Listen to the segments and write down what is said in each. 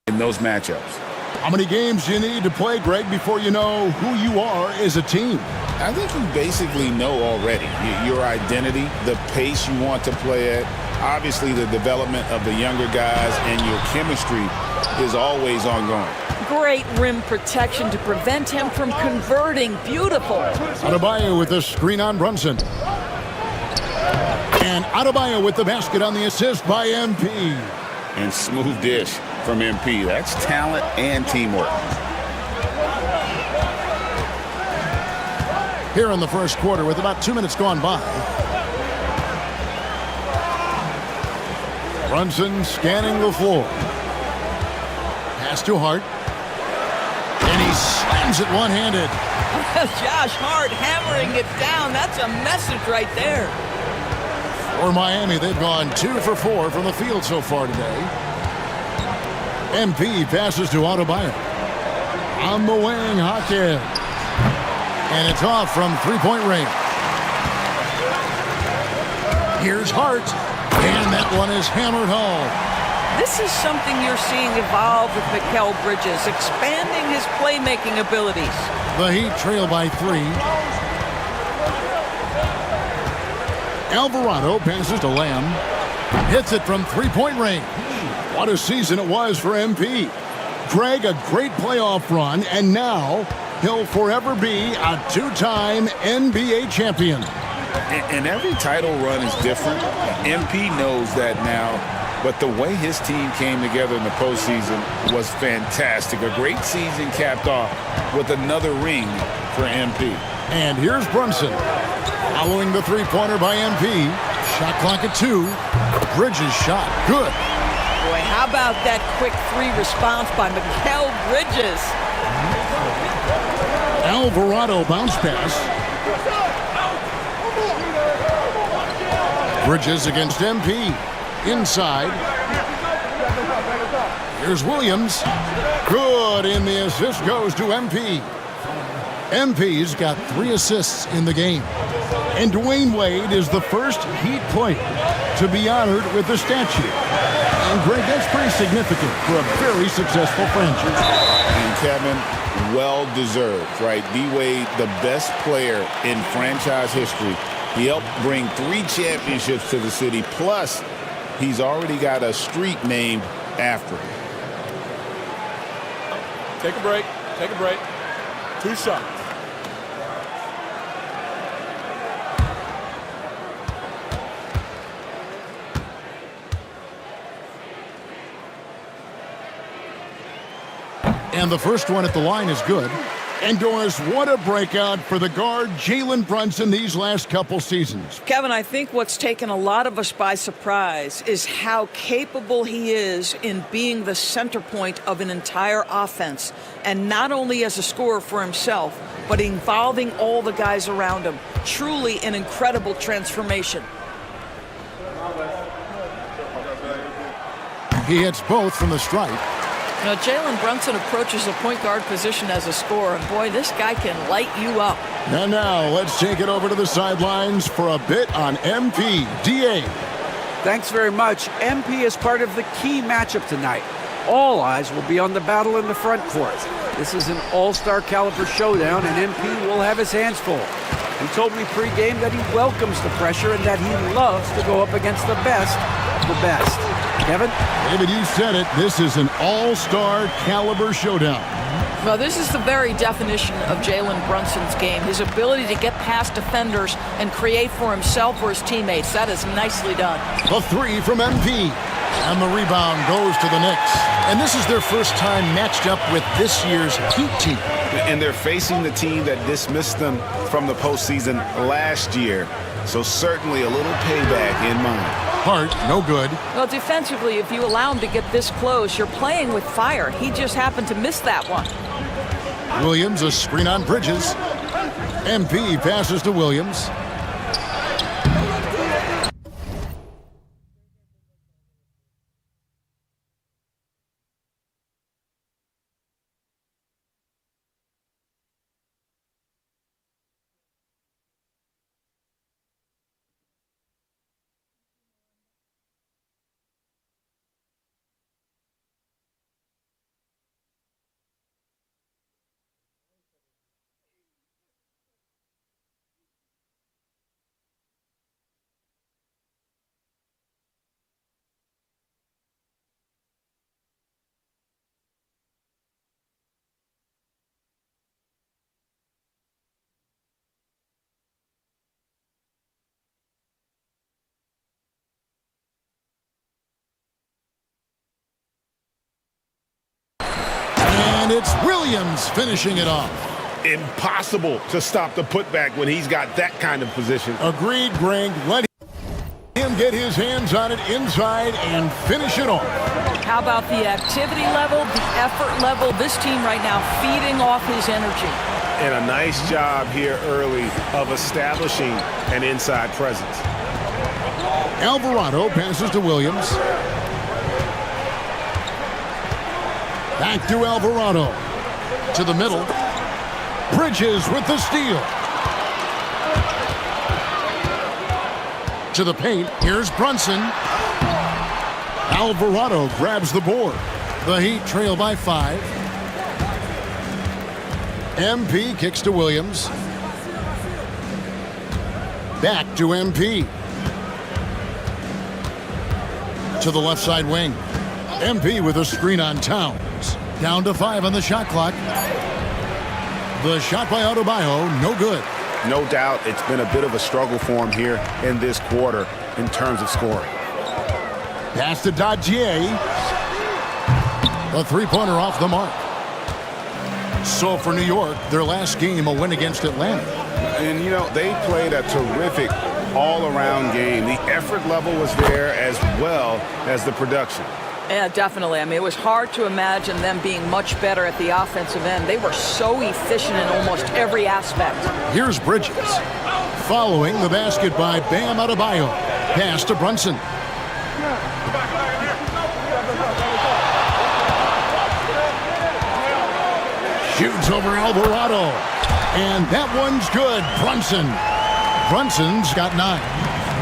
in those matchups. How many games do you need to play, Greg, before you know who you are as a team? I think you basically know already your identity, the pace you want to play at, obviously the development of the younger guys, and your chemistry is always ongoing. Great rim protection to prevent him from converting. Beautiful. Adebayo with the screen on Brunson. And Adebayo with the basket on the assist by MP. And smooth dish from MP. That's talent and teamwork. Here in the first quarter with about 2 minutes gone by. Brunson scanning the floor. Pass to Hart. And he slams it one-handed. Josh Hart hammering it down. That's a message right there. For Miami, they've gone 2 for 4 from the field so far today. MP passes to Adebayo. On the wing, Hawkins. And it's off from three-point range. Here's Hart. And that one is hammered home. This is something you're seeing evolve with Mikal Bridges, expanding his playmaking abilities. The Heat trail by 3. Alvarado passes to Lamb. Hits it from three-point range. What a season it was for MP. Greg, a great playoff run, and now he'll forever be a two-time NBA champion. And every title run is different. MP knows that now. But the way his team came together in the postseason was fantastic. A great season capped off with another ring for MP. And here's Brunson. Following the three-pointer by MP. Shot clock at 2. Bridges shot. Good. Boy, how about that quick 3 response by Mikal Bridges? Alvarado bounce pass. Bridges against MP. Inside. Here's Williams. Good, and the assist goes to MP. MP's got 3 assists in the game. And Dwayne Wade is the first Heat player to be honored with the statue. And Greg, that's pretty significant for a very successful franchise. And Kevin, well-deserved, right? D-Wade, the best player in franchise history. He helped bring 3 championships to the city, plus he's already got a street named after him. Take a break. Take a break. 2 shots. And the first one at the line is good. And Doris, what a breakout for the guard Jalen Brunson these last couple seasons. Kevin, I think what's taken a lot of us by surprise is how capable he is in being the center point of an entire offense. And not only as a scorer for himself, but involving all the guys around him. Truly an incredible transformation. He hits both from the stripe. You know, Jalen Brunson approaches the point guard position as a scorer, and boy, this guy can light you up. And now let's take it over to the sidelines for a bit on MP. DA. Thanks very much. MP is part of the key matchup tonight. All eyes will be on the battle in the front court. This is an all-star caliber showdown, and MP will have his hands full. He told me pregame that he welcomes the pressure and that he loves to go up against the best of the best. Kevin? David, you said it. This is an all-star caliber showdown. Well, this is the very definition of Jalen Brunson's game. His ability to get past defenders and create for himself or his teammates. That is nicely done. A 3 from MP. And the rebound goes to the Knicks. And this is their first time matched up with this year's Heat team. And they're facing the team that dismissed them from the postseason last year. So certainly a little payback in mind. Hart, no good. Well, defensively, if you allow him to get this close, you're playing with fire. He just happened to miss that one. Williams, a screen on Bridges. MP passes to Williams. It's Williams finishing it off. Impossible to stop the putback when he's got that kind of position. Agreed, Greg. Let him get his hands on it inside and finish it off. How about the activity level, the effort level? This team right now feeding off his energy. And a nice job here early of establishing an inside presence. Alvarado passes to Williams. Back to Alvarado. To the middle. Bridges with the steal. To the paint. Here's Brunson. Alvarado grabs the board. The Heat trail by 5. MP kicks to Williams. Back to MP. To the left side wing. MP with a screen on Towns. Down to 5 on the shot clock. The shot by Adebayo, no good. No doubt it's been a bit of a struggle for him here in this quarter in terms of scoring. Pass to Dadier. A three-pointer off the mark. So for New York, their last game, a win against Atlanta. And, you know, they played a terrific all-around game. The effort level was there as well as the production. Yeah, definitely. I mean, it was hard to imagine them being much better at the offensive end. They were so efficient in almost every aspect. Here's Bridges. Following the basket by Bam Adebayo. Pass to Brunson. Shoots over Alvarado. And that one's good. Brunson's got 9.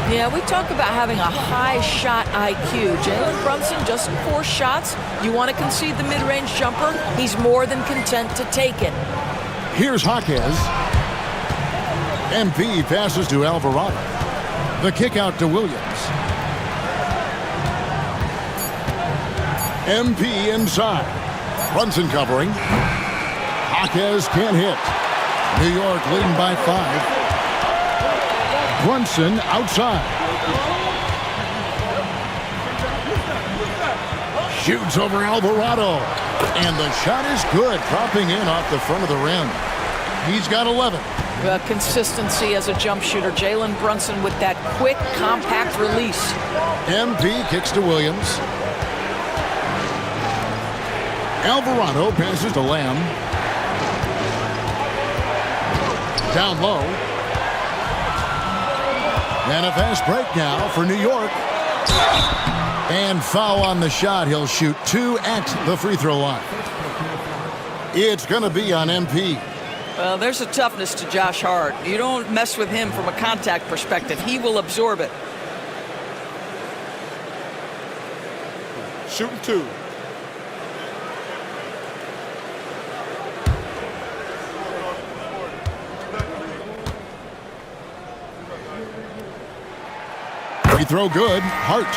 Yeah, we talk about having a high shot IQ. Jalen Brunson, just 4 shots. You want to concede the mid-range jumper? He's more than content to take it. Here's Jaquez. MP passes to Alvarado. The kick out to Williams. MP inside. Brunson covering. Jaquez can't hit. New York leading by 5. Brunson outside. Shoots over Alvarado. And the shot is good, dropping in off the front of the rim. He's got 11. Consistency as a jump shooter. Jalen Brunson with that quick, compact release. MP kicks to Williams. Alvarado passes to Lamb. Down low. And a fast break now for New York. And foul on the shot. He'll shoot 2 at the free throw line. It's going to be on MP. Well, there's a toughness to Josh Hart. You don't mess with him from a contact perspective. He will absorb it. Shooting 2. Free throw good. Hart,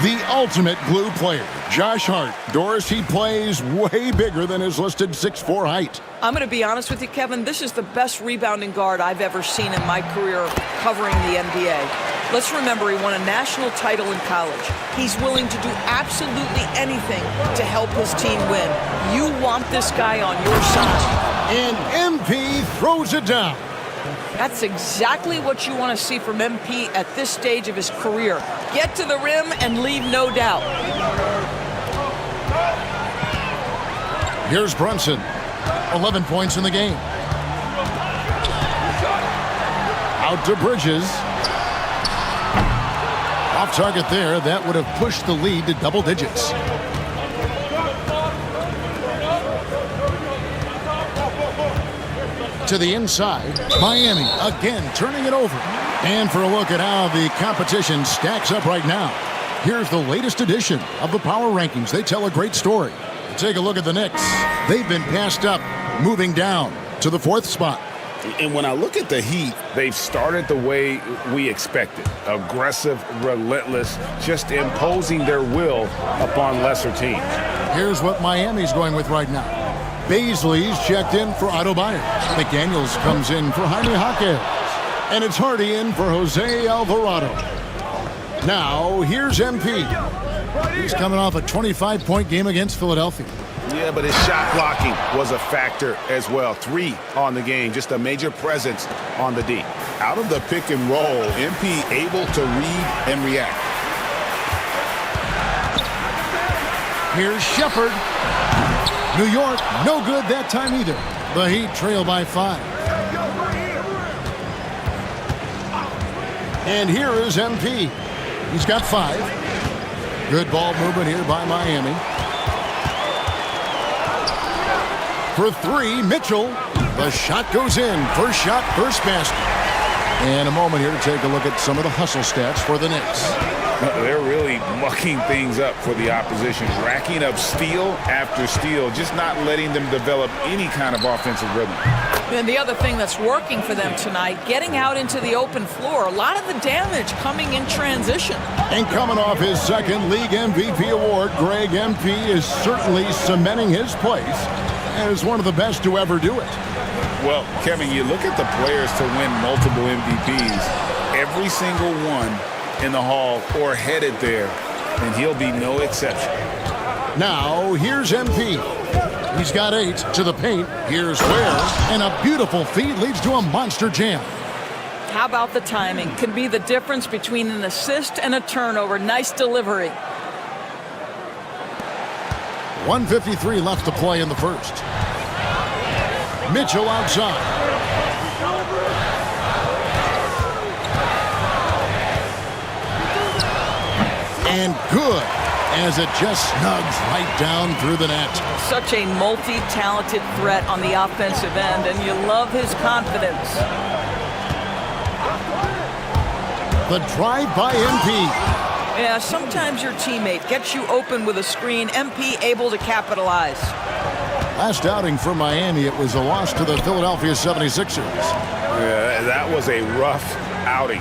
the ultimate glue player. Josh Hart. Doris, he plays way bigger than his listed 6'4" height. I'm going to be honest with you, Kevin. This is the best rebounding guard I've ever seen in my career covering the NBA. Let's remember he won a national title in college. He's willing to do absolutely anything to help his team win. You want this guy on your side. And MP throws it down. That's exactly what you want to see from MP at this stage of his career. Get to the rim and leave no doubt. Here's Brunson. 11 points in the game. Out to Bridges. Off target there. That would have pushed the lead to double digits. To the inside. Miami again turning it over. And for a look at how the competition stacks up right now. Here's the latest edition of the Power Rankings. They tell a great story. Take a look at the Knicks. They've been passed up, moving down to the 4th spot. And when I look at the Heat, they've started the way we expected. Aggressive, relentless, just imposing their will upon lesser teams. Here's what Miami's going with right now. Baisley's checked in for Adebayo. McDaniels comes in for Jaime Jaquez. And it's Hardy in for Jose Alvarado. Now, here's MP. He's coming off a 25-point game against Philadelphia. Yeah, but his shot blocking was a factor as well. 3 on the game, just a major presence on the D. Out of the pick and roll, MP able to read and react. Here's Shepard. New York, no good that time either. The Heat trail by 5. And here is MP. He's got 5. Good ball movement here by Miami. For 3, Mitchell. The shot goes in. First shot, first basket. And a moment here to take a look at some of the hustle stats for the Knicks. They're really mucking things up for the opposition, racking up steal after steal, just not letting them develop any kind of offensive rhythm. And the other thing that's working for them tonight, getting out into the open floor. A lot of the damage coming in transition. And coming off his second league MVP award, Greg MP is certainly cementing his place as one of the best to ever do it. Well, Kevin, you look at the players to win multiple MVPs, every single one in the hall or headed there, and he'll be no exception. Now, here's MP. He's got 8 to the paint. Here's Ware, and a beautiful feed leads to a monster jam. How about the timing? Can be the difference between an assist and a turnover. Nice delivery. 1:53 left to play in the first. Mitchell outside. And good, as it just snugs right down through the net. Such a multi-talented threat on the offensive end, and you love his confidence. The drive by MP. Yeah, sometimes your teammate gets you open with a screen. MP able to capitalize. Last outing for Miami, it was a loss to the Philadelphia 76ers. Yeah, that was a rough outing.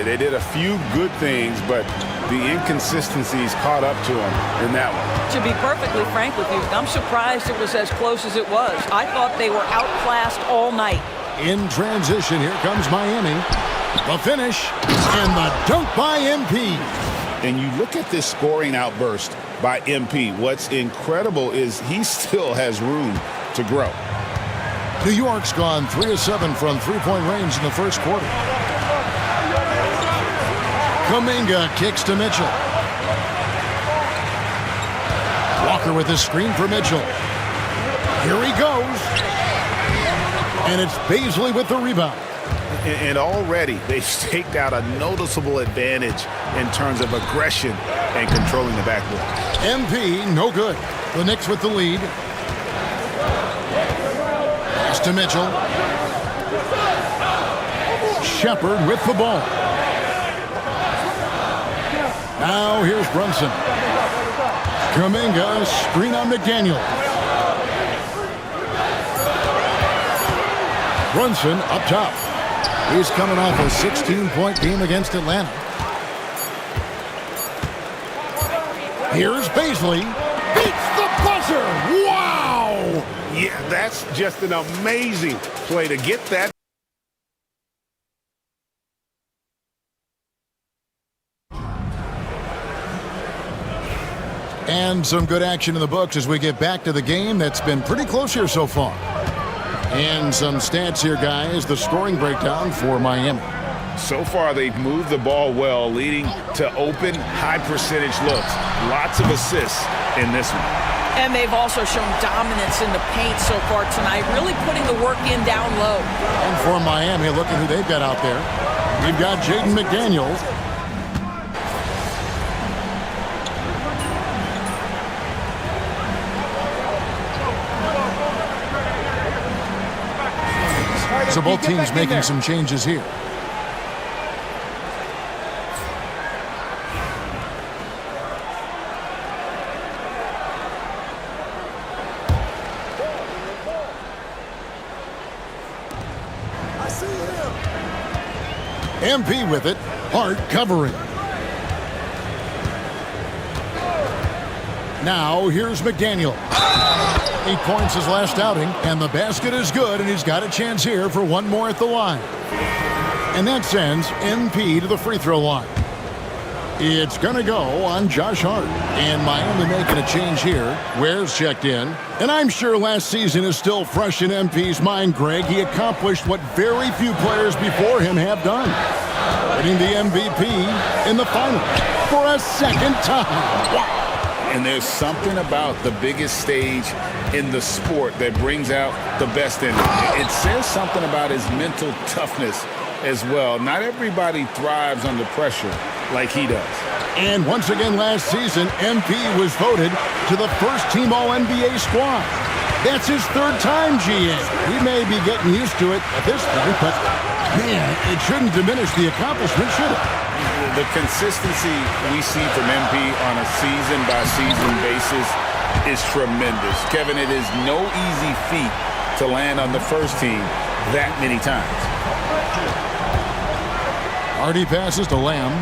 They did a few good things, but the inconsistencies caught up to them in that one. To be perfectly frank with you, I'm surprised it was as close as it was. I thought they were outclassed all night. In transition, here comes Miami. The finish, and the dunk by MP. And you look at this scoring outburst by MP. What's incredible is he still has room to grow. New York's gone 3 of 7 from three-point range in the first quarter. Kuminga kicks to Mitchell. Walker with his screen for Mitchell. Here he goes. And it's Bazley with the rebound. And already they've staked out a noticeable advantage in terms of aggression and controlling the backboard. MP, no good. The Knicks with the lead. Pass to Mitchell. Shepard with the ball. Now here's Brunson. Kuminga, screen on McDaniel. Brunson up top. He's coming off a 16-point game against Atlanta. Here's Bazley. Beats the buzzer. Wow! Yeah, that's just an amazing play to get that. And some good action in the books as we get back to the game that's been pretty close here so far. And some stats here, guys. The scoring breakdown for Miami. So far, they've moved the ball well, leading to open, high-percentage looks. Lots of assists in this one. And they've also shown dominance in the paint so far tonight, really putting the work in down low. And for Miami, look at who they've got out there. We've got Jaden McDaniels. So both teams making some changes here. MP with it, hard covering. Now here's McDaniel. 8 points his last outing, and the basket is good, and he's got a chance here for one more at the line. And that sends MP to the free throw line. It's going to go on Josh Hart. And Miami making a change here. Ware's checked in. And I'm sure last season is still fresh in MP's mind, Greg. He accomplished what very few players before him have done. Winning the MVP in the final for a second time. Wow. And there's something about the biggest stage in the sport that brings out the best in him. It says something about his mental toughness as well. Not everybody thrives under pressure like he does. And once again last season, MP was voted to the first-team All-NBA squad. That's his third time, GA. We may be getting used to it at this point, but, man, it shouldn't diminish the accomplishment, should it? The consistency we see from MP on a season-by-season basis is tremendous. Kevin, it is no easy feat to land on the first team that many times. Hardy passes to Lamb.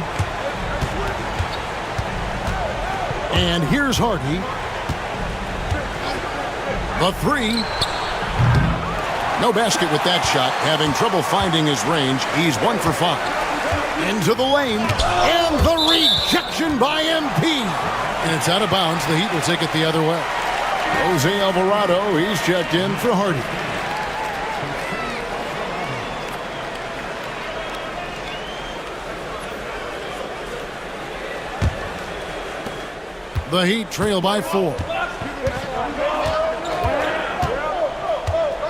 And here's Hardy. The three. No basket with that shot. Having trouble finding his range. He's 1 for 5. Into the lane. And the rejection by MP. And it's out of bounds. The Heat will take it the other way. Jose Alvarado, he's checked in for Hardy. The Heat trail by 4.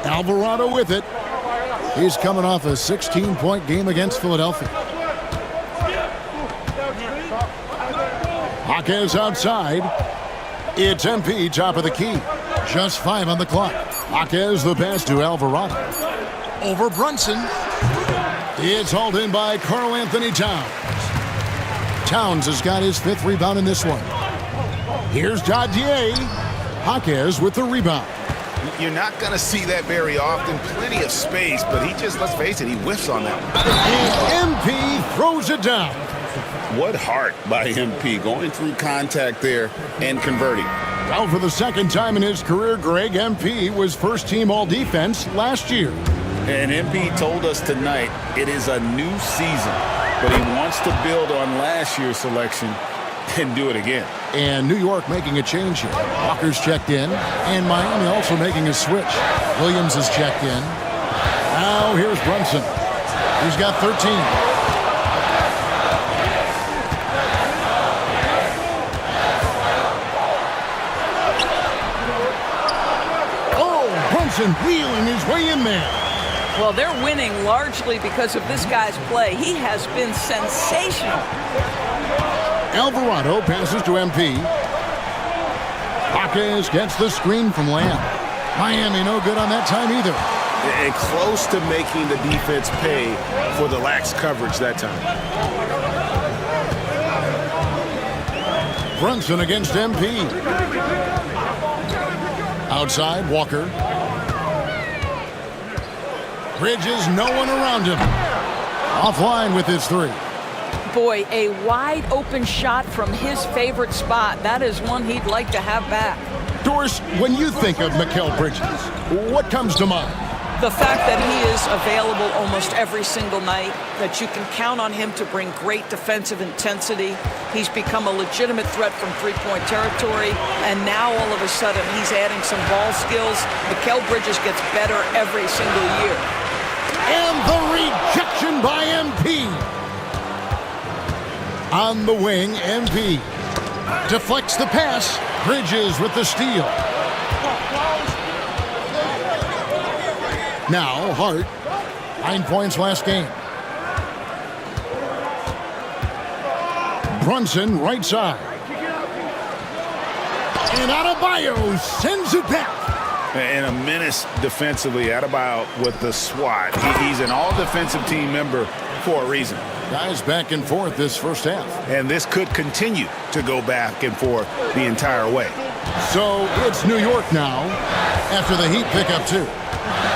Alvarado with it. He's coming off a 16-point game against Philadelphia. Jaquez outside. It's MP, top of the key. Just 5 on the clock. Jaquez the pass to Alvarado. Over Brunson. It's hauled in by Karl Anthony Towns. Towns has got his 5th rebound in this one. Here's Dadier. Jaquez with the rebound. You're not going to see that very often. Plenty of space, but he just, let's face it, he whiffs on that. And MP throws it down. What heart by MP, going through contact there and converting. Well, for the second time in his career, Greg, MP was first-team All-Defense last year. And MP told us tonight it is a new season, but he wants to build on last year's selection and do it again. And New York making a change here. Walker's checked in, and Miami also making a switch. Williams is checked in. Now here's Brunson. He's got 13. Wheeling his way in there. Well, they're winning largely because of this guy's play. He has been sensational. Alvarado passes to MP. Jaquez gets the screen from Lamb. Miami no good on that time either. And close to making the defense pay for the lax coverage that time. Brunson against MP. Outside, Walker. Bridges, no one around him. Offline with his 3. Boy, a wide open shot from his favorite spot. That is one he'd like to have back. Doris, when you think of Mikal Bridges, what comes to mind? The fact that he is available almost every single night, that you can count on him to bring great defensive intensity. He's become a legitimate threat from three-point territory, and now all of a sudden he's adding some ball skills. Mikal Bridges gets better every single year. And the rejection by MP. On the wing, MP deflects the pass. Bridges with the steal. Now, Hart, 9 points last game. Brunson, right side. And Adebayo sends it back. And a menace defensively. Adebayo with the swat. He's an all-defensive team member for a reason. Guys back and forth this first half. And this could continue to go back and forth the entire way. So it's New York now after the Heat pick up 2.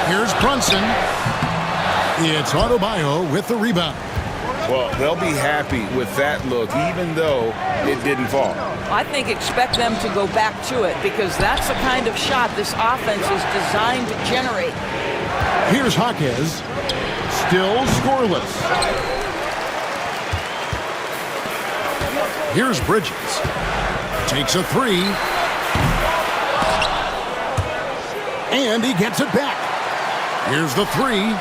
Here's Brunson. It's Adebayo with the rebound. Well, they'll be happy with that look, even though it didn't fall. I think expect them to go back to it because that's the kind of shot this offense is designed to generate. Here's Jaquez. Still scoreless. Here's Bridges. Takes a three. And he gets it back. Here's the three.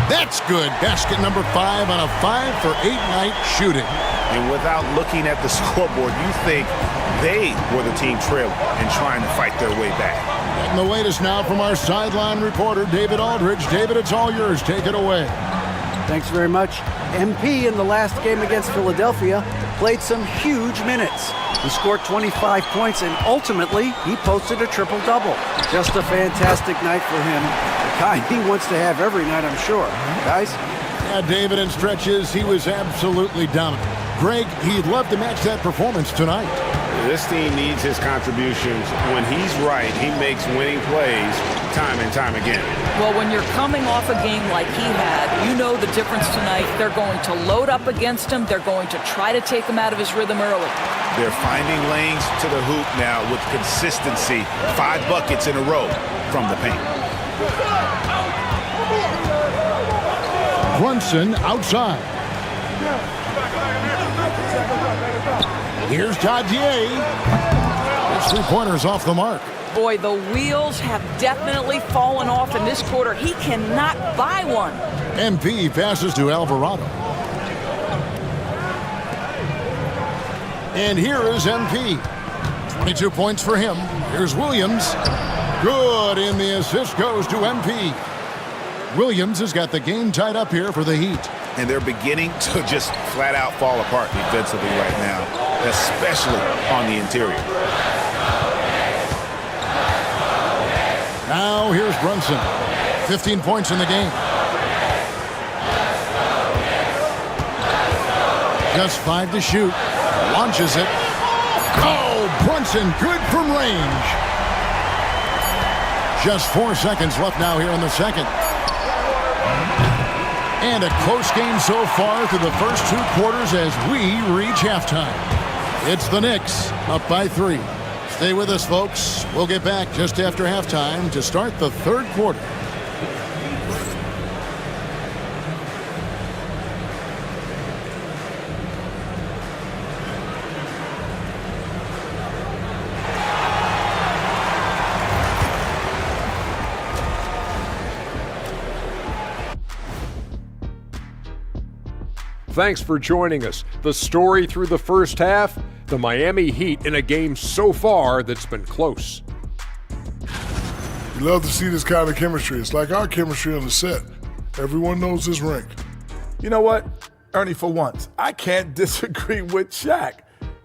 That's good. Basket number 5 on a 5-for-8 night shooting. And without looking at the scoreboard, you think they were the team trailing and trying to fight their way back. And the latest now from our sideline reporter, David Aldridge. David, it's all yours. Take it away. Thanks very much. MP in the last game against Philadelphia played some huge minutes. He scored 25 points, and ultimately, he posted a triple-double. Just a fantastic night for him. The kind he wants to have every night, I'm sure. Guys? Yeah, David, in stretches, he was absolutely dominant. Greg, he'd love to match that performance tonight. This team needs his contributions. When he's right, he makes winning plays time and time again. Well, when you're coming off a game like he had, you know the difference tonight. They're going to load up against him. They're going to try to take him out of his rhythm early. They're finding lanes to the hoop now with consistency. 5 buckets in a row from the paint. Brunson outside. Here's Tadier. His three-pointer's off the mark. Boy, the wheels have definitely fallen off in this quarter. He cannot buy one. MP passes to Alvarado. And here is MP. 22 points for him. Here's Williams. Good, and the assist goes to MP. Williams has got the game tied up here for the Heat. And they're beginning to just flat out fall apart defensively right now, especially on the interior. Now here's Brunson. 15 points in the game. Just 5 to shoot. Launches it. Oh, Brunson, good from range. Just 4 seconds left now here in the second. And a close game so far through the first 2 quarters as we reach halftime. It's the Knicks up by 3. Stay with us, folks. We'll get back just after halftime to start the third quarter. Thanks for joining us. The story through the first half, the Miami Heat in a game so far that's been close. You love to see this kind of chemistry. It's like our chemistry on the set. Everyone knows this rink. You know what, Ernie, for once, I can't disagree with Shaq.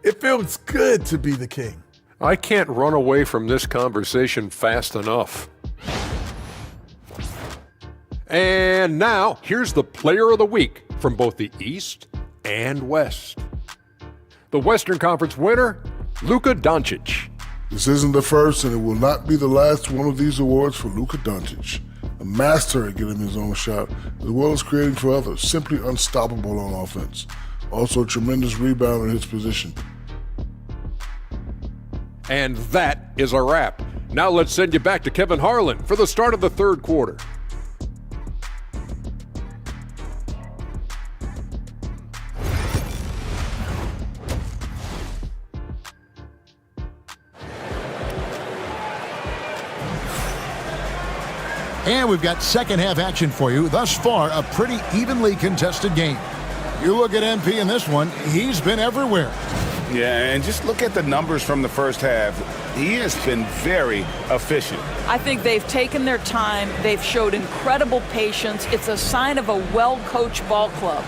It feels good to be the king. I can't run away from this conversation fast enough. And now, here's the player of the week from both the East and West. The Western Conference winner, Luka Doncic. This isn't the first, and it will not be the last one of these awards for Luka Doncic. A master at getting his own shot, as well as creating for others. Simply unstoppable on offense. Also a tremendous rebounder in his position. And that is a wrap. Now let's send you back to Kevin Harlan for the start of the third quarter. And we've got second half action for you. Thus far, a pretty evenly contested game. You look at MP in this one, he's been everywhere. Yeah, and just look at the numbers from the first half. He has been very efficient. I think they've taken their time. They've showed incredible patience. It's a sign of a well-coached ball club.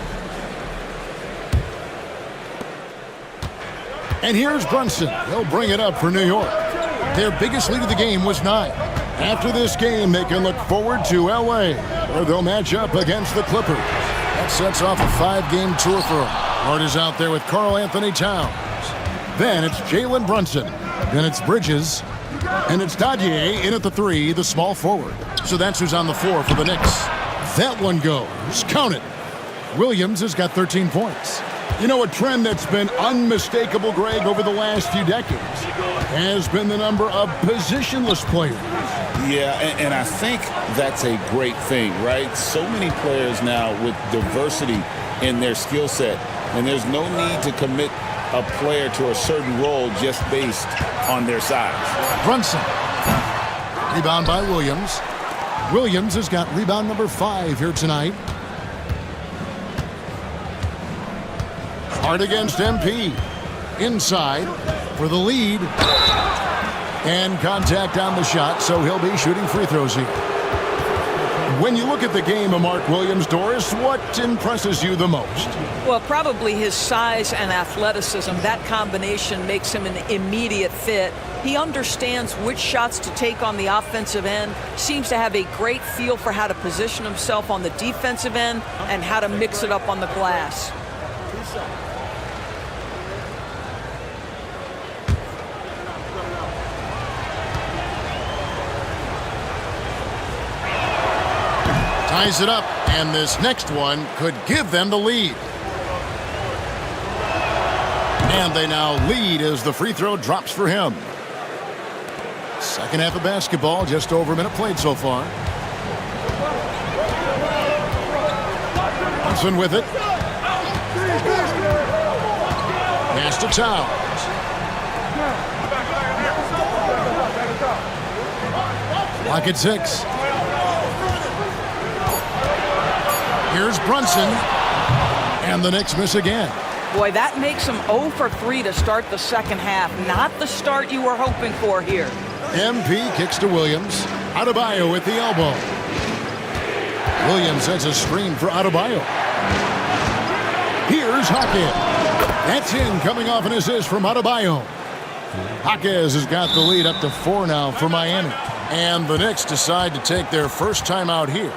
And here's Brunson. He'll bring it up for New York. Their biggest lead of the game was 9. After this game, they can look forward to L.A., where they'll match up against the Clippers. That sets off a 5-game tour for them. Hart is out there with Karl Anthony Towns. Then it's Jalen Brunson. Then it's Bridges. And it's Tadier in at the 3, the small forward. So that's who's on the floor for the Knicks. That one goes. Count it. Williams has got 13 points. You know, a trend that's been unmistakable, Greg, over the last few decades has been the number of positionless players. Yeah, and I think that's a great thing, right? So many players now with diversity in their skill set, and there's no need to commit a player to a certain role just based on their size. Brunson. Rebound by Williams. Williams has got rebound number 5 here tonight. Hard against MP. Inside for the lead. And contact on the shot, so he'll be shooting free throws here. When you look at the game of Mark Williams, Doris, what impresses you the most? Well, probably his size and athleticism. That combination makes him an immediate fit. He understands which shots to take on the offensive end, seems to have a great feel for how to position himself on the defensive end and how to mix it up on the glass. Ties it up, and this next one could give them the lead. And they now lead as the free throw drops for him. Second half of basketball, just over a minute played so far. Brunson with it. Pass to Towns. Lock at 6. Here's Brunson. And the Knicks miss again. Boy, that makes him 0 for 3 to start the second half. Not the start you were hoping for here. MP kicks to Williams. Adebayo with the elbow. Williams sets a screen for Adebayo. Here's Hawkins. That's in, coming off an assist from Adebayo. Hawkins has got the lead up to 4 now for Miami. And the Knicks decide to take their first time out here.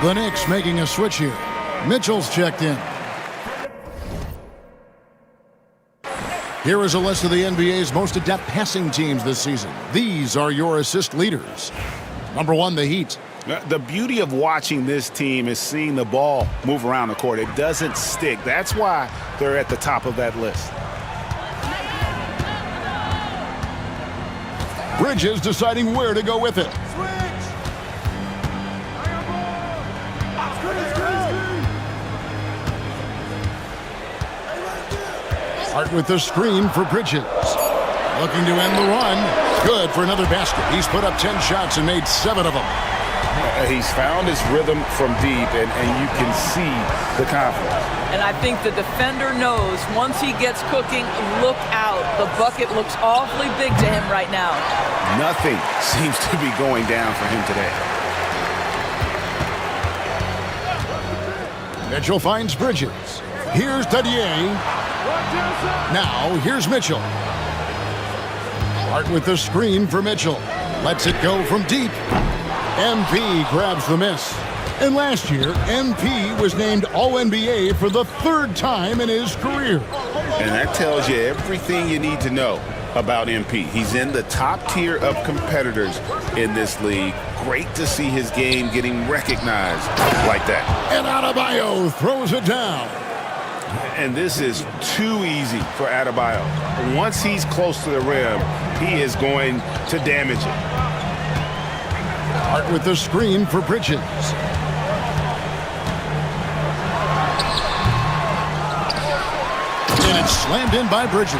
The Knicks making a switch here. Mitchell's checked in. Here is a list of the NBA's most adept passing teams this season. These are your assist leaders. Number 1, the Heat. The beauty of watching this team is seeing the ball move around the court. It doesn't stick. That's why they're at the top of that list. Bridges deciding where to go with it. Hart with the screen for Bridges. Looking to end the run. Good for another basket. He's put up 10 shots and made 7 of them. He's found his rhythm from deep, and you can see the confidence. And I think the defender knows once he gets cooking, look out. The bucket looks awfully big to him right now. Nothing seems to be going down for him today. Mitchell finds Bridges. Here's Dadier. Now, here's Mitchell. Hart with the screen for Mitchell. Lets it go from deep. MP grabs the miss. And last year, MP was named All-NBA for the 3rd time in his career. And that tells you everything you need to know about MP. He's in the top tier of competitors in this league. Great to see his game getting recognized like that. And Adebayo throws it down. And this is too easy for Adebayo. Once he's close to the rim, he is going to damage it. Hart with the screen for Bridges. And it's slammed in by Bridges.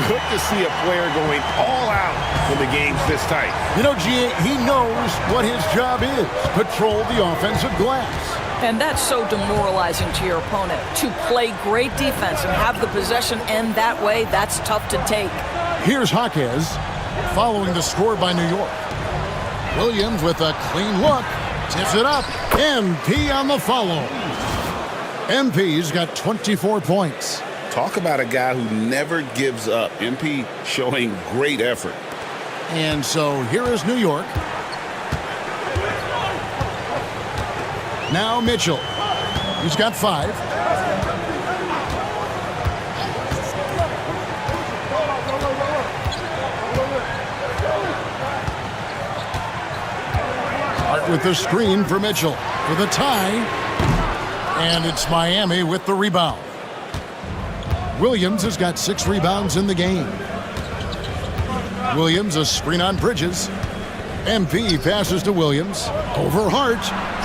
Good to see a player going all out when the game's this tight. You know, G.A., he knows what his job is. Patrol the offensive glass. And that's so demoralizing to your opponent. To play great defense and have the possession end that way, that's tough to take. Here's Hawkins following the score by New York. Williams with a clean look. Tips it up. MP on the follow. MP's got 24 points. Talk about a guy who never gives up. MP showing great effort. And so here is New York. Now Mitchell. He's got 5. Hart with the screen for Mitchell for the tie. And it's Miami with the rebound. Williams has got 6 rebounds in the game. Williams, a screen on Bridges. MP passes to Williams. Over Hart.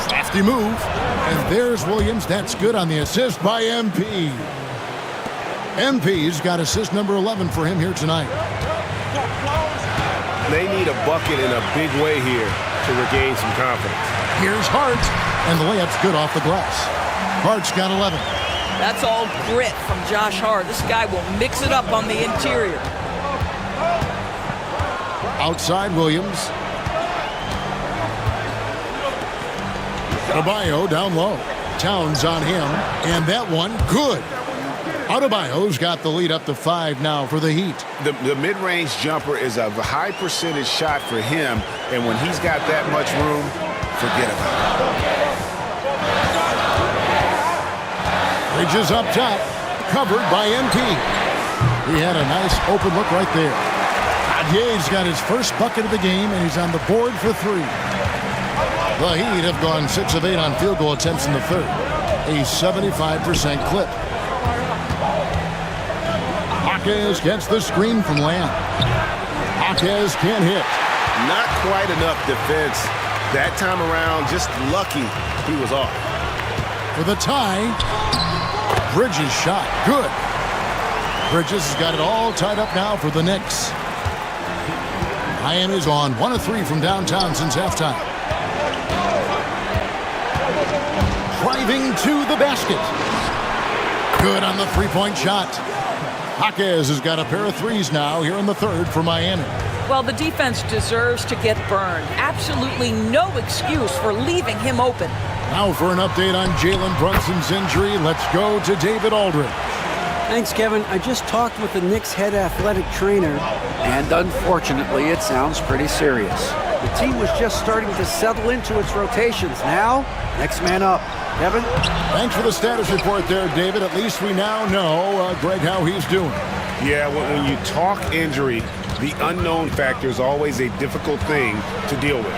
Crafty move. And there's Williams. That's good on the assist by MP. MP's got assist number 11 for him here tonight. They need a bucket in a big way here to regain some confidence. Here's Hart. And the layup's good off the glass. Hart's got 11. That's all grit from Josh Hart. This guy will mix it up on the interior. Outside Williams. Adebayo down low. Towns on him. And that one, good. Adebayo's got the lead up to 5 now for the Heat. The mid-range jumper is a high percentage shot for him. And when he's got that much room, forget about it. Bridges up top, covered by MP. He had a nice open look right there. Adier's got his first bucket of the game, and he's on the board for 3. The Heat have gone 6 of 8 on field goal attempts in the third, a 75% clip. Jaquez gets the screen from Lamb. Jaquez can't hit. Not quite enough defense that time around. Just lucky he was off. For the tie, Bridges shot. Good. Bridges has got it all tied up now for the Knicks. Miami's on 1 of 3 from downtown since halftime. Driving to the basket. Good on the three-point shot. Jaquez has got a pair of threes now here in the third for Miami. Well, the defense deserves to get burned. Absolutely no excuse for leaving him open. Now for an update on Jalen Brunson's injury, let's go to David Aldridge. Thanks, Kevin. I just talked with the Knicks head athletic trainer, and unfortunately, it sounds pretty serious. The team was just starting to settle into its rotations. Now, next man up. Kevin? Thanks for the status report there, David. At least we now know, Greg, how he's doing. Yeah, when you talk injury, the unknown factor is always a difficult thing to deal with.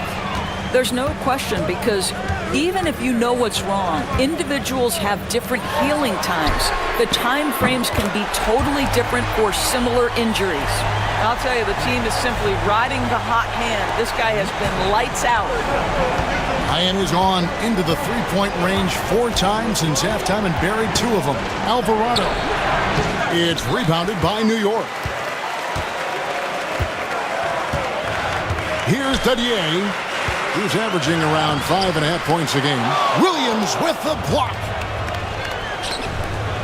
There's no question, because even if you know what's wrong, individuals have different healing times. The time frames can be totally different for similar injuries. I'll tell you, the team is simply riding the hot hand. This guy has been lights out. Miami's gone into the three-point range 4 times since halftime and buried 2 of them. Alvarado. It's rebounded by New York. Here's Dadier. He's averaging around 5.5 points a game. Williams with the block.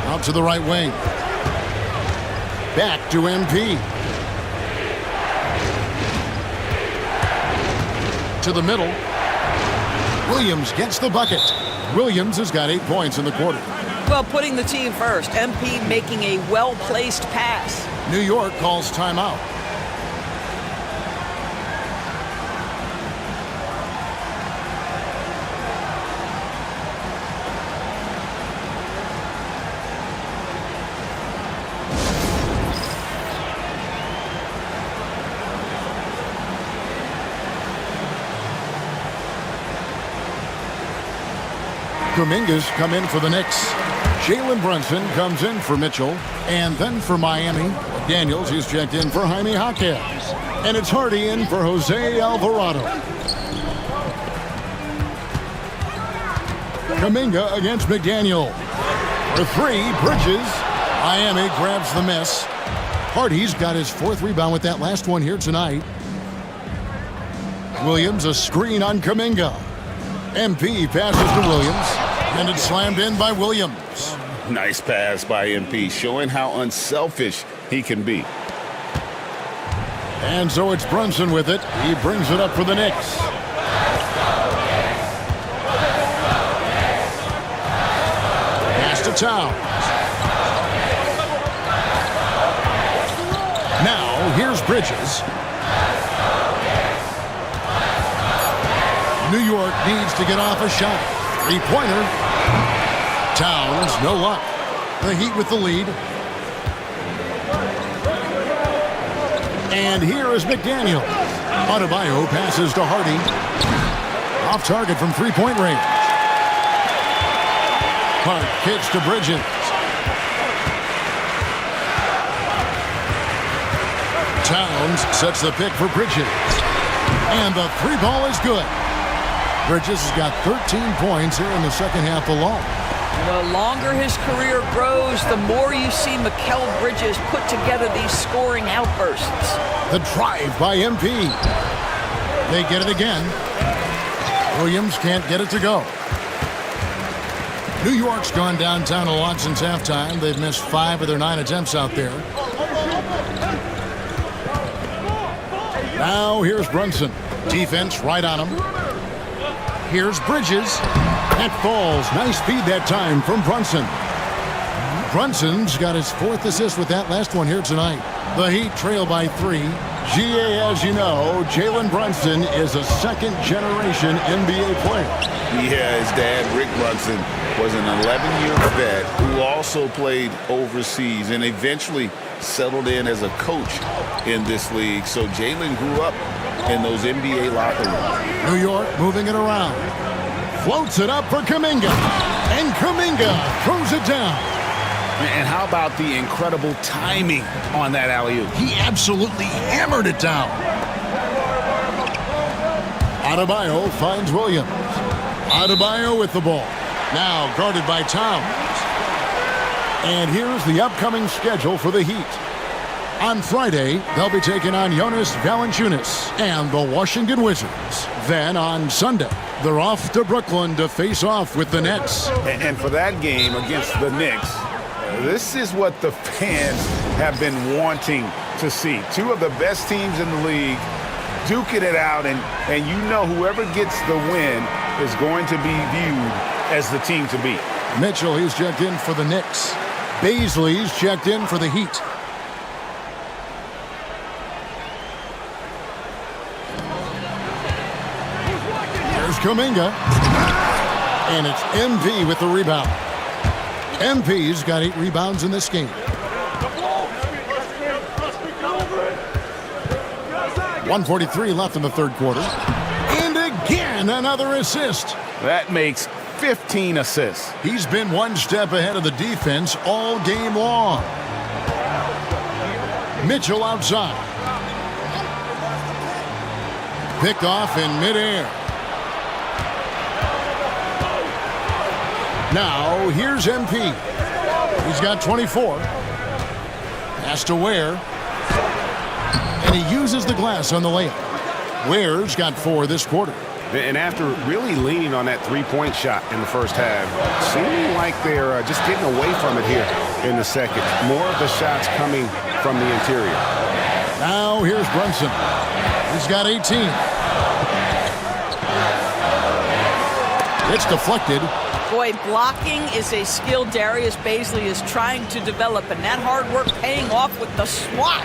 Out to the right wing. Back to MP. To the middle. Williams gets the bucket. Williams has got 8 points in the quarter. Well, putting the team first. MP making a well-placed pass. New York calls timeout. Kuminga's come in for the Knicks. Jalen Brunson comes in for Mitchell. And then for Miami, Daniels is checked in for Jaime Jaquez. And it's Hardy in for Jose Alvarado. Kuminga against McDaniel. For 3, Bridges. Miami grabs the miss. Hardy's got his 4th rebound with that last one here tonight. Williams, a screen on Kuminga. MP passes to Williams, and it's slammed in by Williams. Nice pass by MP, showing how unselfish he can be. And so it's Brunson with it. He brings it up for the Knicks. Pass to Towns. Now, here's Bridges. New York needs to get off a shot. Three-pointer. Towns, no luck. The Heat with the lead. And here is McDaniel. Adebayo passes to Hardy. Off target from three-point range. Hart kicks to Bridges. Towns sets the pick for Bridges. And the three ball is good. Bridges has got 13 points here in the second half alone. The longer his career grows, the more you see Mikal Bridges put together these scoring outbursts. The drive by MP. They get it again. Williams can't get it to go. New York's gone downtown a lot since halftime. They've missed 5 of their 9 attempts out there. Now here's Brunson. Defense right on him. Here's Bridges. That falls. Nice feed that time from Brunson. Brunson's got his 4th assist with that last one here tonight. The Heat trail by 3. GA, as you know, Jalen Brunson is a second-generation NBA player. Yeah, his dad, Rick Brunson, was an 11-year vet who also played overseas and eventually settled in as a coach in this league. So Jalen grew up in those NBA locker rooms. New York moving it around. Floats it up for Kuminga. And Kuminga throws it down. And how about the incredible timing on that alley-oop? He absolutely hammered it down. Adebayo finds Williams. Adebayo with the ball. Now guarded by Towns. And here's the upcoming schedule for the Heat. On Friday, they'll be taking on Jonas Valanciunas and the Washington Wizards. Then on Sunday, they're off to Brooklyn to face off with the Nets. And for that game against the Knicks, this is what the fans have been wanting to see. 2 of the best teams in the league duking it out, and you know whoever gets the win is going to be viewed as the team to beat. Mitchell, he's checked in for the Knicks. Baisley's checked in for the Heat. There's Kuminga. And it's MV with the rebound. MP's got 8 rebounds in this game. 1:43 left in the third quarter. And again, another assist. That makes 15 assists. He's been one step ahead of the defense all game long. Mitchell outside. Picked off in midair. Now, here's MP. He's got 24. Has to Ware. And he uses the glass on the layup. Ware's got 4 this quarter. And after really leaning on that three-point shot in the first half, seeming like they're just getting away from it here in the second. More of the shots coming from the interior. Now, here's Brunson. He's got 18. It's deflected. Boy, blocking is a skill Darius Baisley is trying to develop, and that hard work paying off with the swat.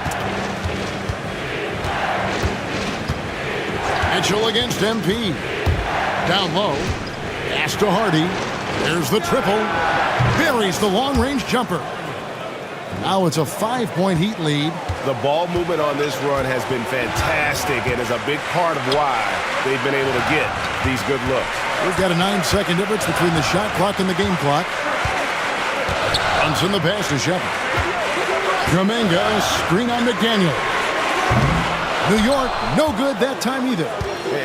Mitchell against MP. Down low. Pass to Hardy. There's the triple. Buries the long-range jumper. Now it's a 5-point Heat lead. The ball movement on this run has been fantastic and is a big part of why they've been able to get these good looks. We've got a 9-second difference between the shot clock and the game clock. Brunson the pass to Shepard. Kuminga, screen on McDaniel. New York, no good that time either.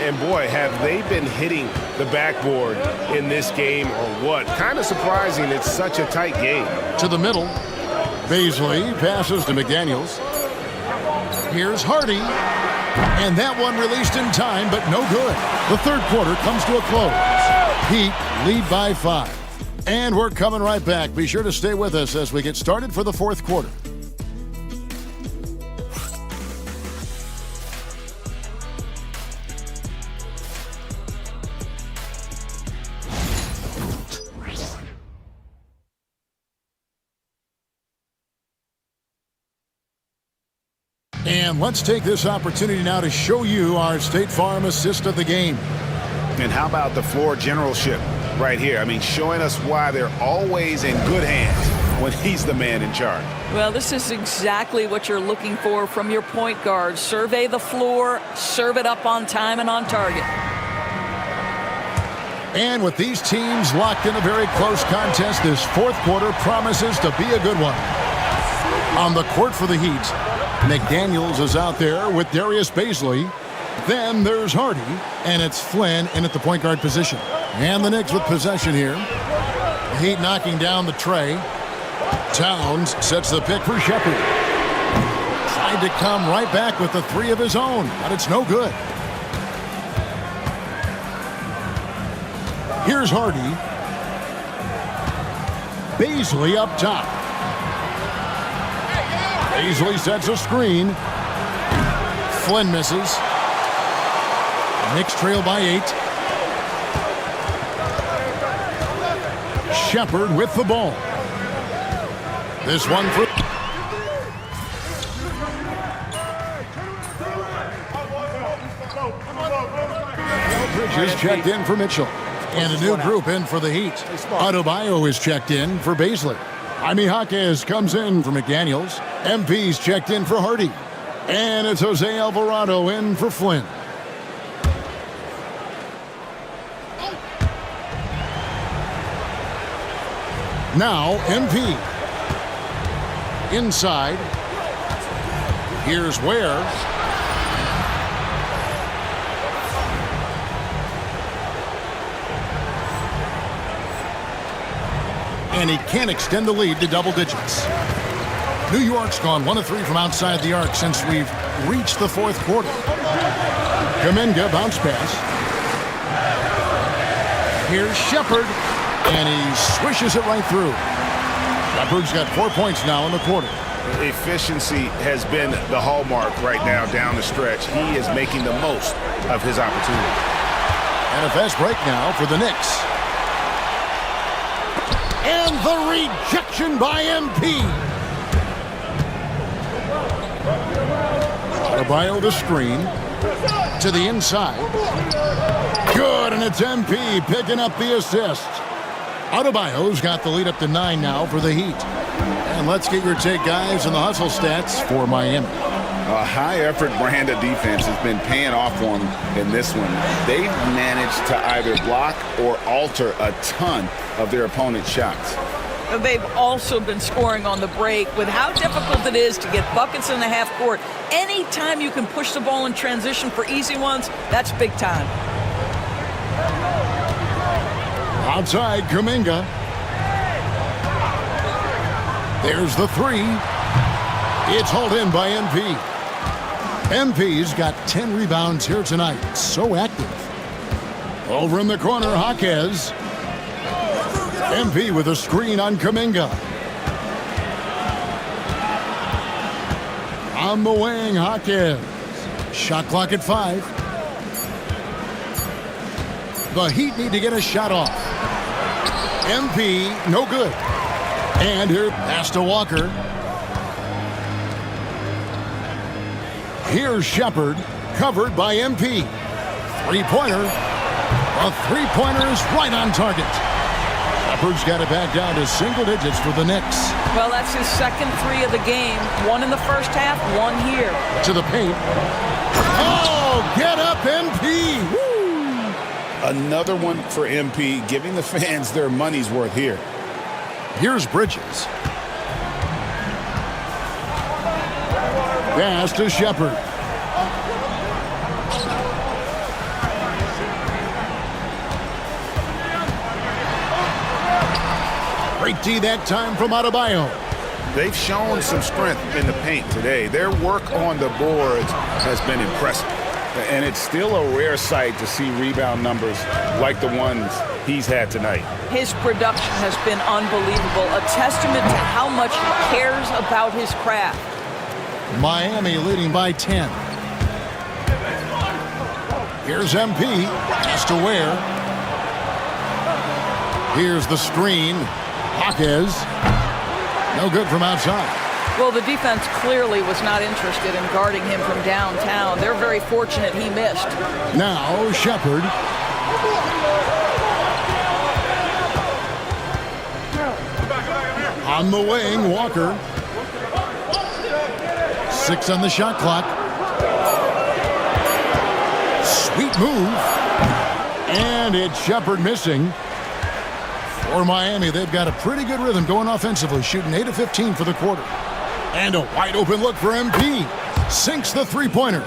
And boy, have they been hitting the backboard in this game or what? Kind of surprising it's such a tight game. To the middle. Baisley passes to McDaniels. Here's Hardy. And that one released in time, but no good. The third quarter comes to a close. Heat lead by 5. And we're coming right back. Be sure to stay with us as we get started for the fourth quarter. And let's take this opportunity now to show you our State Farm assist of the game. And how about the floor generalship right here? I mean, showing us why they're always in good hands when he's the man in charge. Well, this is exactly what you're looking for from your point guard. Survey the floor, serve it up on time and on target. And with these teams locked in a very close contest, this fourth quarter promises to be a good one. On the court for the Heat, McDaniels is out there with Darius Baisley. Then there's Hardy, and it's Flynn in at the point guard position. And the Knicks with possession here. The Heat knocking down the tray. Towns sets the pick for Shepherd. Tried to come right back with the three of his own, but it's no good. Here's Hardy. Baisley up top. Baisley sets a screen. Flynn misses. Knicks trail by 8. Shepherd with the ball. This one for... Bridges checked in for Mitchell. And a new group in for the Heat. Adebayo is checked in for Baisley. Jaime Jaquez comes in for McDaniels. MP's checked in for Hardy. And it's Jose Alvarado in for Flynn. Now, MP. Inside. Here's Ware. And he can't extend the lead to double digits. New York's gone 1 of 3 from outside the arc since we've reached the fourth quarter. Kuminga bounce pass. Here's Shepherd. And he swishes it right through. Shepherd's got 4 points now in the quarter. Efficiency has been the hallmark right now down the stretch. He is making the most of his opportunity. And a fast break now for the Knicks. And the rejection by MP. Adebayo the screen. To the inside. Good, and it's MP picking up the assist. Adebayo's got the lead up to 9 now for the Heat. And let's get your take, guys, on the hustle stats for Miami. A high-effort brand of defense has been paying off for them in this one. They've managed to either block or alter a ton of their opponent's shots. They've also been scoring on the break. With how difficult it is to get buckets in the half court, anytime you can push the ball in transition for easy ones, that's big time. Outside, Kuminga. There's the 3. It's hauled in by MP. MP's got 10 rebounds here tonight. So active. Over in the corner, Jaquez. MP with a screen on Kuminga. On the wing, Jaquez. Shot clock at 5. The Heat need to get a shot off. MP, no good. And here, pass to Walker. Here's Shepherd, covered by MP. Three-pointer. A three-pointer is right on target. Shepherd's got it back down to single digits for the Knicks. Well, that's his second 3 of the game. 1 in the first half, 1 here. To the paint. Oh, get up, MP. Woo! Another one for MP, giving the fans their money's worth here. Here's Bridges. Pass to Shepherd. Great D that time from Adebayo. They've shown some strength in the paint today. Their work on the boards has been impressive. And it's still a rare sight to see rebound numbers like the ones he's had tonight. His production has been unbelievable, a testament to how much he cares about his craft. Miami leading by 10. Here's MP, pass to Ware. Here's the screen. Jaquez, no good from outside. Well, the defense clearly was not interested in guarding him from downtown. They're very fortunate he missed. Now Shepard. On the wing, Walker. 6 on the shot clock. Sweet move. And it's Shepard missing. For Miami, they've got a pretty good rhythm going offensively, shooting 8 of 15 for the quarter. And a wide open look for MP. Sinks the three-pointer.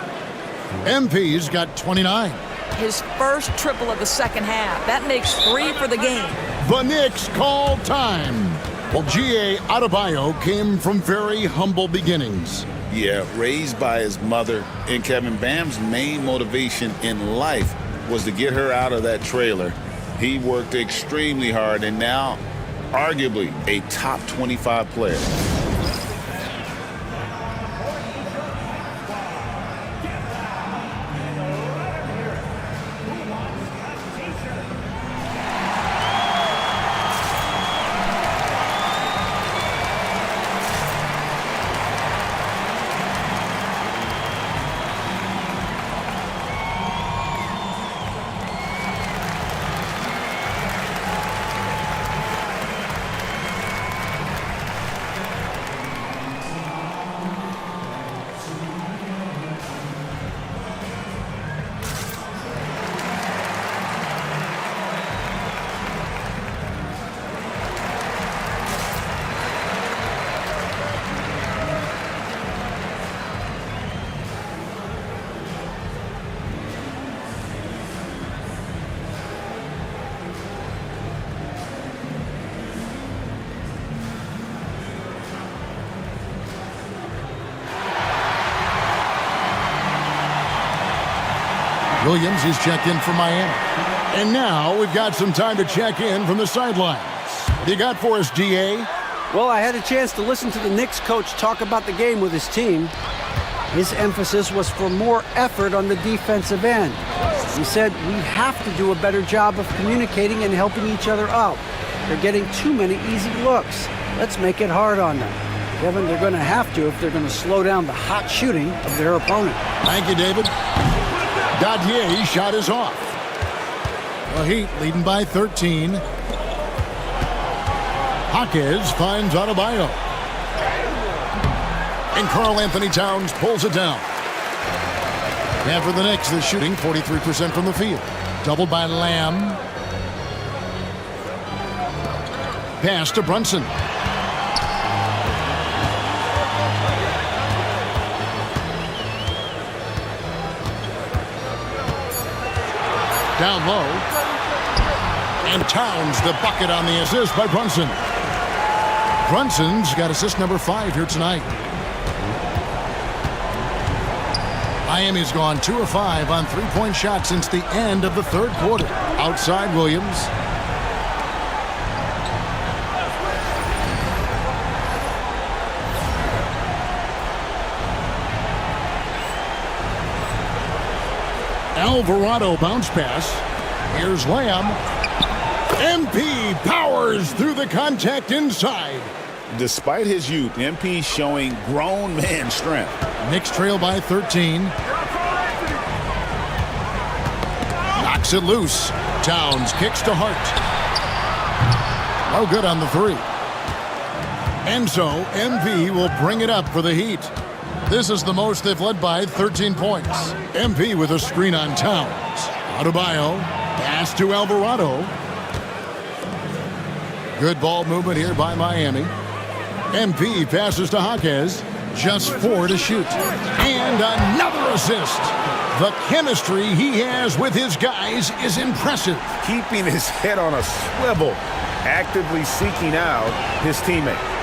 MP's got 29. His first triple of the second half. That makes 3 for the game. The Knicks call time. Well, G.A. Adebayo came from very humble beginnings. Yeah, raised by his mother. And Kevin, Bam's main motivation in life was to get her out of that trailer. He worked extremely hard and now arguably a top 25 player. Williams is checked in for Miami. And now we've got some time to check in from the sidelines. What do you got for us, G.A.? Well, I had a chance to listen to the Knicks coach talk about the game with his team. His emphasis was for more effort on the defensive end. He said, we have to do a better job of communicating and helping each other out. They're getting too many easy looks. Let's make it hard on them. Kevin, they're going to have to if they're going to slow down the hot shooting of their opponent. Thank you, David. Dadier's shot is off. The Heat leading by 13. Jaquez finds Adebayo. And Karl Anthony Towns pulls it down. And for the Knicks, they're shooting 43% from the field. Doubled by Lamb. Pass to Brunson. Down low. And Towns the bucket on the assist by Brunson. Brunson's got assist number 5 here tonight. Miami's gone 2 of 5 on three-point shots since the end of the third quarter. Outside Williams. Alvarado bounce pass. Here's Lamb. MP powers through the contact inside. Despite his youth, MP showing grown man strength. Knicks trail by 13. Knocks it loose. Towns kicks to Hart. No good on the three. And so MP will bring it up for the Heat. This is the most they've led by 13 points. MP with a screen on Towns. Adebayo. Pass to Alvarado. Good ball movement here by Miami. MP passes to Jaquez. Just 4 to shoot. And another assist. The chemistry he has with his guys is impressive. Keeping his head on a swivel, actively seeking out his teammate.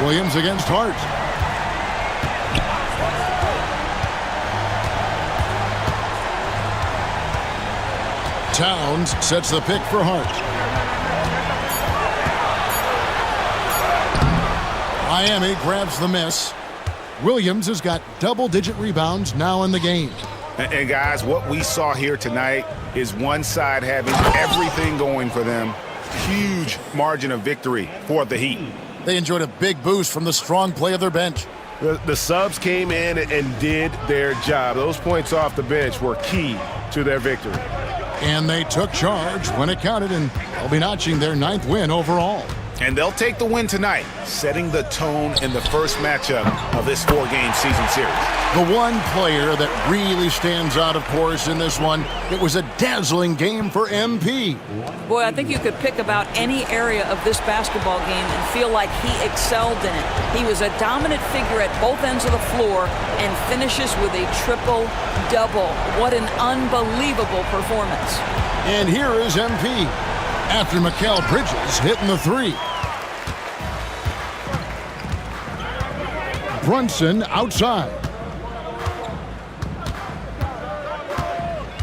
Williams against Hart. Towns sets the pick for Hart. Miami grabs the miss. Williams has got double-digit rebounds now in the game. And guys, what we saw here tonight is one side having everything going for them. Huge margin of victory for the Heat. They enjoyed a big boost from the strong play of their bench. The subs came in and did their job. Those points off the bench were key to their victory. And they took charge when it counted, and they'll be notching their 9th win overall. And they'll take the win tonight, setting the tone in the first matchup of this 4-game season series. The one player that really stands out, of course, in this one, it was a dazzling game for MP. Boy, I think you could pick about any area of this basketball game and feel like he excelled in it. He was a dominant figure at both ends of the floor and finishes with a triple-double. What an unbelievable performance. And here is MP after Mikal Bridges hitting the 3. Brunson outside.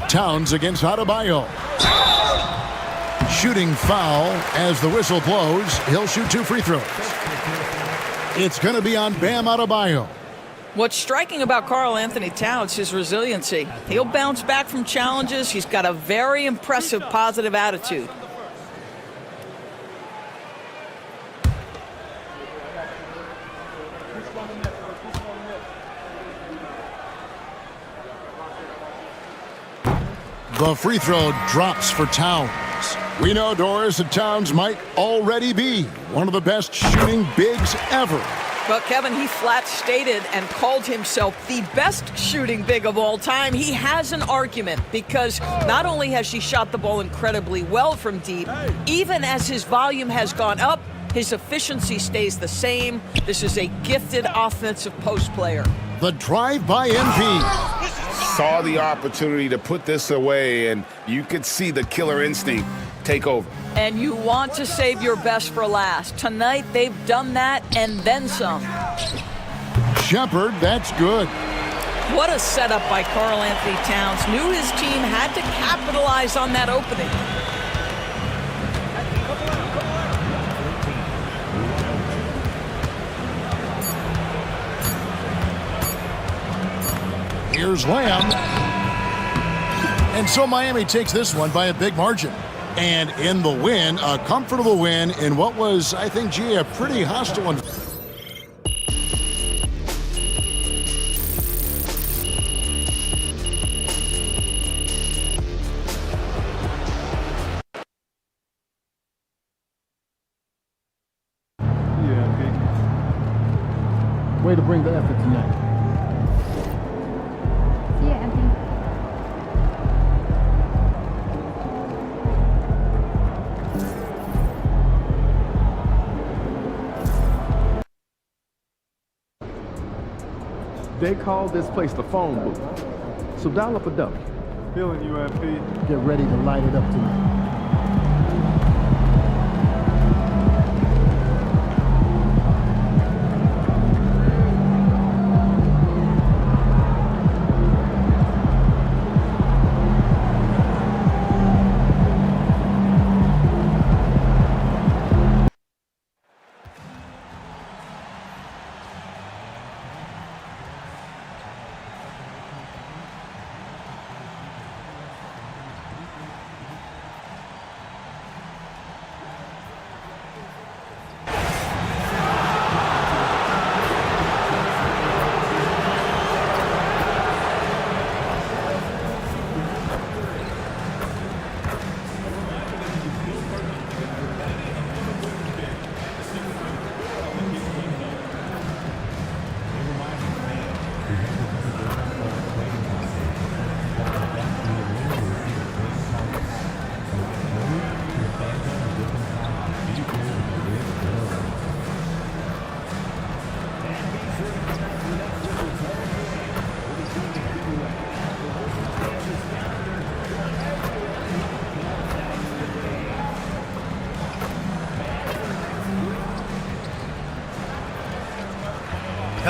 Towns against Adebayo. Shooting foul as the whistle blows. He'll shoot 2 free throws. It's going to be on Bam Adebayo. What's striking about Karl Anthony Towns, his resiliency. He'll bounce back from challenges. He's got a very impressive positive attitude. The free throw drops for Towns. We know, Doris, that Towns might already be one of the best shooting bigs ever. But Kevin, he flat stated and called himself the best shooting big of all time. He has an argument because not only has he shot the ball incredibly well from deep, even as his volume has gone up, his efficiency stays the same. This is a gifted offensive post player. The drive by MP. Saw the opportunity to put this away, and you could see the killer instinct take over. And you want to save your best for last. Tonight, they've done that and then some. Shepard, that's good. What a setup by Karl Anthony Towns. Knew his team had to capitalize on that opening. Here's Lamb. And so Miami takes this one by a big margin. And in the win, a comfortable win in what was, I think, gee, a pretty hostile one. Way to bring the effort tonight. See ya, MP. They call this place the phone booth. So dial up a duck. Feeling you, MP. Get ready to light it up tonight.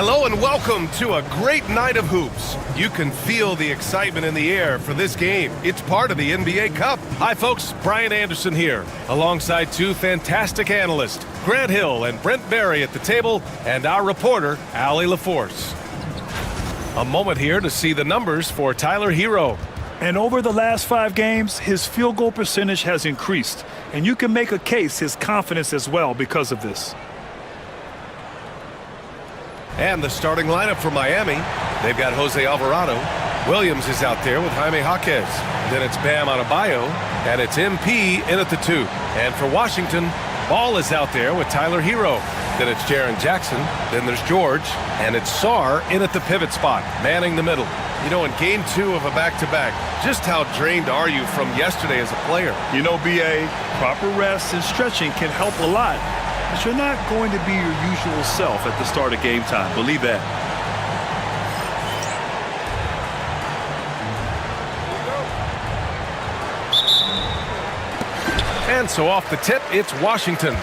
Hello and welcome to a great night of hoops. You can feel the excitement in the air for this game. It's part of the NBA Cup. Hi folks, Brian Anderson here, alongside two fantastic analysts, Grant Hill and Brent Barry at the table, and our reporter, Allie LaForce. A moment here to see the numbers for Tyler Hero. And over the last 5 games, his field goal percentage has increased. And you can make a case his confidence as well because of this. And the starting lineup for Miami, they've got Jose Alvarado. Williams is out there with Jaime Jaquez. Then it's Bam Adebayo, and it's MP in at the 2. And for Washington, Ball is out there with Tyler Hero. Then it's Jaren Jackson. Then there's George, and it's Sarr in at the pivot spot, manning the middle. You know, in game 2 of a back-to-back, just how drained are you from yesterday as a player? You know, BA, proper rest and stretching can help a lot. But you're not going to be your usual self at the start of game time. Believe that. And so off the tip, it's Washington.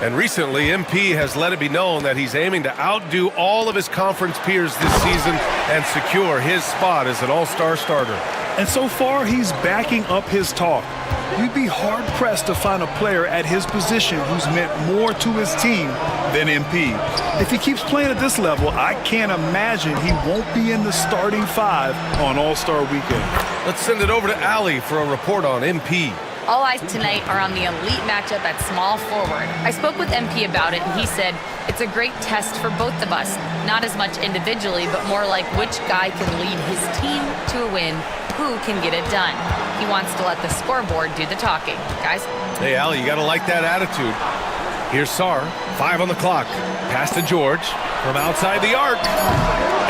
And recently, MP has let it be known that he's aiming to outdo all of his conference peers this season and secure his spot as an all-star starter. And so far, he's backing up his talk. You'd be hard-pressed to find a player at his position who's meant more to his team than MP. If he keeps playing at this level, I can't imagine he won't be in the starting 5 on All-Star Weekend. Let's send it over to Allie for a report on MP. All eyes tonight are on the elite matchup at small forward. I spoke with MP about it, and he said it's a great test for both of us. Not as much individually, but more like which guy can lead his team to a win, who can get it done. He wants to let the scoreboard do the talking. Guys? Hey, Allie, you got to like that attitude. Here's Sarr, 5 on the clock. Pass to George from outside the arc.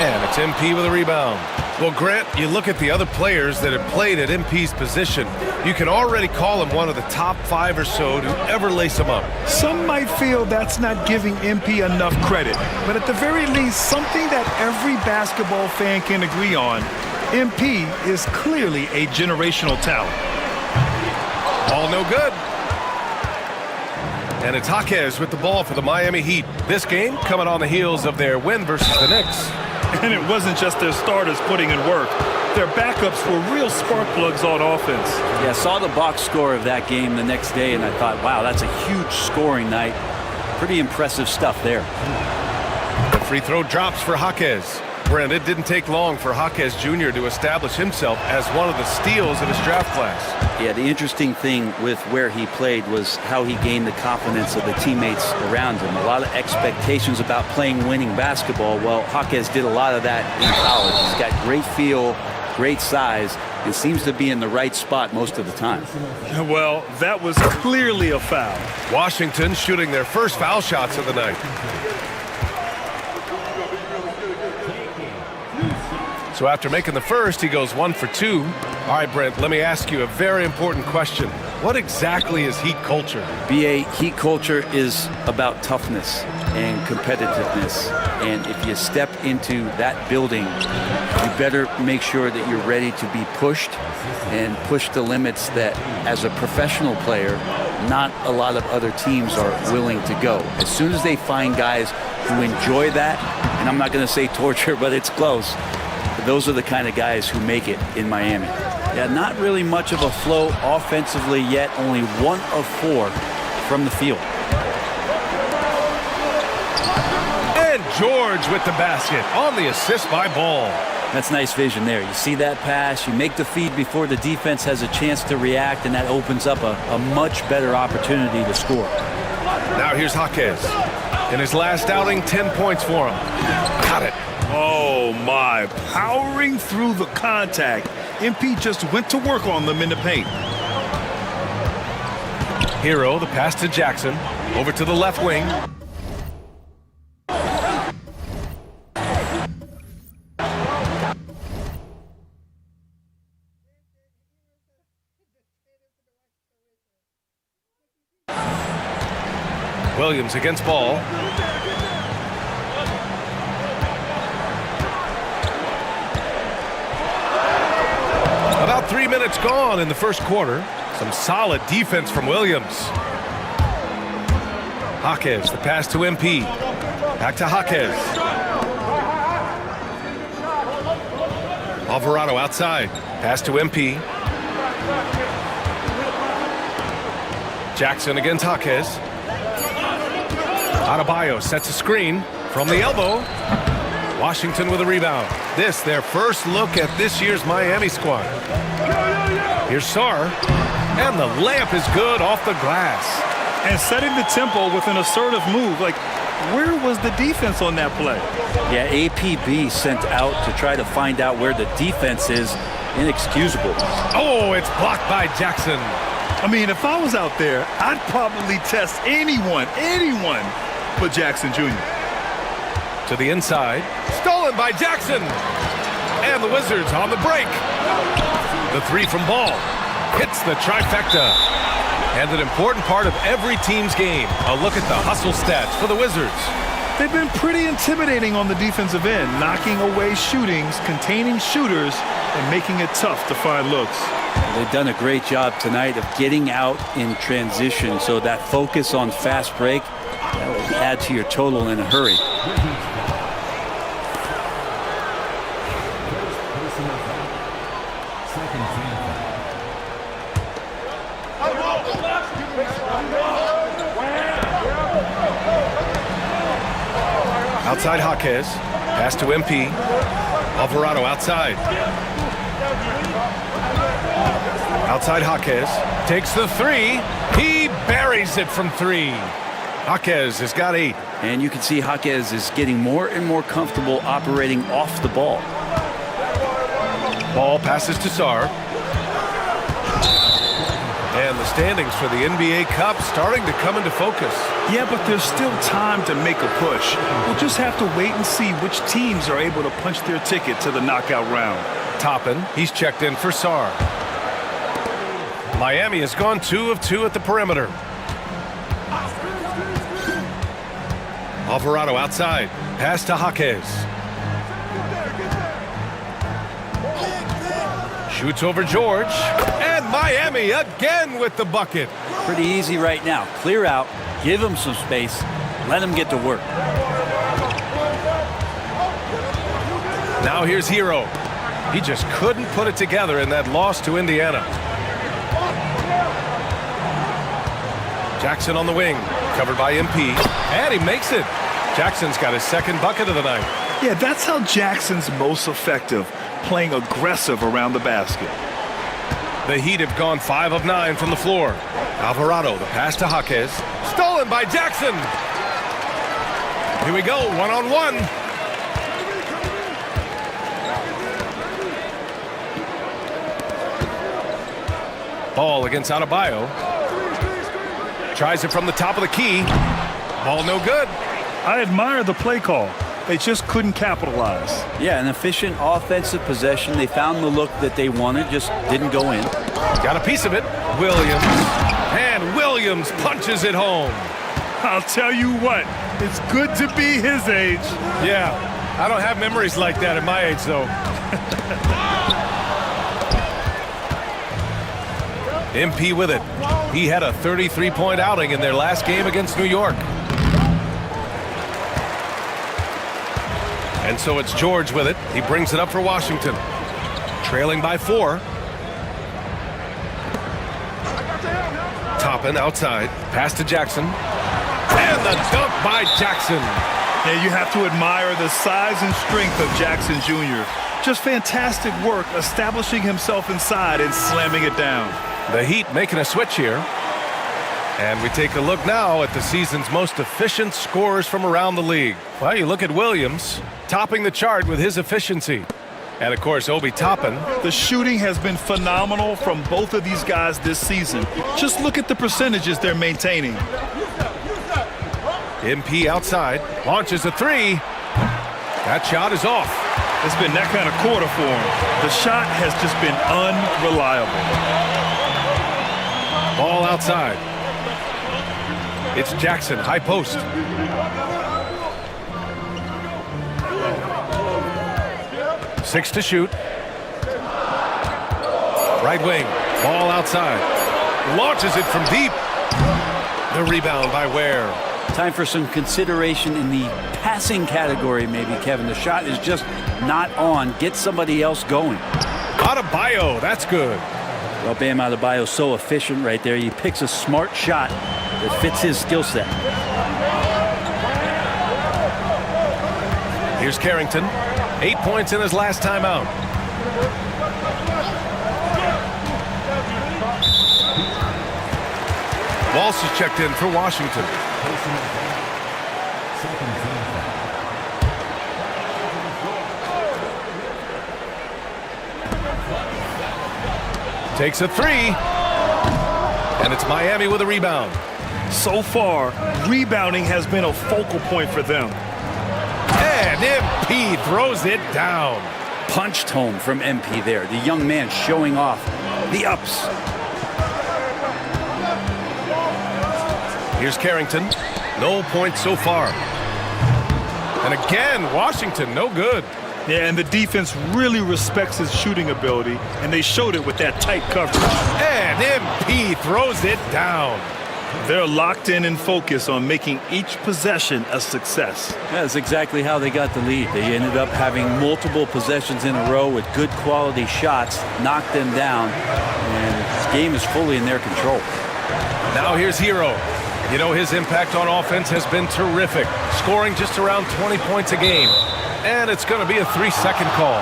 And it's MP with a rebound. Well, Grant, you look at the other players that have played at MP's position, you can already call him one of the top 5 or so to ever lace him up. Some might feel that's not giving MP enough credit, but at the very least, something that every basketball fan can agree on, MP is clearly a generational talent. All no good. And it's Jaquez with the ball for the Miami Heat. This game coming on the heels of their win versus the Knicks. And it wasn't just their starters putting in work. Their backups were real spark plugs on offense. Yeah, I saw the box score of that game the next day, and I thought, wow, that's a huge scoring night. Pretty impressive stuff there. The free throw drops for Jaquez. Brent, it didn't take long for Jaquez Jr. to establish himself as one of the steals of his draft class. Yeah, the interesting thing with where he played was how he gained the confidence of the teammates around him. A lot of expectations about playing winning basketball. Well, Jaquez did a lot of that in college. He's got great feel, great size, and seems to be in the right spot most of the time. Well, that was clearly a foul. Washington shooting their first foul shots of the night. So after making the first, he goes 1 for 2. All right, Brent, let me ask you a very important question. What exactly is Heat culture? BA, Heat culture is about toughness and competitiveness. And if you step into that building, you better make sure that you're ready to be pushed and push the limits that, as a professional player, not a lot of other teams are willing to go. As soon as they find guys who enjoy that, and I'm not going to say torture, but it's close, those are the kind of guys who make it in Miami. Yeah, not really much of a flow offensively yet. Only 1 of 4 from the field. And George with the basket on the assist by Ball. That's nice vision there. You see that pass, you make the feed before the defense has a chance to react, and that opens up a much better opportunity to score. Now here's Jaquez. In his last outing, 10 points for him. Got it. Oh, my. Powering through the contact. MP just went to work on them in the paint. Hero, the pass to Jackson. Over to the left wing. Williams against Ball. About 3 minutes gone in the first quarter. Some solid defense from Williams. Jaquez, the pass to MP. Back to Jaquez. Alvarado outside. Pass to MP. Jackson against Jaquez. Adebayo sets a screen from the elbow. Washington with a rebound. This, their first look at this year's Miami squad. Here's Sarr. And the layup is good off the glass. And setting the tempo with an assertive move. Like, where was the defense on that play? Yeah, APB sent out to try to find out where the defense is. Inexcusable. Oh, it's blocked by Jackson. I mean, if I was out there, I'd probably test anyone but Jackson Jr. To the inside. Stolen by Jackson. And the Wizards on the break. The three from Ball. Hits the trifecta. And an important part of every team's game. A look at the hustle stats for the Wizards. They've been pretty intimidating on the defensive end, knocking away shootings, containing shooters, and making it tough to find looks. They've done a great job tonight of getting out in transition, so that focus on fast break, that will add to your total in a hurry. Outside Jaquez. Pass to MP. Alvarado outside. Outside Jaquez. Takes the three. He buries it from three. Jaquez has got 8. And you can see Jaquez is getting more and more comfortable operating off the ball. Ball passes to Sarr. And the standings for the NBA Cup starting to come into focus. Yeah, but there's still time to make a push. We'll just have to wait and see which teams are able to punch their ticket to the knockout round. Toppin, he's checked in for Sarr. Miami has gone 2 of 2 at the perimeter. Alvarado outside. Pass to Jaquez. Shoots over George. And Miami again with the bucket. Pretty easy right now. Clear out, give him some space, let him get to work. Now here's Hero. He just couldn't put it together in that loss to Indiana. Jackson on the wing, covered by MP, and he makes it. Jackson's got his second bucket of the night. Yeah, that's how Jackson's most effective, playing aggressive around the basket. The Heat have gone 5 of 9 from the floor. Alvarado, the pass to Jaquez. Stolen by Jackson. Here we go, one-on-one. Ball against Adebayo. Tries it from the top of the key. Ball no good. I admire the play call. They just couldn't capitalize. Yeah, an efficient offensive possession. They found the look that they wanted, just didn't go in. Got a piece of it. Williams. And Williams punches it home. I'll tell you what, it's good to be his age. Yeah, I don't have memories like that at my age, though. MP with it. He had a 33-point outing in their last game against New York. And so it's George with it. He brings it up for Washington. Trailing by 4. Toppin outside. Pass to Jackson. And the dunk by Jackson. Yeah, you have to admire the size and strength of Jackson Jr. Just fantastic work establishing himself inside and slamming it down. The Heat making a switch here. And we take a look now at the season's most efficient scorers from around the league. Well, you look at Williams, topping the chart with his efficiency. And, of course, Obi Toppin. The shooting has been phenomenal from both of these guys this season. Just look at the percentages they're maintaining. MP outside, launches a 3. That shot is off. It's been that kind of quarter for him. The shot has just been unreliable. Ball outside. It's Jackson, high post. Six to shoot. Right wing, ball outside. Launches it from deep. The rebound by Ware. Time for some consideration in the passing category, maybe, Kevin. The shot is just not on. Get somebody else going. Adebayo, that's good. Well, Bam Adebayo is so efficient right there. He picks a smart shot that fits his skill set. Here's Carrington. 8 points in his last time out. Walsh is checked in for Washington. Takes a three. And it's Miami with a rebound. So far, rebounding has been a focal point for them. And MP throws it down. Punched home from MP there. The young man showing off the ups. Here's Carrington. No points so far. And again, Washington, no good. Yeah, and the defense really respects his shooting ability, and they showed it with that tight coverage. And MP throws it down. They're locked in and focused on making each possession a success. That's exactly how they got the lead. They ended up having multiple possessions in a row with good quality shots, knocked them down, and this game is fully in their control. Now here's Hero. You know, his impact on offense has been terrific, scoring just around 20 points a game. And it's going to be a 3-second call.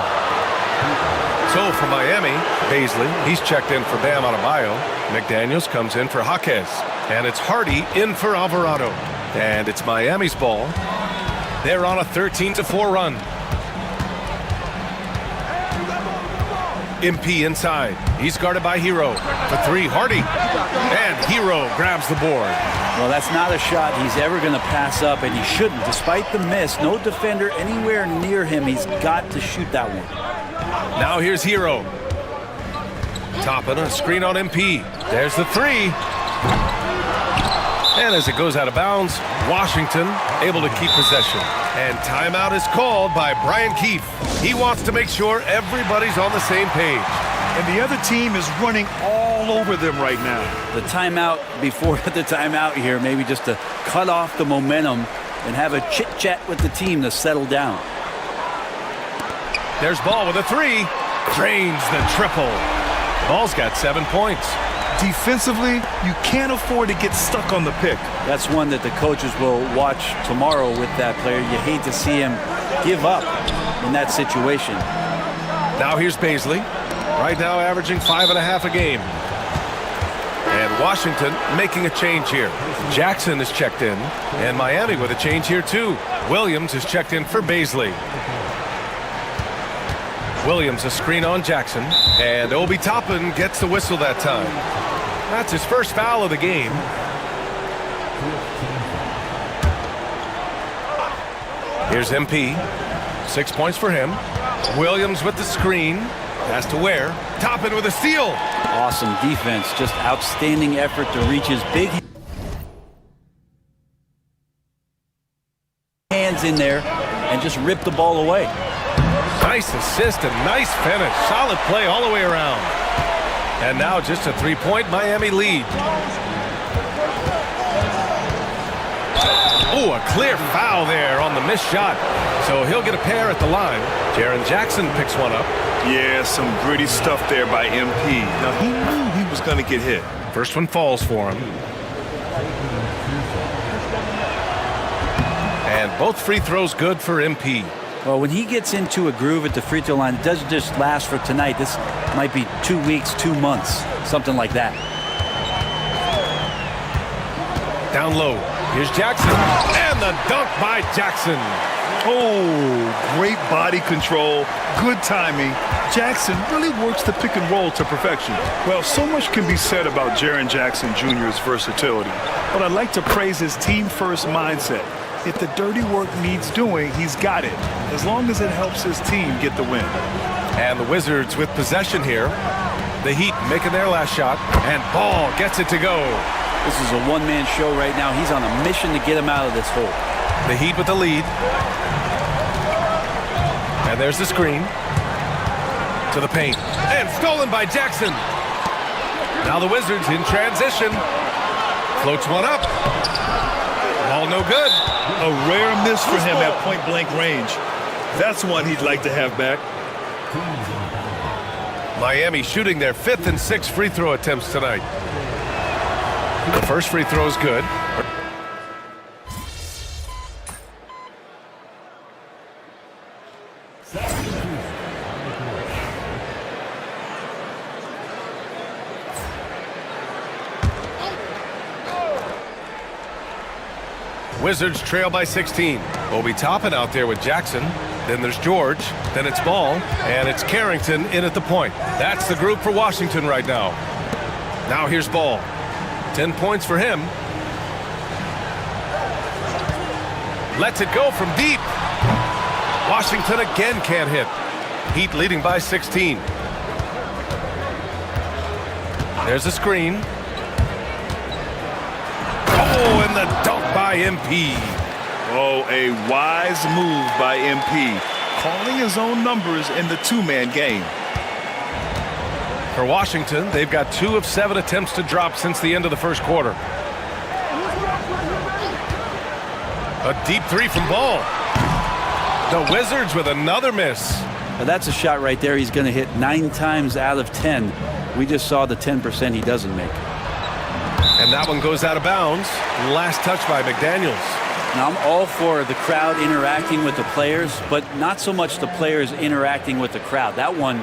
So for Miami, Paisley, he's checked in for Bam Adebayo. McDaniels comes in for Jaquez. And it's Hardy in for Alvarado. And it's Miami's ball. They're on a 13-4 run. MP inside. He's guarded by Hero. For three, Hardy. And Hero grabs the board. Well, that's not a shot he's ever going to pass up, and he shouldn't. Despite the miss, no defender anywhere near him. He's got to shoot that one. Now here's Hero. Topping a screen on MP. There's the three. And as it goes out of bounds, Washington able to keep possession. And timeout is called by Brian Keefe. He wants to make sure everybody's on the same page. And the other team is running all over them right now. The timeout before the timeout here, maybe just to cut off the momentum and have a chit-chat with the team to settle down. There's Ball with a three. Drains the triple. Ball's got 7 points. Defensively, you can't afford to get stuck on the pick. That's one that the coaches will watch tomorrow with that player. You hate to see him give up in that situation. Now here's Paisley. Right now averaging 5.5 a game. And Washington making a change here. Jackson is checked in. And Miami with a change here too. Williams is checked in for Paisley. Williams a screen on Jackson. And Obi Toppin gets the whistle that time. That's his first foul of the game. Here's MP. 6 points for him. Williams with the screen. Pass to Ware. Toppin with a steal. Awesome defense. Just outstanding effort to reach his big hands in there and just rip the ball away. Nice assist and nice finish. Solid play all the way around. And now just a 3-point Miami lead. Oh, a clear foul there on the missed shot. So he'll get a pair at the line. Jaren Jackson picks one up. Yeah, some gritty stuff there by MP. Now, he knew he was going to get hit. First one falls for him. And both free throws good for MP. Well, when he gets into a groove at the free throw line, it doesn't just last for tonight. This might be 2 weeks, 2 months, something like that. Down low. Here's Jackson. And the dunk by Jackson. Oh, great body control, good timing. Jackson really works the pick and roll to perfection. Well, so much can be said about Jaren Jackson Jr.'s versatility, but I'd like to praise his team-first mindset. If the dirty work needs doing, he's got it, as long as it helps his team get the win. And the Wizards with possession here. The Heat making their last shot, and Ball gets it to go. This is a one-man show right now. He's on a mission to get him out of this hole. The Heat with the lead. And there's the screen. To the paint. And stolen by Jackson. Now the Wizards in transition. Floats one up. Ball no good. A rare miss for him at point-blank range. That's one he'd like to have back. Miami shooting their 5th and 6th free throw attempts tonight. The first free throw is good. Wizards trail by 16. Obi Toppin out there with Jackson. Then there's George. Then it's Ball. And it's Carrington in at the point. That's the group for Washington right now. Now here's Ball. 10 points for him. Lets it go from deep. Washington again can't hit. Heat leading by 16. There's a screen. Oh, and the dunk by MP. Oh, a wise move by MP, calling his own numbers in the two-man game. For Washington, they've got 2 of 7 attempts to drop since the end of the first quarter. A deep 3 from Ball. The Wizards with another miss. Now that's a shot right there he's going to hit 9 times out of 10. We just saw the 10% he doesn't make. And that one goes out of bounds. Last touch by McDaniels. Now, I'm all for the crowd interacting with the players, but not so much the players interacting with the crowd. That one,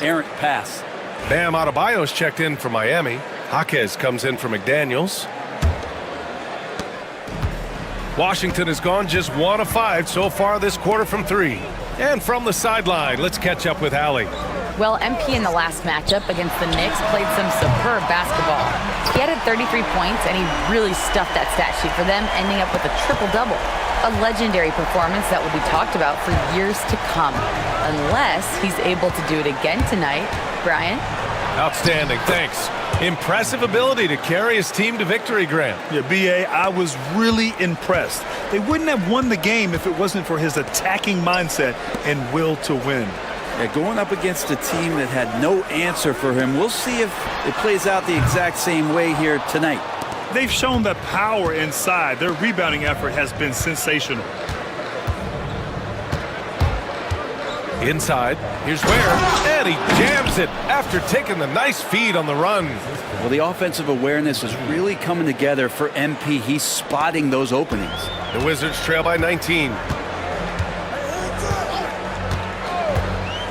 errant pass. Bam Adebayo's checked in for Miami. Jaquez comes in for McDaniels. Washington has gone just 1 of 5 so far this quarter from 3. And from the sideline, let's catch up with Allie. Well, MP in the last matchup against the Knicks played some superb basketball. He added 33 points, and he really stuffed that stat sheet for them, ending up with a triple-double. A legendary performance that will be talked about for years to come, unless he's able to do it again tonight. Brian? Outstanding, thanks. Impressive ability to carry his team to victory, Grant. Yeah, B.A., I was really impressed. They wouldn't have won the game if it wasn't for his attacking mindset and will to win. Yeah, going up against a team that had no answer for him, we'll see if it plays out the exact same way here tonight. They've shown the power inside. Their rebounding effort has been sensational. Inside, here's Ware, and he jams it after taking the nice feed on the run. Well, the offensive awareness is really coming together for MP. He's spotting those openings. The Wizards trail by 19.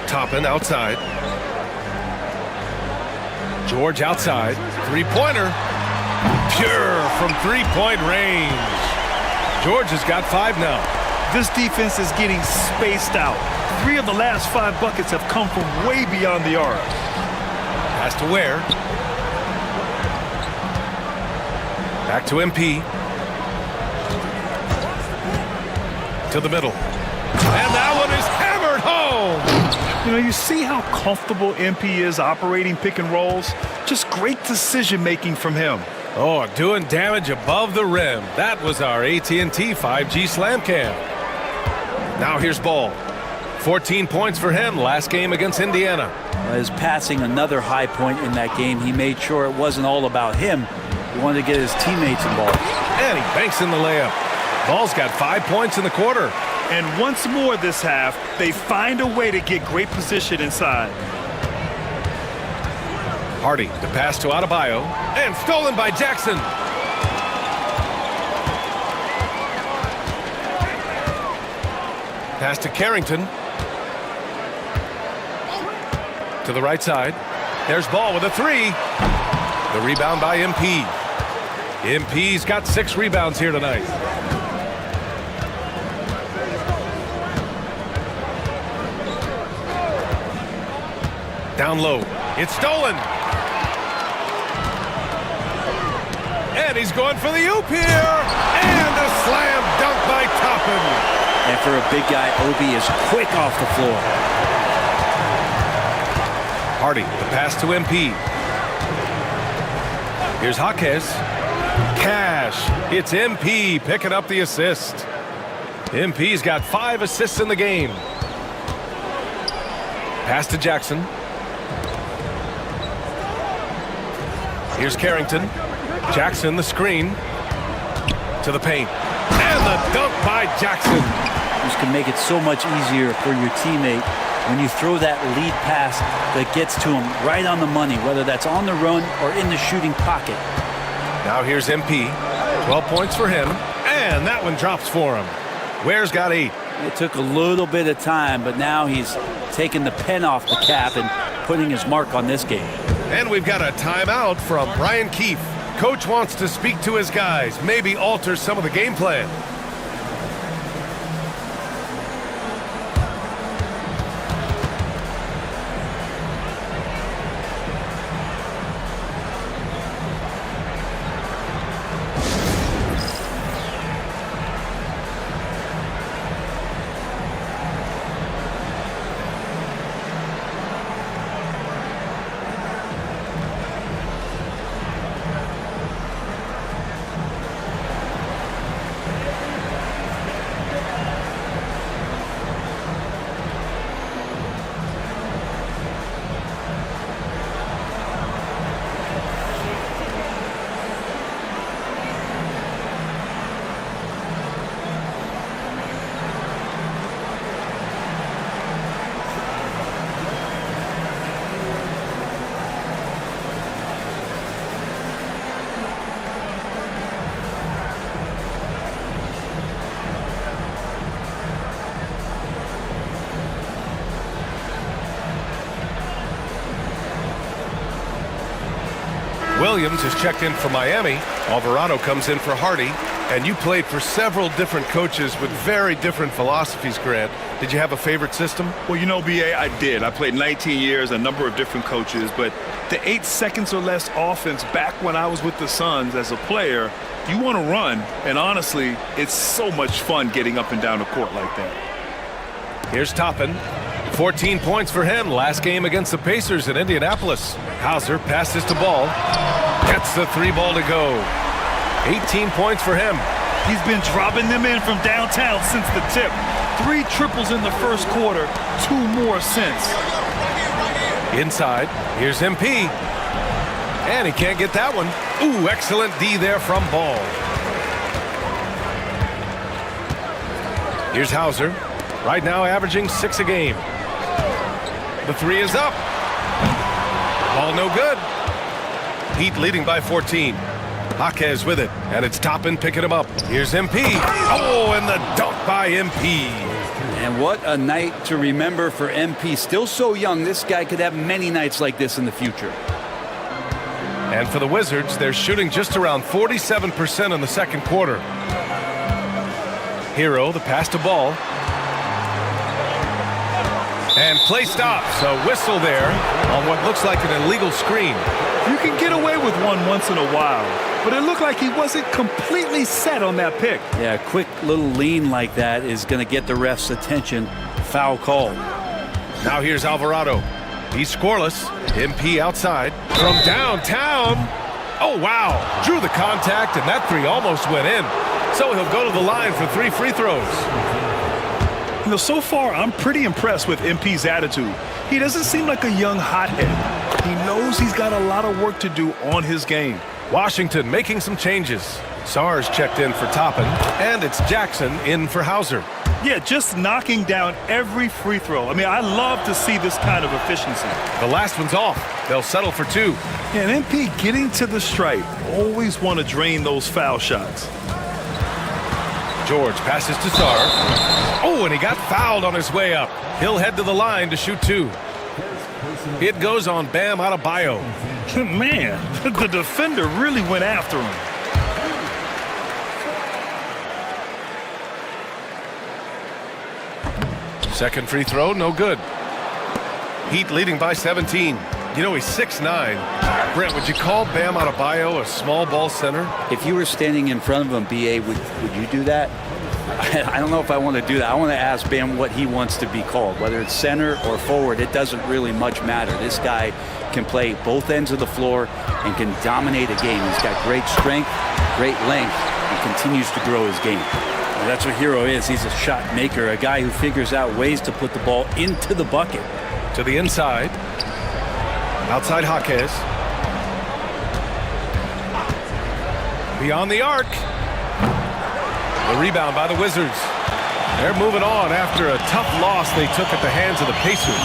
Toppin outside. George outside. Three-pointer. Pure from three-point range. George has got 5 now. This defense is getting spaced out. 3 of the last 5 buckets have come from way beyond the arc. Pass to Ware. Back to MP. To the middle. And that one is hammered home. You know, you see how comfortable MP is operating pick and rolls? Just great decision-making from him. Oh, doing damage above the rim. That was our AT&T 5G Slam Cam. Now here's Ball. 14 points for him last game against Indiana. His passing another high point in that game. He made sure it wasn't all about him. He wanted to get his teammates involved. And he banks in the layup. Ball's got 5 points in the quarter. And once more this half, they find a way to get great position inside. Hardy, the pass to Adebayo, and stolen by Jackson. Pass to Carrington. To the right side. There's Ball with a 3. The rebound by MP. MP's got 6 rebounds here tonight. Down low. It's stolen. And he's going for the oop here. And a slam dunk by Toppin. And for a big guy, Obi is quick off the floor. Hardy, the pass to MP. Here's Jaquez. Cash. It's MP picking up the assist. MP's got 5 assists in the game. Pass to Jackson. Here's Carrington. Jackson, the screen. To the paint. And the dunk by Jackson. This can make it so much easier for your teammate when you throw that lead pass that gets to him right on the money, whether that's on the run or in the shooting pocket. Now here's MP. 12 points for him. And that one drops for him. Ware's got 8. It took a little bit of time, but now he's taking the pen off the cap and putting his mark on this game. And we've got a timeout from Brian Keefe. Coach wants to speak to his guys, maybe alter some of the game plan. Williams has checked in for Miami. Alvarado comes in for Hardy. And you played for several different coaches with very different philosophies, Grant. Did you have a favorite system? Well, you know, B.A., I did. I played 19 years, a number of different coaches. But the 8 seconds or less offense back when I was with the Suns as a player, you want to run. And honestly, it's so much fun getting up and down the court like that. Here's Toppin. 14 points for him last game against the Pacers in Indianapolis. Hauser passes to Ball. Gets the 3 ball to go. 18 points for him. He's been dropping them in from downtown since the tip. 3 triples in the first quarter, 2 more since. Inside, here's MP. And he can't get that one. Ooh, excellent D there from Ball. Here's Hauser. Right now averaging 6 a game. The 3 is up. Ball no good. Heat leading by 14. Jaquez with it, and it's Toppin picking him up. Here's MP. Oh, and the dunk by MP. And what a night to remember for MP. Still so young, this guy could have many nights like this in the future. And for the Wizards, they're shooting just around 47% in the second quarter. Hero, the pass to Ball. And play stops. A whistle there on what looks like an illegal screen. You can get away with one once in a while, but it looked like he wasn't completely set on that pick. Yeah, a quick little lean like that is going to get the ref's attention. Foul call. Now here's Alvarado. He's scoreless. MP outside. From downtown. Oh, wow. Drew the contact, and that 3 almost went in. So he'll go to the line for 3 free throws. You know, so far, I'm pretty impressed with MP's attitude. He doesn't seem like a young hothead. He knows he's got a lot of work to do on his game. Washington making some changes. Sars checked in for Toppin, and it's Jackson in for Hauser. Yeah, just knocking down every free throw. I mean, I love to see this kind of efficiency. The last one's off. They'll settle for 2. Yeah, and MP getting to the stripe. Always want to drain those foul shots. George passes to Sar. Oh, and he got fouled on his way up. He'll head to the line to shoot 2. It goes on Bam Adebayo. Man, the defender really went after him. Second free throw, no good. Heat leading by 17. You know, he's 6'9". Brent, would you call Bam Adebayo a small ball center? If you were standing in front of him, B.A., would you do that? I don't know if I want to do that. I want to ask Bam what he wants to be called, whether it's center or forward. It doesn't really much matter. This guy can play both ends of the floor and can dominate a game. He's got great strength, great length, and continues to grow his game. And that's what Hero is. He's a shot maker, a guy who figures out ways to put the ball into the bucket. To the inside. Outside Jaquez. Beyond the arc. The rebound by the Wizards. They're moving on after a tough loss they took at the hands of the Pacers.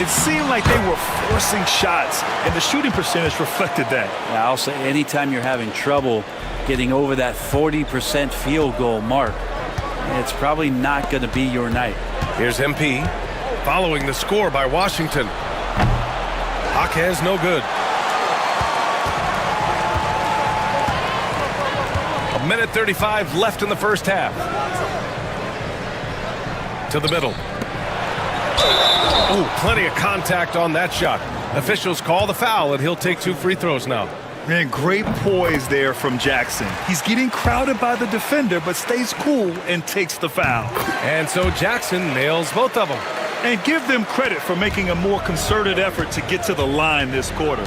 It seemed like they were forcing shots, and the shooting percentage reflected that. Yeah, I'll say anytime you're having trouble getting over that 40% field goal mark, it's probably not going to be your night. Here's MP following the score by Washington. Jaquez no good. A minute 35 left in the first half. To the middle. Oh, plenty of contact on that shot. Officials call the foul, and he'll take 2 free throws now. Man, great poise there from Jackson. He's getting crowded by the defender, but stays cool and takes the foul. And so Jackson nails both of them. And give them credit for making a more concerted effort to get to the line this quarter.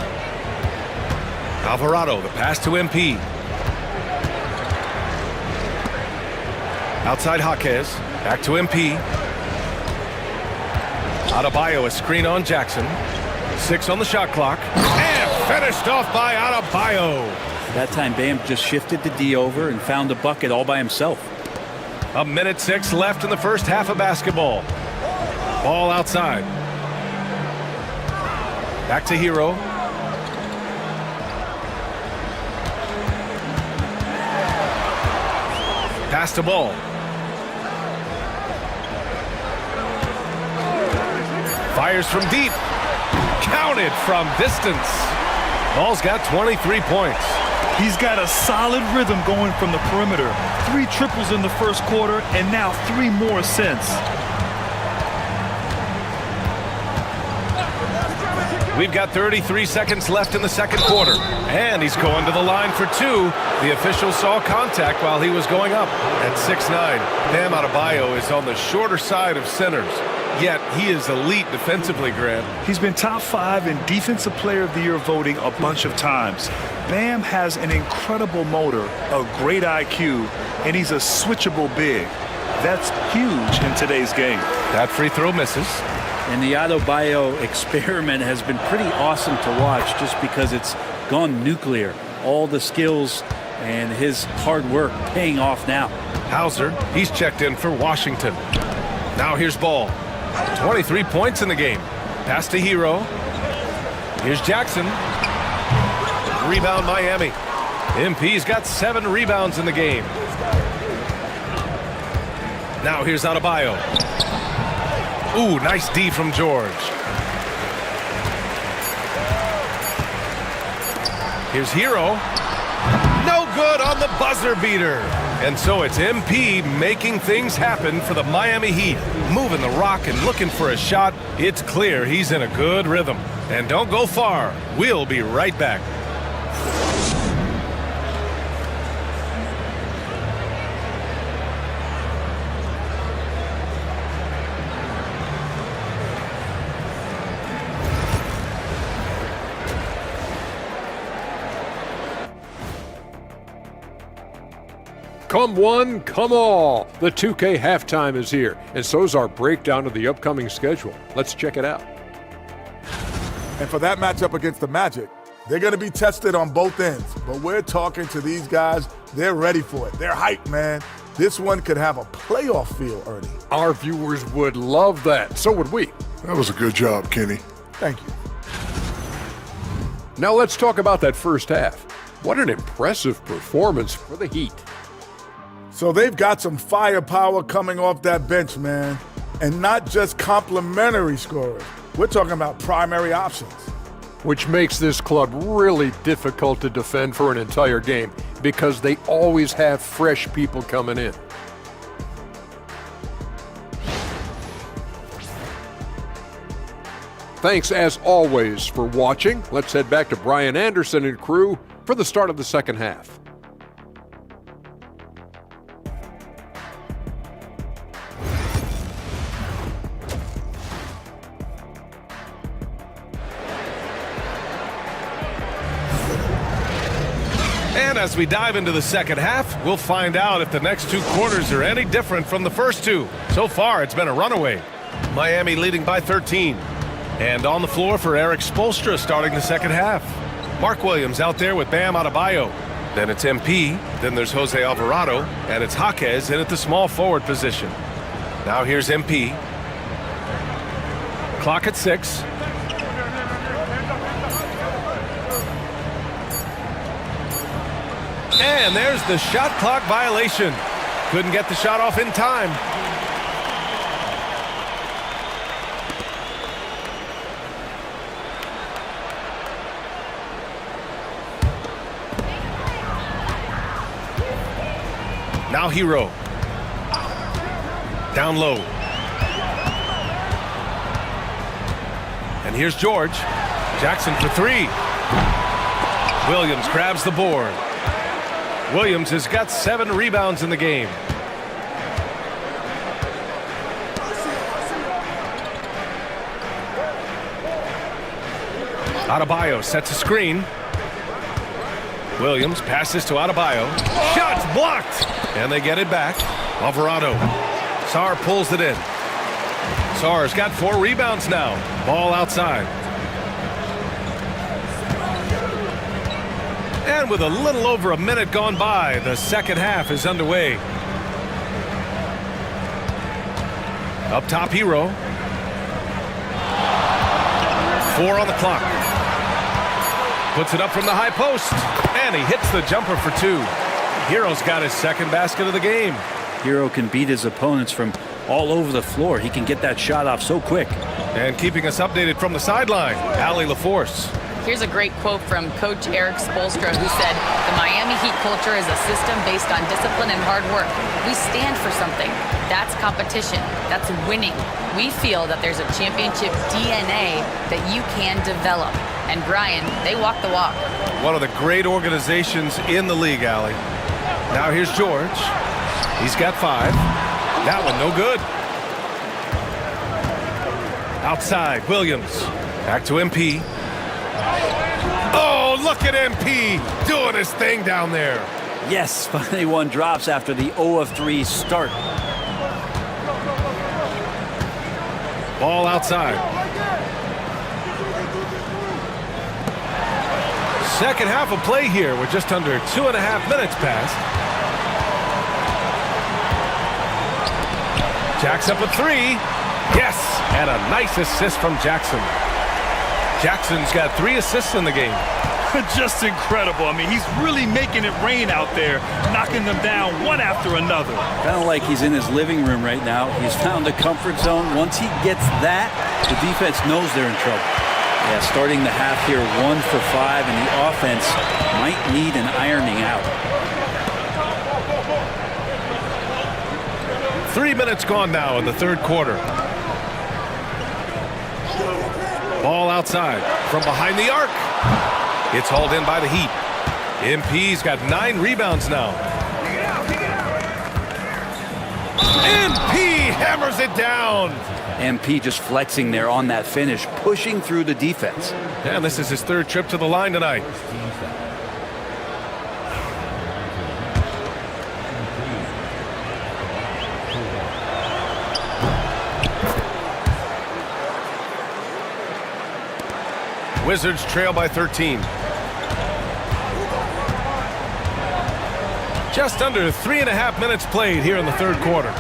Alvarado, the pass to MP. Outside Jaquez, back to MP. Adebayo, a screen on Jackson. 6 on the shot clock. And finished off by Adebayo. That time Bam just shifted the D over and found a bucket all by himself. A minute 6 left in the first half of basketball. Ball outside. Back to Hero. Pass to Ball. Fires from deep. Counted from distance. Ball's got 23 points. He's got a solid rhythm going from the perimeter. 3 triples in the first quarter, and now 3 more since. We've got 33 seconds left in the second quarter. And he's going to the line for 2. The official saw contact while he was going up. At 6'9", Bam Adebayo is on the shorter side of centers. Yet he is elite defensively, Grant. He's been top 5 in Defensive Player of the Year voting a bunch of times. Bam has an incredible motor, a great IQ, and he's a switchable big. That's huge in today's game. That free throw misses. And the Adebayo experiment has been pretty awesome to watch just because it's gone nuclear. All the skills and his hard work paying off now. Hauser, he's checked in for Washington. Now here's Ball. 23 points in the game. Pass to Hero. Here's Jackson. Rebound Miami. MP's got 7 rebounds in the game. Now here's Adebayo. Ooh, nice D from George. Here's Hero. No good on the buzzer beater. And so it's MP making things happen for the Miami Heat. Moving the rock and looking for a shot. It's clear he's in a good rhythm. And don't go far. We'll be right back. Come one, come all. The 2K halftime is here, and so's our breakdown of the upcoming schedule. Let's check it out. And for that matchup against the Magic, they're going to be tested on both ends. But we're talking to these guys. They're ready for it. They're hyped, man. This one could have a playoff feel, Ernie. Our viewers would love that. So would we. That was a good job, Kenny. Thank you. Now let's talk about that first half. What an impressive performance for the Heat. So they've got some firepower coming off that bench, man. And not just complimentary scorers. We're talking about primary options. Which makes this club really difficult to defend for an entire game because they always have fresh people coming in. Thanks as always for watching. Let's head back to Brian Anderson and crew for the start of the second half. And as we dive into the second half, we'll find out if the next 2 quarters are any different from the first 2. So far, it's been a runaway. Miami leading by 13. And on the floor for Eric Spoelstra starting the second half. Mark Williams out there with Bam Adebayo. Then it's MP. Then there's Jose Alvarado. And it's Jaquez in at the small forward position. Now here's MP. Clock at 6. And there's the shot clock violation. Couldn't get the shot off in time. Now Hero. Down low. And here's George. Jackson for 3. Williams grabs the board. Williams has got 7 rebounds in the game. Adebayo sets a screen. Williams passes to Adebayo. Shots blocked! And they get it back. Alvarado. Sarr pulls it in. Sarr's got 4 rebounds now. Ball outside. And with a little over a minute gone by, the second half is underway. Up top, Hero. 4 on the clock. Puts it up from the high post. And he hits the jumper for 2. Hero's got his second basket of the game. Hero can beat his opponents from all over the floor. He can get that shot off so quick. And keeping us updated from the sideline, Allie LaForce. Here's a great quote from Coach Eric Spoelstra, who said, "The Miami Heat culture is a system based on discipline and hard work. We stand for something. That's competition. That's winning. We feel that there's a championship DNA that you can develop." And Brian, they walk the walk. One of the great organizations in the league, Allie. Now here's George. He's got 5. That one no good. Outside, Williams. Back to MP. Oh, look at MP doing his thing down there. Yes, finally one drops after the 0 of 3 start. Ball outside. Second half of play here with just under 2.5 minutes passed. Jack's up a 3. Yes, and a nice assist from Jackson. Jackson's got 3 assists in the game. Just incredible. I mean, he's really making it rain out there, knocking them down one after another. Kind of like he's in his living room right now. He's found a comfort zone. Once he gets that, the defense knows they're in trouble. Yeah, starting the half here 1 for 5, and the offense might need an ironing out. 3 minutes gone now in the third quarter. Ball outside from behind the arc. It's hauled in by the Heat. MP's got 9 rebounds now. MP hammers it down. MP just flexing there on that finish, pushing through the defense. And this is his 3rd trip to the line tonight. Wizards trail by 13. Just under 3.5 minutes played here in the third quarter.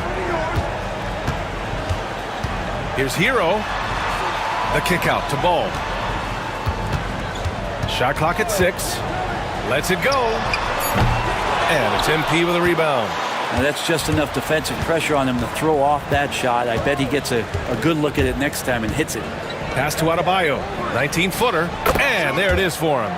Here's Hero. The kick out to Ball. Shot clock at 6. Lets it go. And it's MP with a rebound. Now that's just enough defensive pressure on him to throw off that shot. I bet he gets a good look at it next time and hits it. Pass to Adebayo. 19-footer. And there it is for him.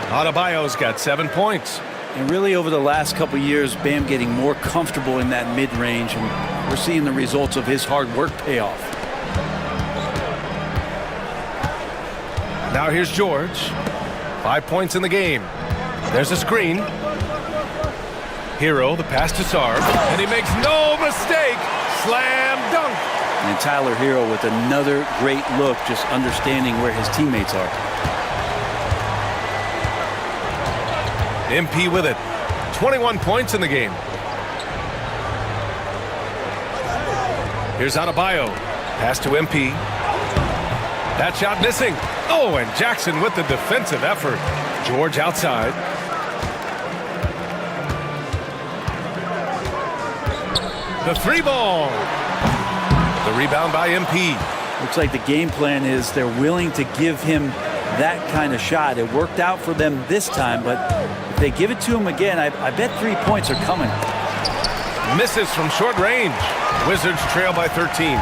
Adebayo's got 7 points. And really over the last couple years, Bam getting more comfortable in that mid-range, and we're seeing the results of his hard work pay off. Now here's George. 5 points in the game. There's a screen. Hero, the pass to Sarr, and he makes no mistake. Slam dunk. And Tyler Hero with another great look, just understanding where his teammates are. MP with it. 21 points in the game. Here's Adebayo. Pass to MP. That shot missing. Oh, and Jackson with the defensive effort. George outside. The three ball. The rebound by MP. Looks like the game plan is they're willing to give him that kind of shot. It worked out for them this time, but if they give it to him again, I bet 3 points are coming. Misses from short range. Wizards trail by 13.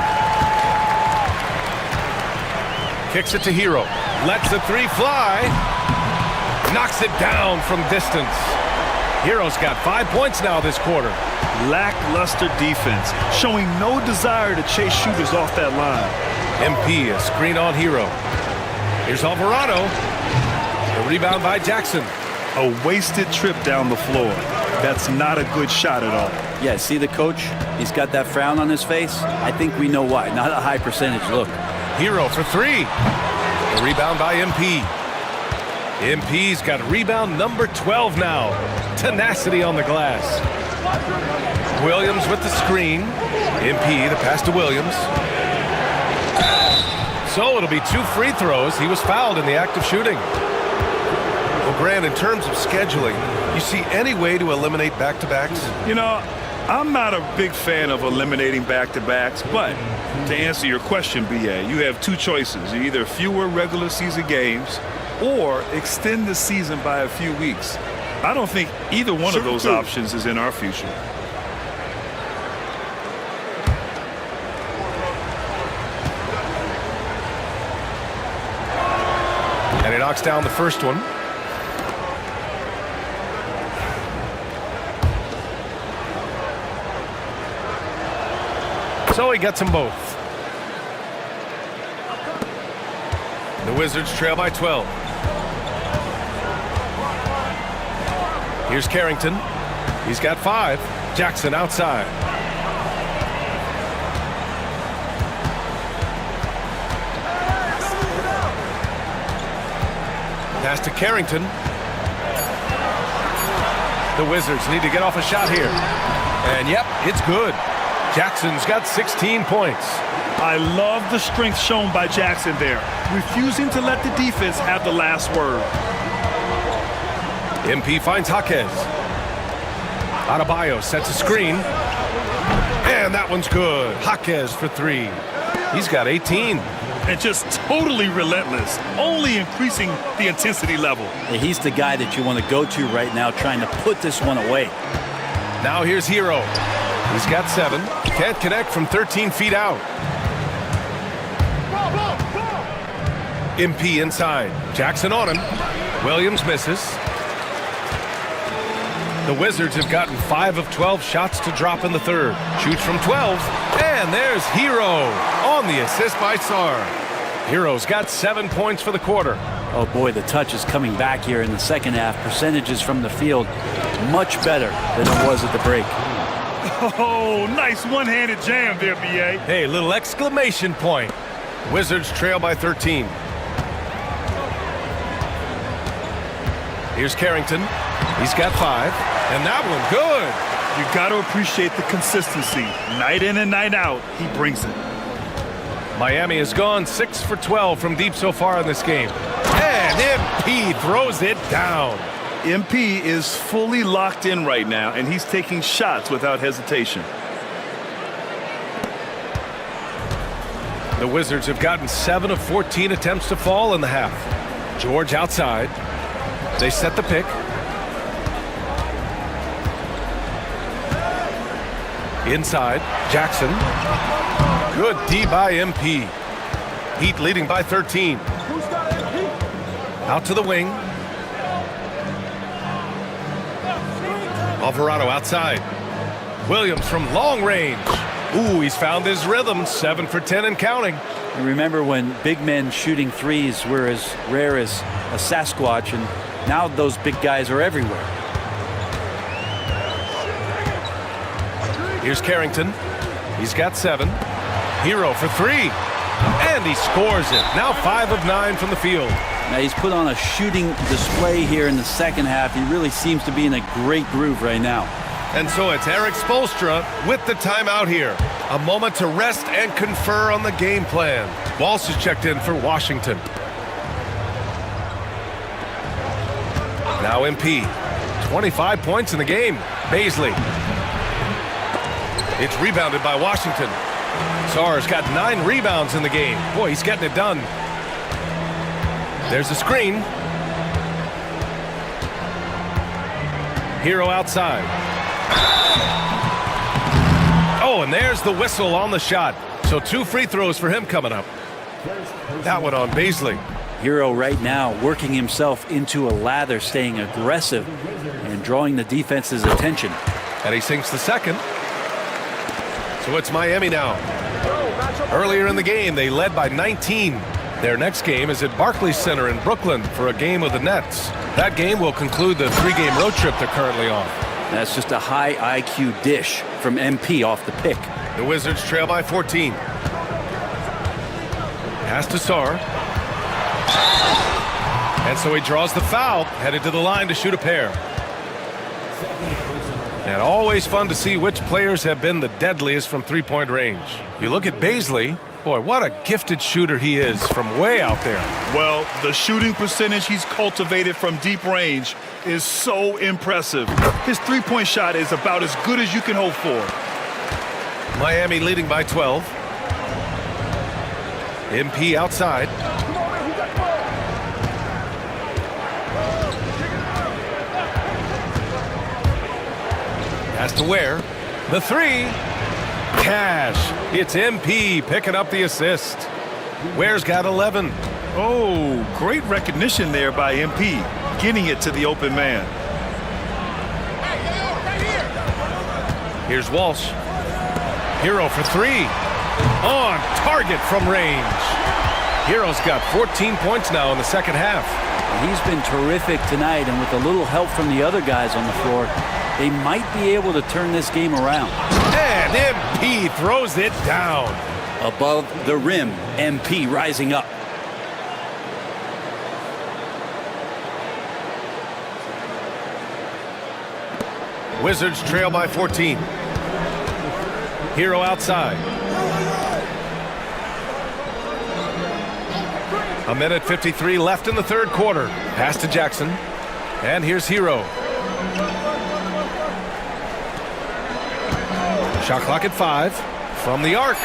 Kicks it to Hero. Lets the three fly. Knocks it down from distance. Hero's got 5 points now this quarter. Lackluster defense, showing no desire to chase shooters off that line. MP, a screen on Hero. Here's Alvarado. The rebound by Jackson. A wasted trip down the floor. That's not a good shot at all. Yeah, see the coach? He's got that frown on his face. I think we know why. Not a high percentage look. Hero for three. The rebound by MP. MP's got rebound number 12 now. Tenacity on the glass. Williams with the screen. MP, the pass to Williams. So it'll be 2 free throws. He was fouled in the act of shooting. Well, Grant, in terms of scheduling, you see any way to eliminate back-to-backs? You know, I'm not a big fan of eliminating back-to-backs, but to answer your question, BA, you have 2 choices. Either fewer regular season games or extend the season by a few weeks. I don't think either one of those options is in our future. And he knocks down the first one. So he gets them both. The Wizards trail by 12. Here's Carrington. He's got 5. Jackson outside. Pass to Carrington. The Wizards need to get off a shot here. And yep, it's good. Jackson's got 16 points. I love the strength shown by Jackson there, refusing to let the defense have the last word. MP finds Jaquez. Adebayo sets a screen. And that one's good. Jaquez for 3. He's got 18. And just totally relentless, only increasing the intensity level. He's the guy that you want to go to right now, trying to put this one away. Now here's Hero. He's got 7. Can't connect from 13 feet out. MP inside. Jackson on him. Williams misses. The Wizards have gotten 5 of 12 shots to drop in the third. Shoots from 12. And there's Hero on the assist by Sarr. Hero's got 7 points for the quarter. Oh boy, the touch is coming back here in the second half. Percentages from the field much better than it was at the break. Oh, nice one-handed jam there, BA. Hey, little exclamation point. Wizards trail by 13. Here's Carrington. He's got 5. And that one good. You got to appreciate the consistency. Night in and night out, he brings it. Miami has gone 6 for 12 from deep so far in this game. And MP throws it down. MP is fully locked in right now, and he's taking shots without hesitation. The Wizards have gotten 7 of 14 attempts to fall in the half. George outside. They set the pick. Inside, Jackson. Good D by MP. Heat leading by 13. Out to the wing. Alvarado outside. Williams from long range. Ooh, he's found his rhythm. 7 for 10 and counting. And remember when big men shooting threes were as rare as a Sasquatch, and now those big guys are everywhere. Here's Carrington. He's got 7. Hero for 3. And he scores it. Now 5 of 9 from the field. Now he's put on a shooting display here in the second half. He really seems to be in a great groove right now. And so it's Eric Spoelstra with the timeout here. A moment to rest and confer on the game plan. Walsh has checked in for Washington. Now MP. 25 points in the game. Baisley. It's rebounded by Washington. Sarr's got 9 rebounds in the game. Boy, he's getting it done. There's a screen. Hero outside. Oh, and there's the whistle on the shot. So 2 free throws for him coming up. That one on Bazley. Hero right now working himself into a lather, staying aggressive and drawing the defense's attention. And he sinks the second. So it's Miami now. Earlier in the game, they led by 19. Their next game is at Barclays Center in Brooklyn for a game of the Nets. That game will conclude the 3-game road trip they're currently on. That's just a high IQ dish from MP off the pick. The Wizards trail by 14. Pass to Sarr. And so he draws the foul, headed to the line to shoot a pair. And always fun to see which players have been the deadliest from 3-point range. You look at Bazley, boy, what a gifted shooter he is from way out there. Well, the shooting percentage he's cultivated from deep range is so impressive. His 3-point shot is about as good as you can hope for. Miami leading by 12. MP outside. Pass to Ware. The 3. Cash. It's MP picking up the assist. Ware's got 11. Oh, great recognition there by MP, getting it to the open man. Here's Walsh. Hero for 3. On target from range. Hero's got 14 points now in the second half. He's been terrific tonight, and with a little help from the other guys on the floor, they might be able to turn this game around. And MP throws it down. Above the rim, MP rising up. Wizards trail by 14. Hero outside. A minute 53 left in the third quarter. Pass to Jackson. And here's Hero. Shot clock at 5. From the arc.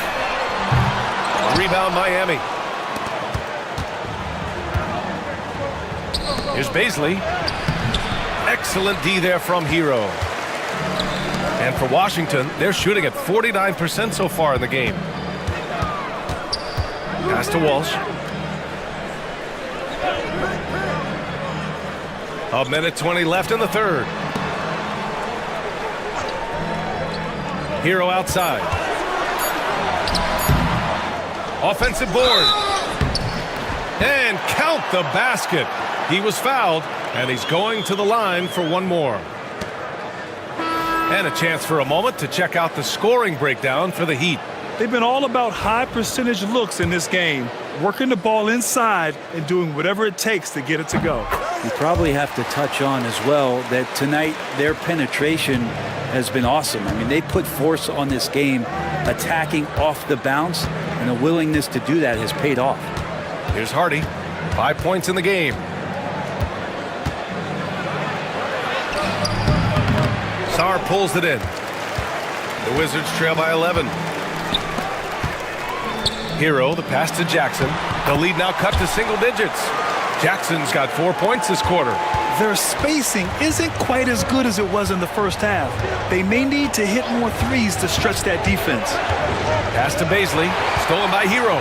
Rebound Miami. Here's Bazley. Excellent D there from Hero. And for Washington, they're shooting at 49% so far in the game. Pass to Walsh. A minute 20 left in the third. Hero outside. Offensive board. And count the basket. He was fouled, and he's going to the line for one more. And a chance for a moment to check out the scoring breakdown for the Heat. They've been all about high percentage looks in this game, working the ball inside and doing whatever it takes to get it to go. You probably have to touch on as well that tonight their penetration has been awesome. I mean, they put force on this game, attacking off the bounce, and the willingness to do that has paid off. Here's Hardy. 5 points in the game. Sarr pulls it in. The Wizards trail by 11. Hero, the pass to Jackson. The lead now cut to single digits. Jackson's got 4 points this quarter. Their spacing isn't quite as good as it was in the first half. They may need to hit more threes to stretch that defense. Pass to Bazley. Stolen by Hero.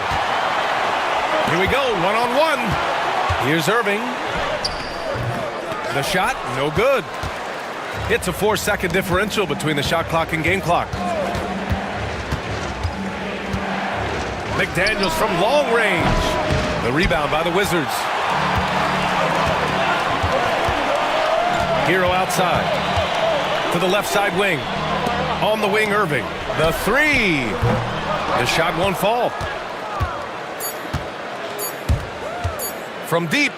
Here we go, one-on-one. Here's Irving. The shot, no good. It's a 4-second differential between the shot clock and game clock. McDaniels from long range. The rebound by the Wizards. Hero outside. To the left side wing. On the wing, Irving. The 3. The shot won't fall. From deep.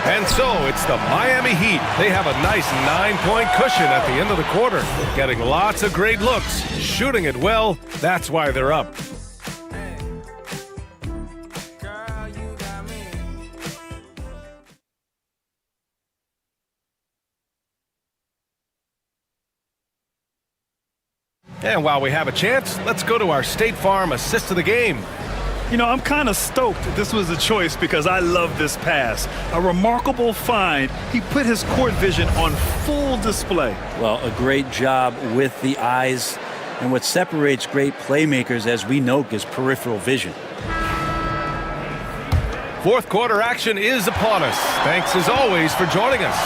And so it's the Miami Heat. They have a nice 9-point cushion at the end of the quarter. Getting lots of great looks. Shooting it well. That's why they're up. And while we have a chance, let's go to our State Farm assist of the game. You know, I'm kind of stoked this was a choice because I love this pass. A remarkable find. He put his court vision on full display. Well, a great job with the eyes. And what separates great playmakers, as we know, is peripheral vision. Fourth quarter action is upon us. Thanks as always for joining us.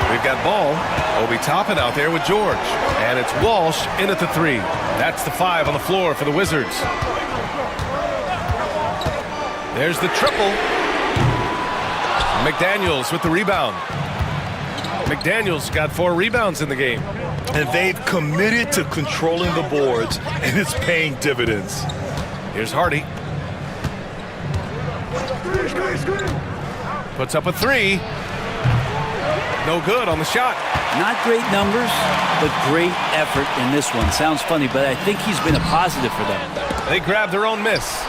We've got ball. Obi Toppin out there with George. And it's Walsh in at the 3. That's the 5 on the floor for the Wizards. There's the triple. McDaniels with the rebound. McDaniels got 4 rebounds in the game. And they've committed to controlling the boards, and it's paying dividends. Here's Hardy. Puts up a 3. No good on the shot. Not great numbers, but great effort in this one. Sounds funny, but I think he's been a positive for them. They grabbed their own miss.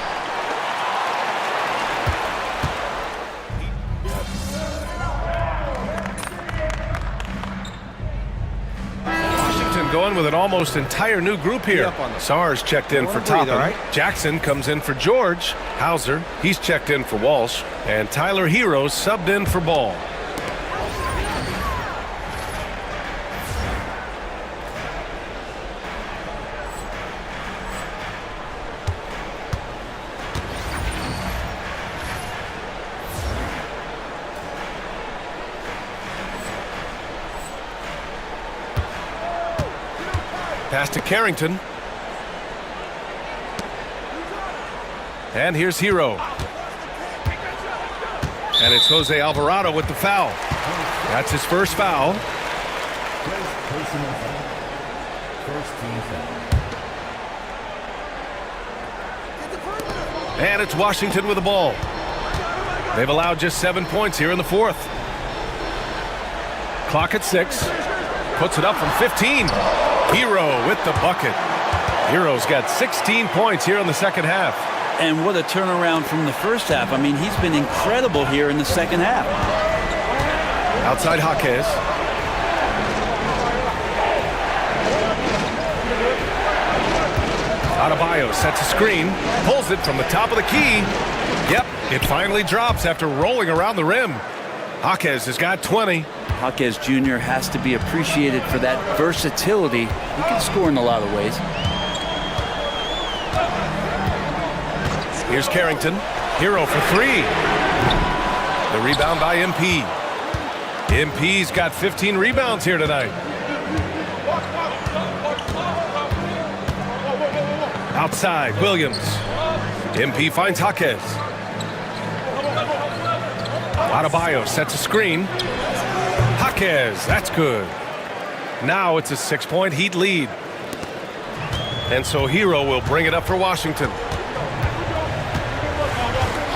Going with an almost entire new group here. Sars checked in for Toppin. Jackson comes in for George. Hauser, he's checked in for Walsh. And Tyler Hero subbed in for Ball. Pass to Carrington. And here's Hero. And it's Jose Alvarado with the foul. That's his first foul. And it's Washington with the ball. They've allowed just 7 points here in the fourth. Clock at 6. Puts it up from 15. Hero with the bucket. Hero's got 16 points here in the second half. And what a turnaround from the first half. I mean, he's been incredible here in the second half. Outside Jaquez. Adebayo sets a screen, pulls it from the top of the key. Yep, it finally drops after rolling around the rim. Jaquez has got 20. Jaquez Jr. has to be appreciated for that versatility. He can score in a lot of ways. Here's Carrington. Hero for 3. The rebound by MP. MP's got 15 rebounds here tonight. Outside, Williams. MP finds Jaquez. Adebayo sets a screen. Jaquez, that's good. Now it's a 6-point Heat lead. And so Hero will bring it up for Washington.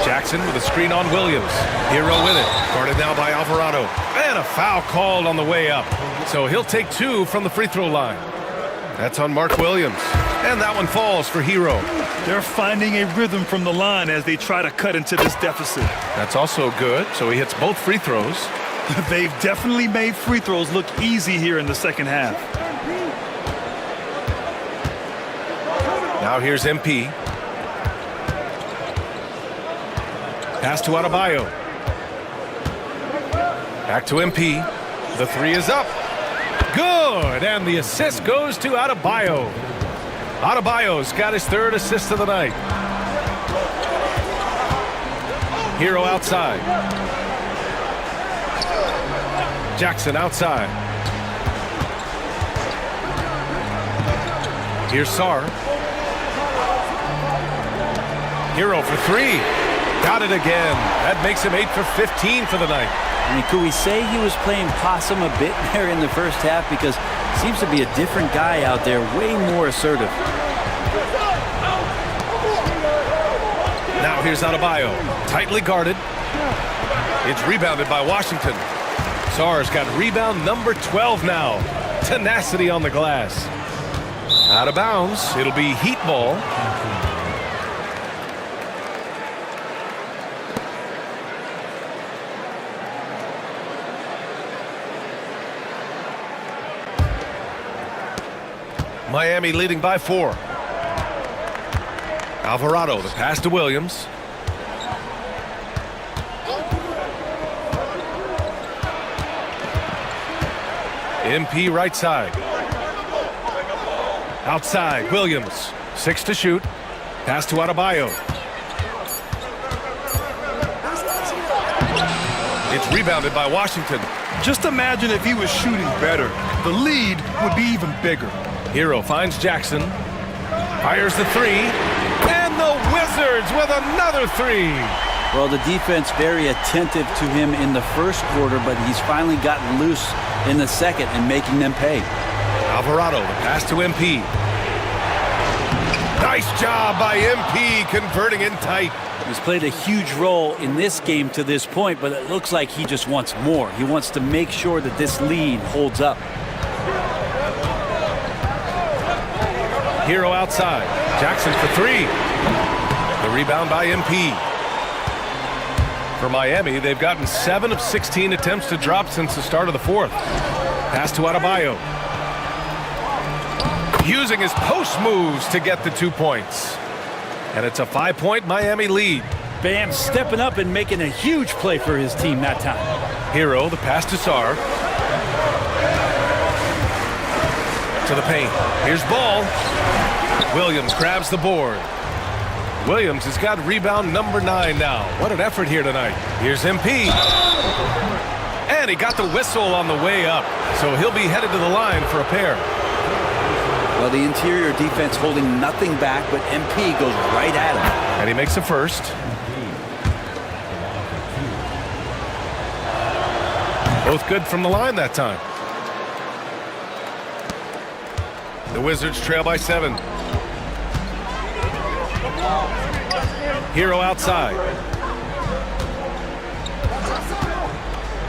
Jackson with a screen on Williams. Hero with it. Guarded now by Alvarado. And a foul called on the way up. So he'll take 2 from the free throw line. That's on Mark Williams. And that one falls for Hero. They're finding a rhythm from the line as they try to cut into this deficit. That's also good. So he hits both free throws. They've definitely made free throws look easy here in the second half. Now here's MP. Pass to Adebayo. Back to MP. The 3 is up. Good. And the assist goes to Adebayo. Adebayo's got his 3rd assist of the night. Hero outside. Jackson outside. Here's Sar. Hero for 3. Got it again. That makes him 8 for 15 for the night. I mean, could we say he was playing possum a bit there in the first half? Because it seems to be a different guy out there, way more assertive. Now here's Adebayo. Tightly guarded. It's rebounded by Washington. Sar's got rebound number 12 now. Tenacity on the glass. Out of bounds. It'll be Heat ball. Miami leading by 4. Alvarado, the pass to Williams. MP right side. Outside, Williams. 6 to shoot. Pass to Adebayo. It's rebounded by Washington. Just imagine if he was shooting better. The lead would be even bigger. Hero finds Jackson. Fires the 3. And the Wizards with another 3. Well, the defense very attentive to him in the first quarter, but he's finally gotten loose in the second and making them pay. Alvarado, the pass to MP. Nice job by MP converting in tight. He's played a huge role in this game to this point, but it looks like he just wants more. He wants to make sure that this lead holds up. Hero outside. Jackson for 3. The rebound by MP. For Miami, they've gotten 7 of 16 attempts to drop since the start of the 4th. Pass to Adebayo. Using his post moves to get the 2 points. And it's a 5-point Miami lead. Bam stepping up and making a huge play for his team that time. Hero, the pass to Sarr. To the paint. Here's Ball. Williams grabs the board. Williams has got rebound number 9 now. What an effort here tonight. Here's MP. And he got the whistle on the way up. So he'll be headed to the line for a pair. Well, the interior defense holding nothing back, but MP goes right at him. And he makes a first. Both good from the line that time. The Wizards trail by 7. Hero outside.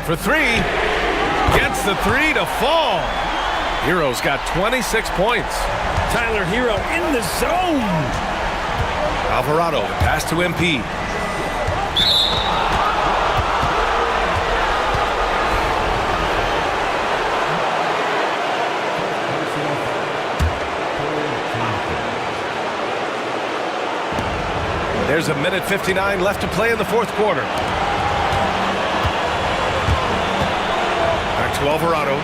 For 3. Gets the 3 to fall. Hero's got 26 points. Tyler Hero in the zone. Alvarado, the pass to MP. There's a minute 59 left to play in the 4th quarter. Back to Alvarado.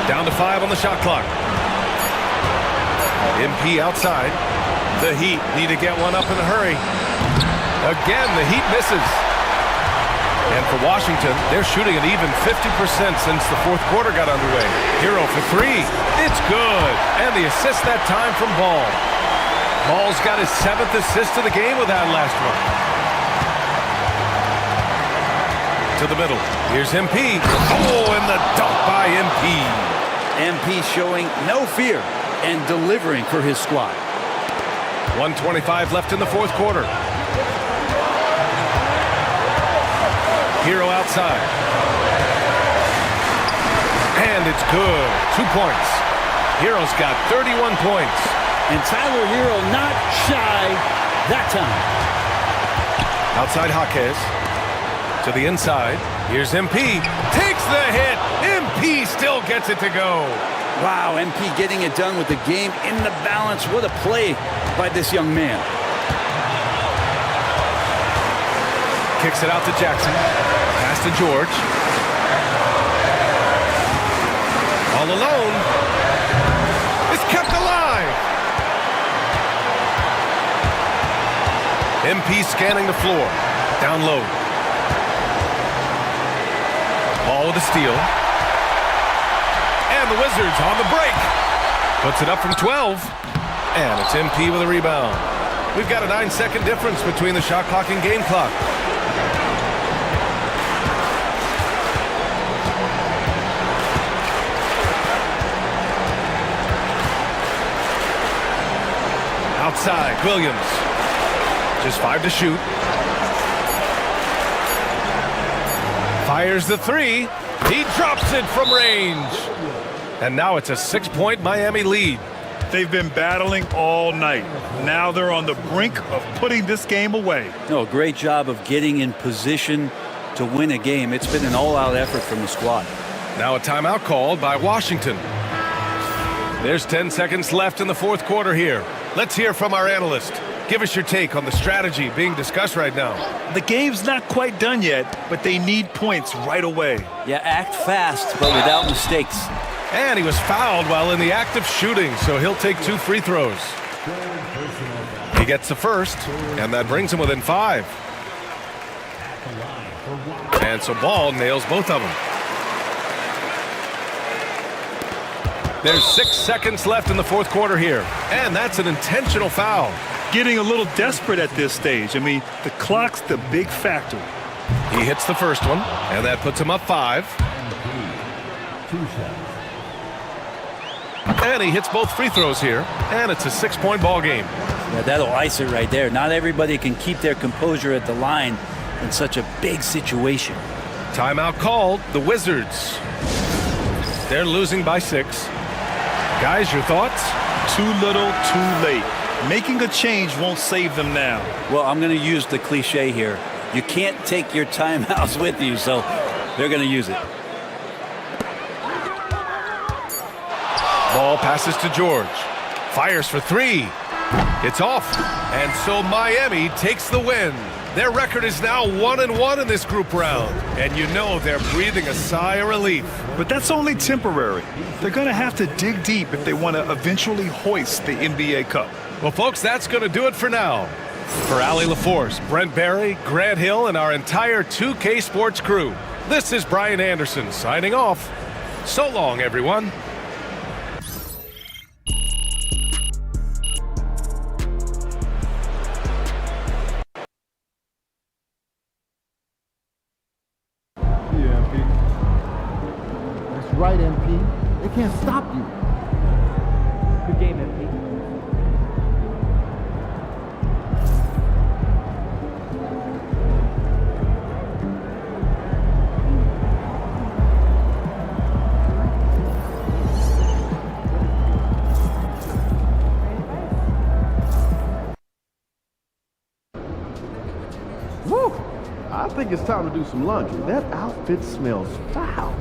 Down to 5 on the shot clock. MP outside. The Heat need to get one up in a hurry. Again, the Heat misses. And for Washington, they're shooting an even 50% since the 4th quarter got underway. Hero for 3. It's good. And the assist that time from Ball. Ball's got his 7th assist of the game with that last one. To the middle. Here's MP. Oh, and the dunk by MP. MP showing no fear and delivering for his squad. 1:25 left in the 4th quarter. Hero outside. And it's good. 2 points. Hero's got 31 points. And Tyler Hero not shy that time. Outside Jaquez. To the inside. Here's MP. Takes the hit. MP still gets it to go. Wow, MP getting it done with the game in the balance. What a play by this young man. Kicks it out to Jackson. Pass to George. All alone. It's kept alive. MP scanning the floor. Down low. Ball with a steal. And the Wizards on the break. Puts it up from 12. And it's MP with a rebound. We've got a 9-second difference between the shot clock and game clock. Outside, Williams. Just 5 to shoot. Fires the 3. He drops it from range. And now it's a 6-point Miami lead. They've been battling all night. Now they're on the brink of putting this game away. No, great job of getting in position to win a game. It's been an all-out effort from the squad. Now a timeout called by Washington. There's 10 seconds left in the fourth quarter here. Let's hear from our analyst. Give us your take on the strategy being discussed right now. The game's not quite done yet, but they need points right away. Yeah, act fast, but without mistakes. And he was fouled while in the act of shooting, so he'll take 2 free throws. He gets the first, and that brings him within 5. And so Ball nails both of them. There's 6 seconds left in the fourth quarter here, and that's an intentional foul. Getting a little desperate at this stage. I mean, the clock's the big factor. He hits the first one, and that puts him up 5. And he hits both free throws here, and it's a 6-point ball game. Yeah, that'll ice it right there. Not everybody can keep their composure at the line in such a big situation. Timeout called, the Wizards. They're losing by 6. Guys, your thoughts? Too little, too late. Making a change won't save them now. Well, I'm going to use the cliche here. You can't take your timeouts with you, so they're going to use it. Ball passes to George. Fires for 3. It's off. And so Miami takes the win. Their record is now 1-1 in this group round. And you know they're breathing a sigh of relief. But that's only temporary. They're going to have to dig deep if they want to eventually hoist the NBA Cup. Well, folks, that's going to do it for now. For Allie LaForce, Brent Barry, Grant Hill, and our entire 2K Sports crew, this is Brian Anderson signing off. So long, everyone. Right, MP. They can't stop you. Good game, MP. Woo! I think it's time to do some laundry. That outfit smells foul.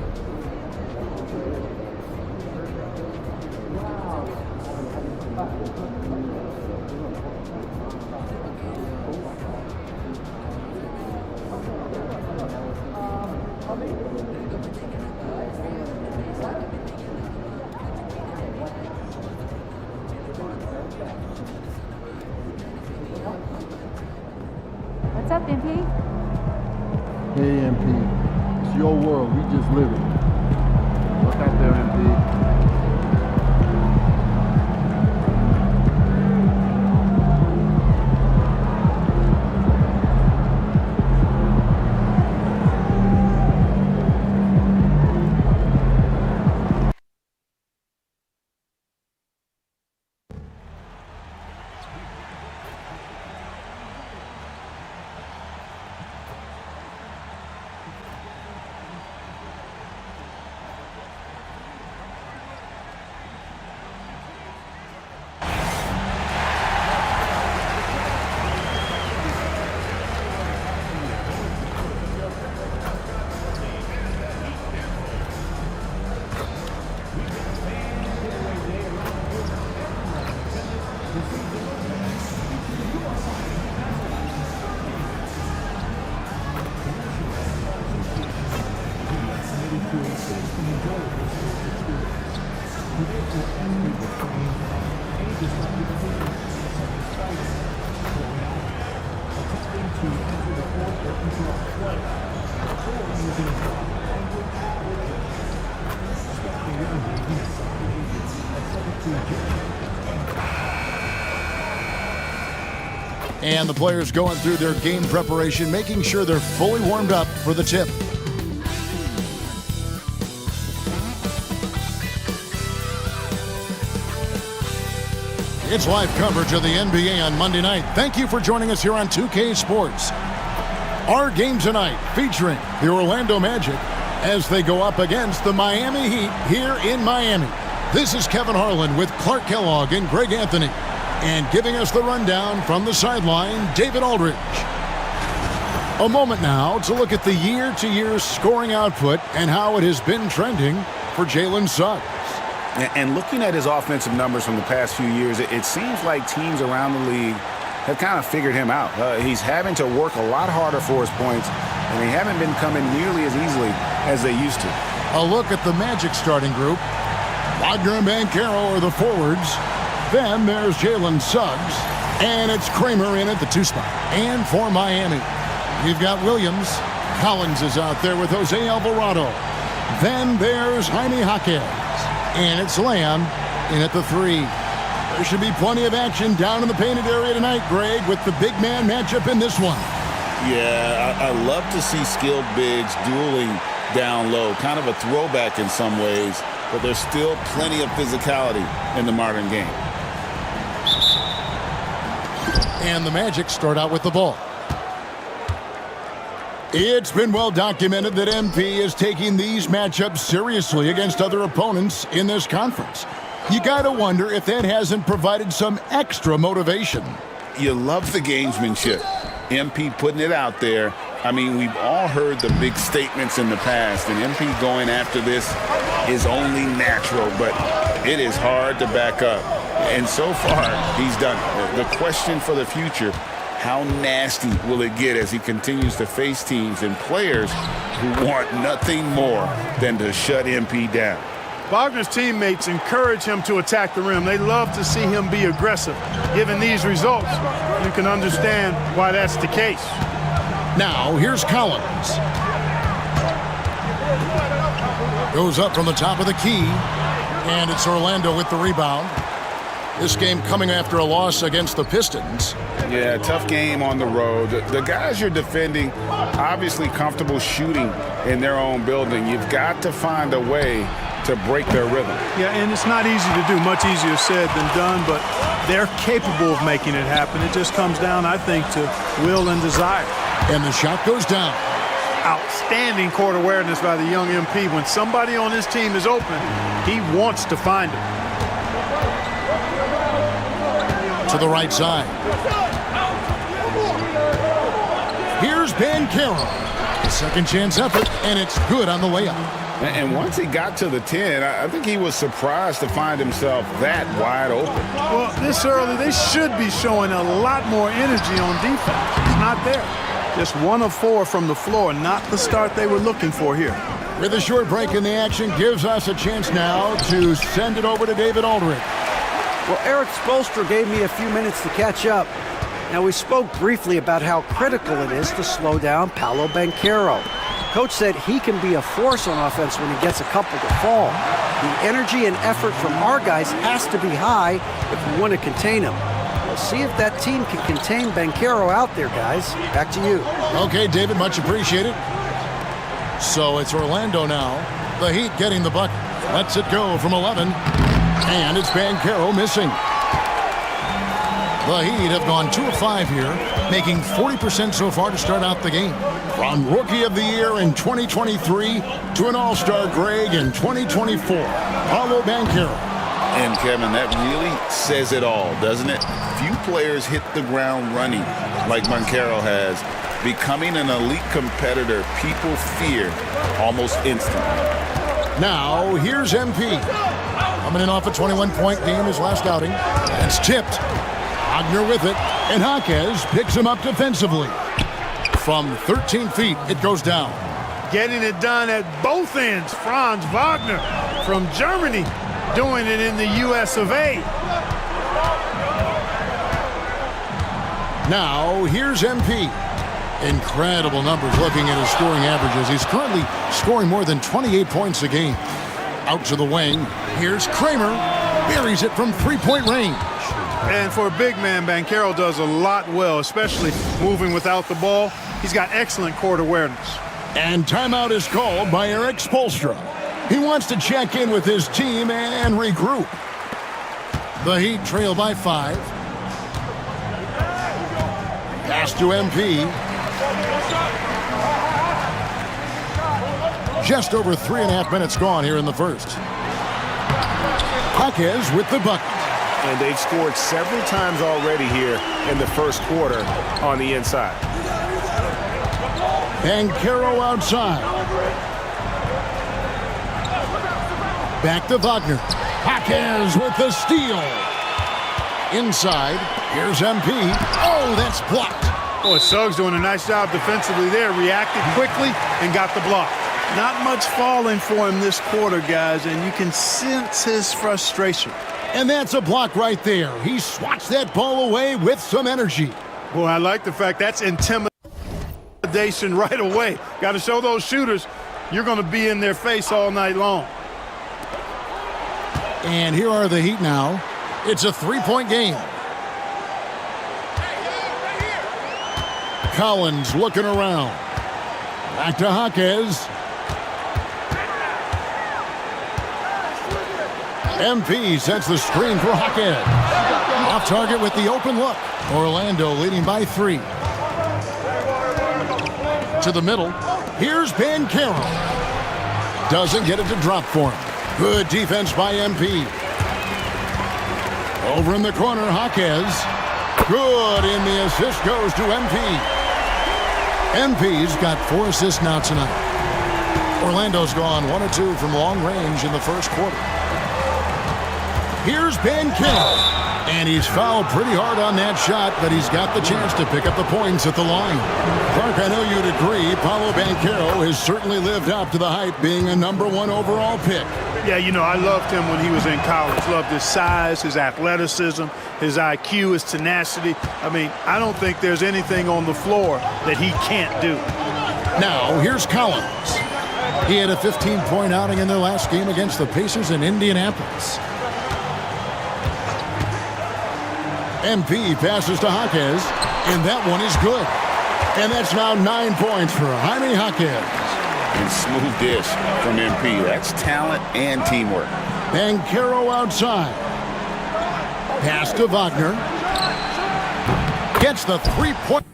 What's up, MP? Hey, MP. It's your world. We just live it. Look out there, MP. And the players going through their game preparation, making sure they're fully warmed up for the tip. It's live coverage of the NBA on Monday night. Thank you for joining us here on 2K Sports. Our game tonight featuring the Orlando Magic as they go up against the Miami Heat here in Miami. This is Kevin Harlan with Clark Kellogg and Greg Anthony. And giving us the rundown from the sideline, David Aldridge. A moment now to look at the year-to-year scoring output and how it has been trending for Jalen Suggs. And looking at his offensive numbers from the past few years, it seems like teams around the league have kind of figured him out. He's having to work a lot harder for his points, and they haven't been coming nearly as easily as they used to. A look at the Magic starting group. Wagner and Banchero are the forwards. Then there's Jalen Suggs, and it's Kramer in at the 2 spot. And for Miami, you've got Williams. Collins is out there with Jose Alvarado. Then there's Jaime Jaquez, and it's Lamb in at the 3. There should be plenty of action down in the painted area tonight, Greg, with the big man matchup in this one. Yeah, I love to see skilled bigs dueling down low. Kind of a throwback in some ways, but there's still plenty of physicality in the modern game. And the Magic start out with the ball. It's been well documented that MP is taking these matchups seriously against other opponents in this conference. You got to wonder if that hasn't provided some extra motivation. You love the gamesmanship. MP putting it out there. I mean, we've all heard the big statements in the past, and MP going after this is only natural, but it is hard to back up. And so far, he's done it. The question for the future, how nasty will it get as he continues to face teams and players who want nothing more than to shut MP down? Wagner's teammates encourage him to attack the rim. They love to see him be aggressive. Given these results, you can understand why that's the case. Now, here's Collins. Goes up from the top of the key, and it's Orlando with the rebound. This game coming after a loss against the Pistons. Yeah, tough game on the road. The guys you're defending, obviously comfortable shooting in their own building. You've got to find a way to break their rhythm. Yeah, and it's not easy to do. Much easier said than done, but they're capable of making it happen. It just comes down, I think, to will and desire. And the shot goes down. Outstanding court awareness by the young MP. When somebody on his team is open, he wants to find it. To the right side. Here's Banchero. A second chance effort, and it's good on the layup. And once he got to the 10, I think he was surprised to find himself that wide open. Well, this early, they should be showing a lot more energy on defense. It's not there. Just 1 of 4 from the floor, not the start they were looking for here. With a short break in the action, gives us a chance now to send it over to David Aldridge. Well, Eric Spoelstra gave me a few minutes to catch up. Now, we spoke briefly about how critical it is to slow down Paolo Banchero. Coach said he can be a force on offense when he gets a couple to fall. The energy and effort from our guys has to be high if we want to contain him. We'll see if that team can contain Banchero out there, guys. Back to you. Okay, David, much appreciated. So it's Orlando now. The Heat getting the bucket. Lets it go from 11. And it's Banchero missing. The Heat have gone 2 of 5 here, making 40% so far to start out the game. From Rookie of the Year in 2023 to an All-Star Greg in 2024, Paolo Banchero. And Kevin, that really says it all, doesn't it? Few players hit the ground running like Banchero has, becoming an elite competitor people fear almost instantly. Now, here's MP. Coming in off a 21-point game his last outing. It's tipped. Wagner with it, and Jaquez picks him up defensively. From 13 feet, it goes down. Getting it done at both ends. Franz Wagner from Germany doing it in the US of A. Now, here's MP. Incredible numbers looking at his scoring averages. He's currently scoring more than 28 points a game. Out to the wing. Here's Kramer. Buries it from 3-point range. And for a big man, Banchero does a lot well, especially moving without the ball. He's got excellent court awareness. And timeout is called by Eric Spoelstra. He wants to check in with his team and regroup. The Heat trail by 5. Pass to MP. Just over 3.5 minutes gone here in the first. Jaquez with the bucket. And they've scored several times already here in the first quarter on the inside. Banchero outside. Back to Wagner. Jaquez with the steal. Inside. Here's MP. Oh, that's blocked. Boy, Suggs doing a nice job defensively there. Reacted quickly and got the block. Not much falling for him this quarter, guys, and you can sense his frustration. And that's a block right there. He swats that ball away with some energy. Boy, I like the fact that's intimidation right away. Got to show those shooters you're going to be in their face all night long. And here are the Heat now. It's a three-point game. Collins looking around. Back to Jaquez. MP sets the screen for Jaquez. Off target with the open look. Orlando leading by 3. To the middle. Here's Banchero. Doesn't get it to drop for him. Good defense by MP. Over in the corner, Jaquez. Good, and the assist goes to MP. MP's got 4 assists now tonight. Orlando's gone 1 of 2 from long range in the first quarter. Here's Banchero, and he's fouled pretty hard on that shot, but he's got the chance to pick up the points at the line. Clark, I know you'd agree, Paolo Banchero has certainly lived up to the hype, being a #1 overall pick. Yeah, you know, I loved him when he was in college. Loved his size, his athleticism, his IQ, his tenacity. I mean, I don't think there's anything on the floor that he can't do. Now, here's Collins. He had a 15-point outing in their last game against the Pacers in Indianapolis. MP passes to Jaquez, and that one is good. And that's now 9 points for Jaime Jaquez. And smooth dish from MP. That's talent and teamwork. Banchero outside. Pass to Wagner. Gets the 3-point.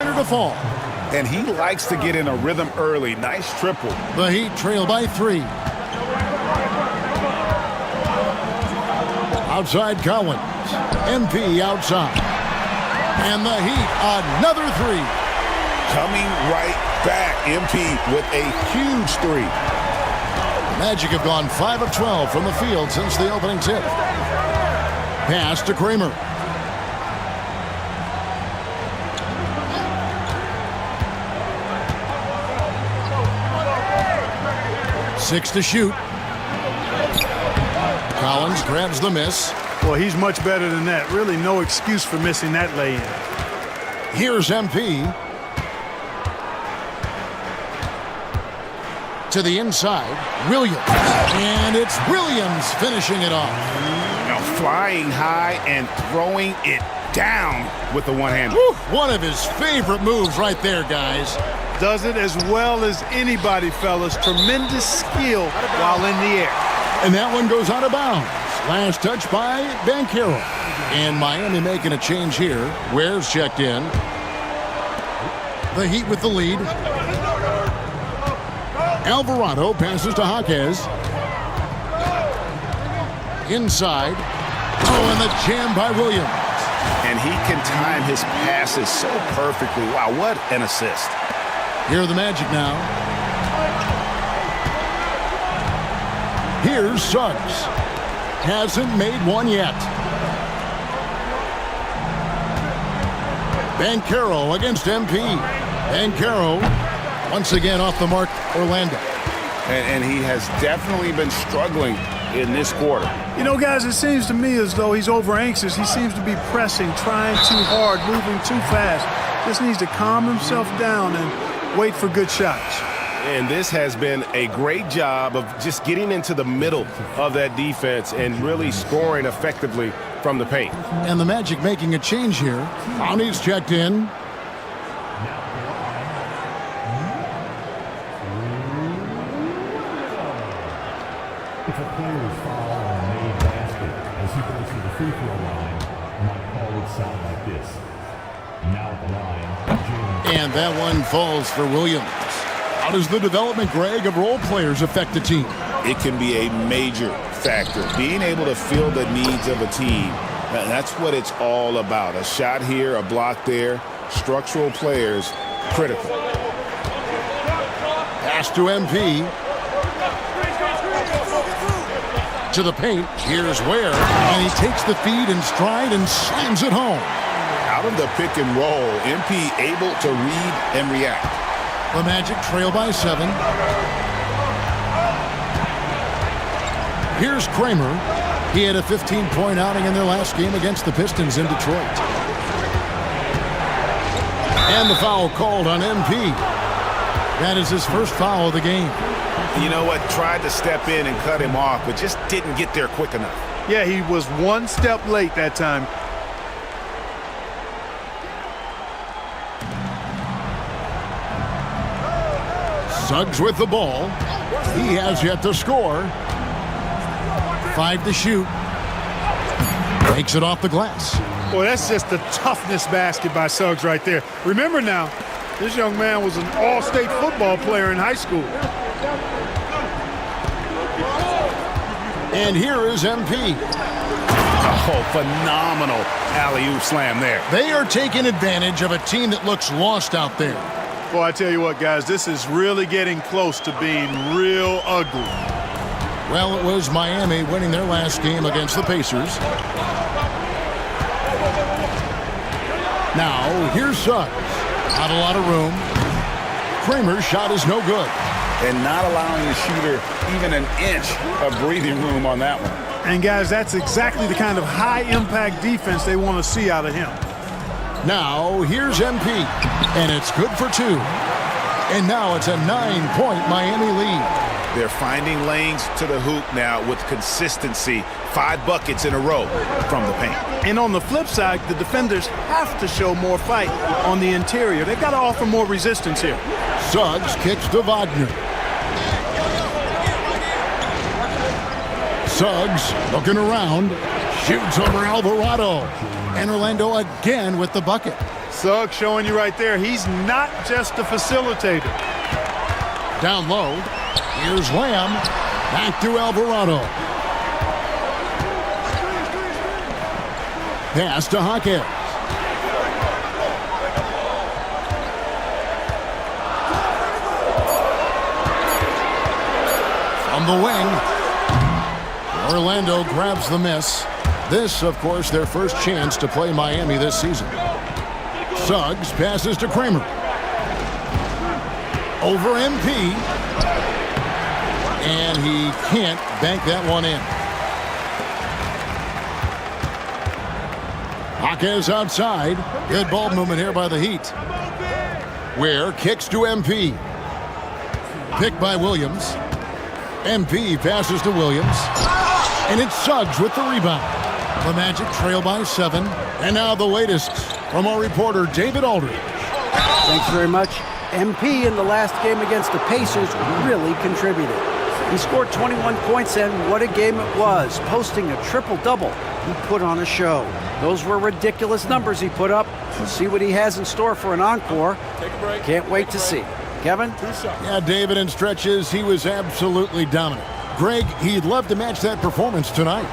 To fall. And he likes to get in a rhythm early. Nice triple. The Heat trail by 3. Outside Collins. MP outside. And the Heat, another 3. Coming right back. MP with a huge 3. Magic have gone 5 of 12 from the field since the opening tip. Pass to Kramer. Six to shoot. Collins grabs the miss. Well, he's much better than that. Really no excuse for missing that lay-in. Here's MP. To the inside, Williams. And it's Williams finishing it off. Now flying high and throwing it down with the one-hander. One of his favorite moves right there, guys. Does it as well as anybody, fellas. Tremendous skill while in the air. And that one goes out of bounds. Last touch by Banchero. And Miami making a change here. Ware's checked in. The Heat with the lead. Alvarado passes to Jaquez. Inside. Oh, and the jam by Williams. And he can time his passes so perfectly. Wow, what an assist. Here are the Magic now. Here's Suggs. Hasn't made one yet. Banchero against MP. Banchero once again off the mark, Orlando. And he has definitely been struggling in this quarter. You know, guys, it seems to me as though he's over anxious. He seems to be pressing, trying too hard, moving too fast. Just needs to calm himself down and wait for good shots. And this has been a great job of just getting into the middle of that defense and really scoring effectively from the paint. And the Magic making a change here. Brownie's checked in. If a player's foul on a made basket as he goes to the free throw line, my call would sound like this. Now at the line, Jalen. And that one falls for Williams. How does the development, Greg, of role players affect the team? It can be a major factor. Being able to fill the needs of a team, that's what it's all about. A shot here, a block there, structural players, critical. Pass to MP. To the paint. Here's Ware. And he takes the feed in stride and slams it home. Out of the pick and roll, MP able to read and react. The Magic trail by 7. Here's Kramer. He had a 15-point outing in their last game against the Pistons in Detroit. And the foul called on MP. That is his first foul of the game. You know what? Tried to step in and cut him off, but just didn't get there quick enough. Yeah, he was one step late that time. Suggs with the ball. He has yet to score. 5 to shoot. Takes it off the glass. Boy, that's just the toughness basket by Suggs right there. Remember now, this young man was an all-state football player in high school. And here is MP. Oh, phenomenal alley-oop slam there. They are taking advantage of a team that looks lost out there. Boy, I tell you what, guys, this is really getting close to being real ugly. Well, it was Miami winning their last game against the Pacers. Now, here's Suggs. Not a lot of room. Kramer's shot is no good. And not allowing the shooter even an inch of breathing room on that one. And, guys, that's exactly the kind of high-impact defense they want to see out of him. Now, here's MP. And it's good for 2. And now it's a 9-point Miami lead. They're finding lanes to the hoop now with consistency. 5 buckets in a row from the paint. And on the flip side, the defenders have to show more fight on the interior. They've got to offer more resistance here. Suggs kicks to Wagner. Suggs looking around. Shoots over Alvarado. And Orlando again with the bucket. Suggs showing you right there, he's not just a facilitator. Down low. Here's Lamb. Back to Alvarado. Pass to Hawkins. From the wing. Orlando grabs the miss. This, of course, their first chance to play Miami this season. Suggs passes to Kramer. Over MP. And he can't bank that one in. Hawkins outside. Good ball movement here by the Heat. Ware kicks to MP. Picked by Williams. MP passes to Williams. And it's Suggs with the rebound. The Magic trail by 7. And now the latest from our reporter, David Aldridge. Thanks very much. MP in the last game against the Pacers really contributed. He scored 21 points, and what a game it was, posting a triple-double. He put on a show. Those were ridiculous numbers he put up. We'll see what he has in store for an encore. Can't wait to see. Kevin? Yeah, David, in stretches, he was absolutely dominant. Greg, he'd love to match that performance tonight.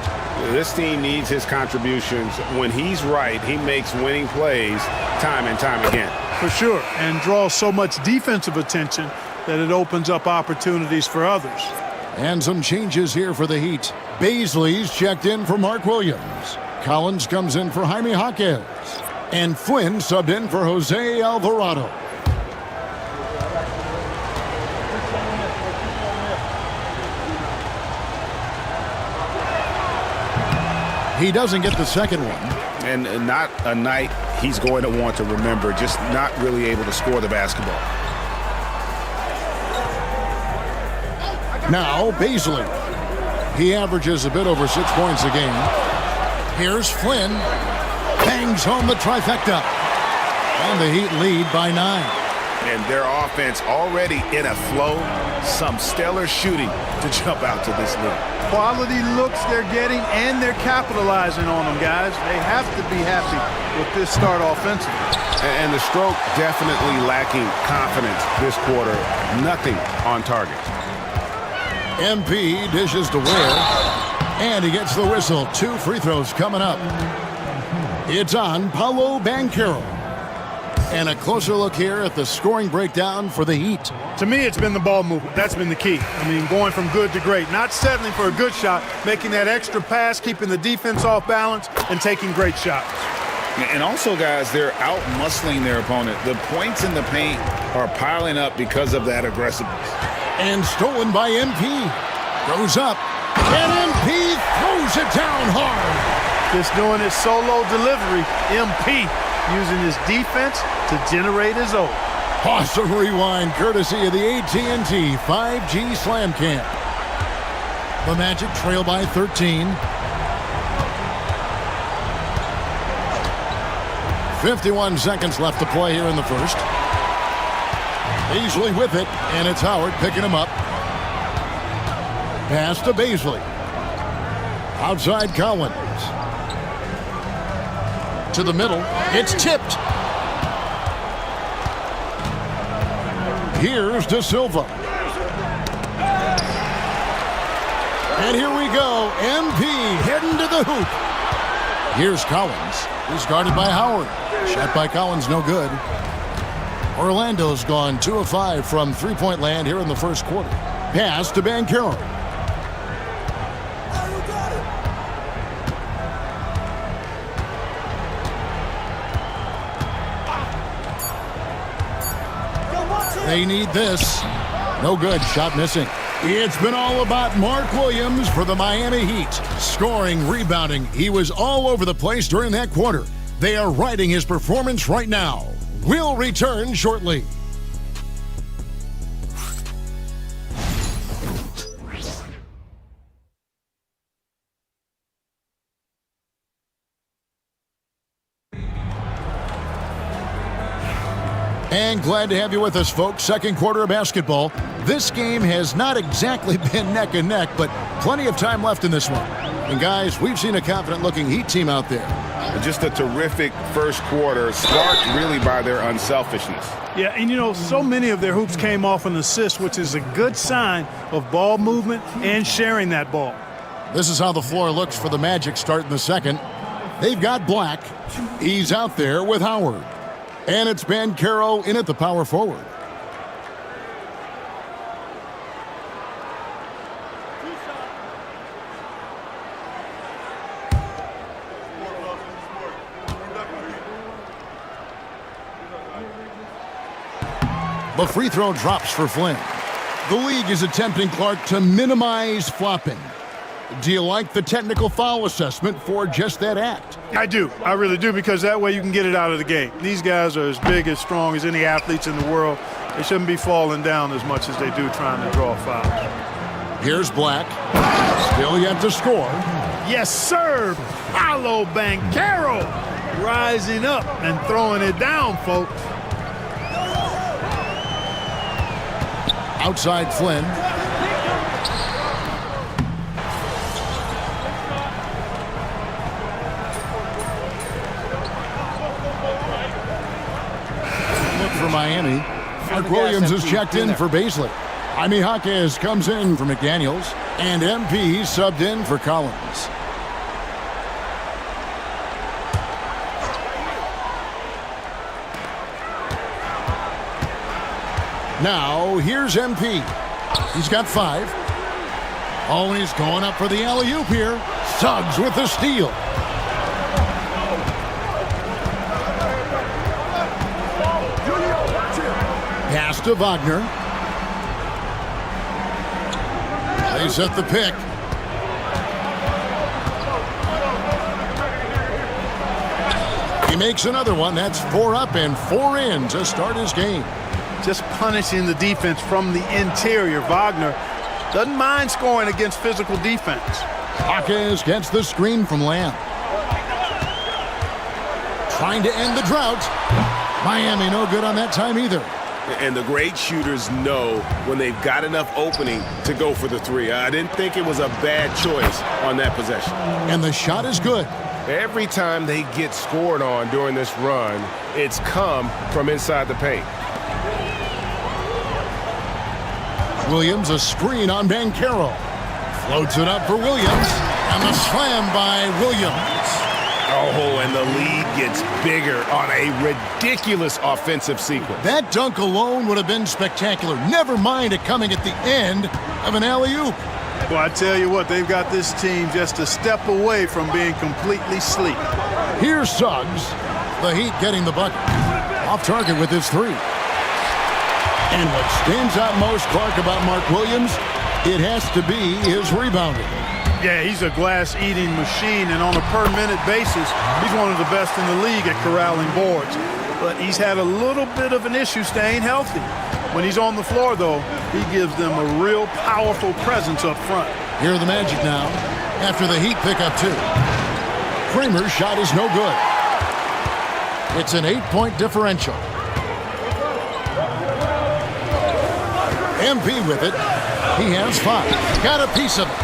This team needs his contributions. When he's right, he makes winning plays time and time again. For sure, and draws so much defensive attention that it opens up opportunities for others. And some changes here for the Heat. Baisley's checked in for Mark Williams. Collins comes in for Jaime Hawkins. And Flynn subbed in for Jose Alvarado. He doesn't get the second one. And not a night he's going to want to remember, just not really able to score the basketball. Now, Baisley. He averages a bit over 6 points a game. Here's Flynn. Bangs home the trifecta. And the Heat lead by 9. And their offense already in a flow. Some stellar shooting to jump out to this league. Quality looks they're getting, and they're capitalizing on them, guys. They have to be happy with this start offensively. And the stroke definitely lacking confidence this quarter. Nothing on target. MP dishes to Ware, and he gets the whistle. 2 free throws coming up. It's on Paolo Banchero. And a closer look here at the scoring breakdown for the Heat. To me, it's been the ball movement. That's been the key. I mean, going from good to great. Not settling for a good shot, making that extra pass, keeping the defense off balance, and taking great shots. And also, guys, they're out-muscling their opponent. The points in the paint are piling up because of that aggressiveness. And stolen by MP. Goes up, and MP throws it down hard. Just doing his solo delivery. MP using his defense to generate his own. Awesome rewind courtesy of the AT&T 5G Slam Cam. The Magic trail by 13. 51 seconds left to play here in the first. Beasley with it, and it's Howard picking him up. Pass to Beasley. Outside Collins. To the middle. It's tipped. Here's De Silva. And here we go. MP heading to the hoop. Here's Collins. He's guarded by Howard. Shot by Collins, no good. Orlando's gone 2 of 5 from three-point land here in the first quarter. Pass to Banchero. They need this. No good. Shot missing. It's been all about Mark Williams for the Miami Heat. Scoring, rebounding. He was all over the place during that quarter. They are riding his performance right now. We'll return shortly. And glad to have you with us, folks. Second quarter of basketball. This game has not exactly been neck and neck, but plenty of time left in this one. And guys, we've seen a confident-looking Heat team out there. Just a terrific first quarter, sparked really by their unselfishness. Yeah, and you know, so many of their hoops came off an assist, which is a good sign of ball movement and sharing that ball. This is how the floor looks for the Magic starting the second. They've got Black. He's out there with Howard. And it's Banchero in at the power forward. The free throw drops for Flynn. The league is attempting, Clark, to minimize flopping. Do you like the technical foul assessment for just that act? I do. I really do, because that way you can get it out of the game. These guys are as big, as strong as any athletes in the world. They shouldn't be falling down as much as they do trying to draw fouls. Here's Black. Still yet to score. Yes, sir. Paolo Banchero rising up and throwing it down, folks. Outside Flynn. For Miami, Mark Williams has checked in for Beasley. Jaime Jaquez comes in for McDaniels, and MP subbed in for Collins. Now, here's MP. He's got 5. Always going up for the alley-oop here. Suggs with the steal. Pass to Wagner. They set the pick. He makes another one. That's 4 up and 4 in to start his game. Just punishing the defense from the interior. Wagner doesn't mind scoring against physical defense. Jaquez gets the screen from Lamb. Trying to end the drought. Miami no good on that time either. And the great shooters know when they've got enough opening to go for the three. I didn't think it was a bad choice on that possession. And the shot is good. Every time they get scored on during this run, it's come from inside the paint. Williams, a screen on Banchero. Floats it up for Williams. And the slam by Williams. Oh, and the lead gets bigger on a ridiculous offensive sequence. That dunk alone would have been spectacular. Never mind it coming at the end of an alley-oop. Well, I tell you what, they've got this team just a step away from being completely sleep. Here's Suggs. The Heat getting the bucket. Off target with his three. And what stands out most, Clark, about Mark Williams, it has to be his rebounding. Yeah, he's a glass-eating machine, and on a per-minute basis, he's one of the best in the league at corralling boards. But he's had a little bit of an issue staying healthy. When he's on the floor, though, he gives them a real powerful presence up front. Here are the Magic now, after the Heat pick up 2. Kramer's shot is no good. It's an 8-point differential. MP with it. He has 5. Got a piece of it.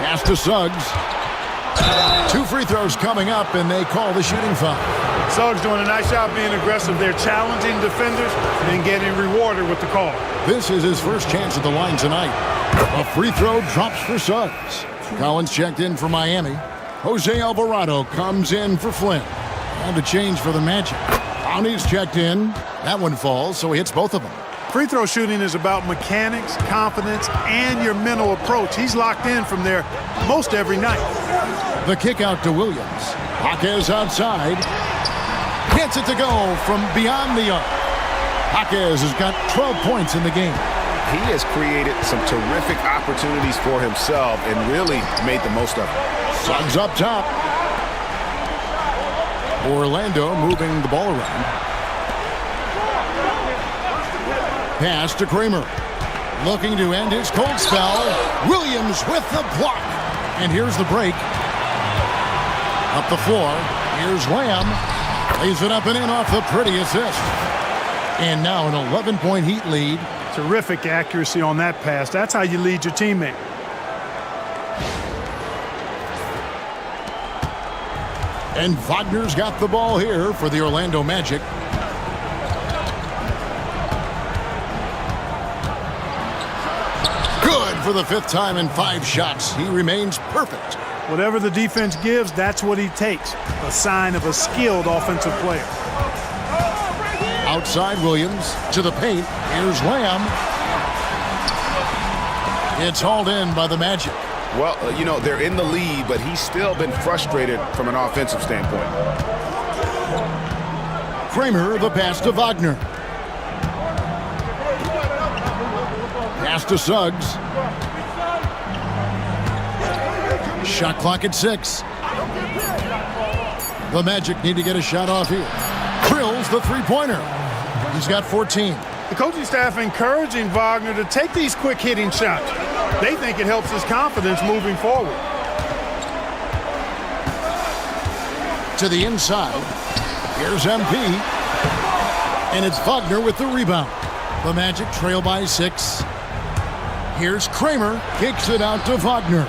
Pass to Suggs. 2 free throws coming up, and they call the shooting foul. Suggs doing a nice job being aggressive. They're challenging defenders and getting rewarded with the call. This is his first chance at the line tonight. A free throw drops for Suggs. Collins checked in for Miami. Jose Alvarado comes in for Flynn. And a change for the Magic. Brownie's checked in. That one falls, so he hits both of them. Free throw shooting is about mechanics, confidence, and your mental approach. He's locked in from there most every night. The kick out to Williams. Jaquez outside. Gets it to go from beyond the arc. Jaquez has got 12 points in the game. He has created some terrific opportunities for himself and really made the most of it. Suggs up top. Orlando moving the ball around. Pass to Kramer. Looking to end his cold spell. Williams with the block. And here's the break. Up the floor. Here's Lamb. Lays it up and in off the pretty assist. And now an 11-point Heat lead. Terrific accuracy on that pass. That's how you lead your teammate. And Wagner's got the ball here for the Orlando Magic. Good for the 5th time in 5 shots. He remains perfect. Whatever the defense gives, that's what he takes. A sign of a skilled offensive player. Outside Williams to the paint. Here's Lamb. It's hauled in by the Magic. Well, you know, they're in the lead, but he's still been frustrated from an offensive standpoint. Kramer, the pass to Wagner. Pass to Suggs. Shot clock at 6. The Magic need to get a shot off here. Drills the three-pointer. He's got 14. The coaching staff encouraging Wagner to take these quick hitting shots. They think it helps his confidence moving forward. To the inside. Here's MP. And it's Wagner with the rebound. The Magic trail by 6. Here's Kramer. Kicks it out to Wagner.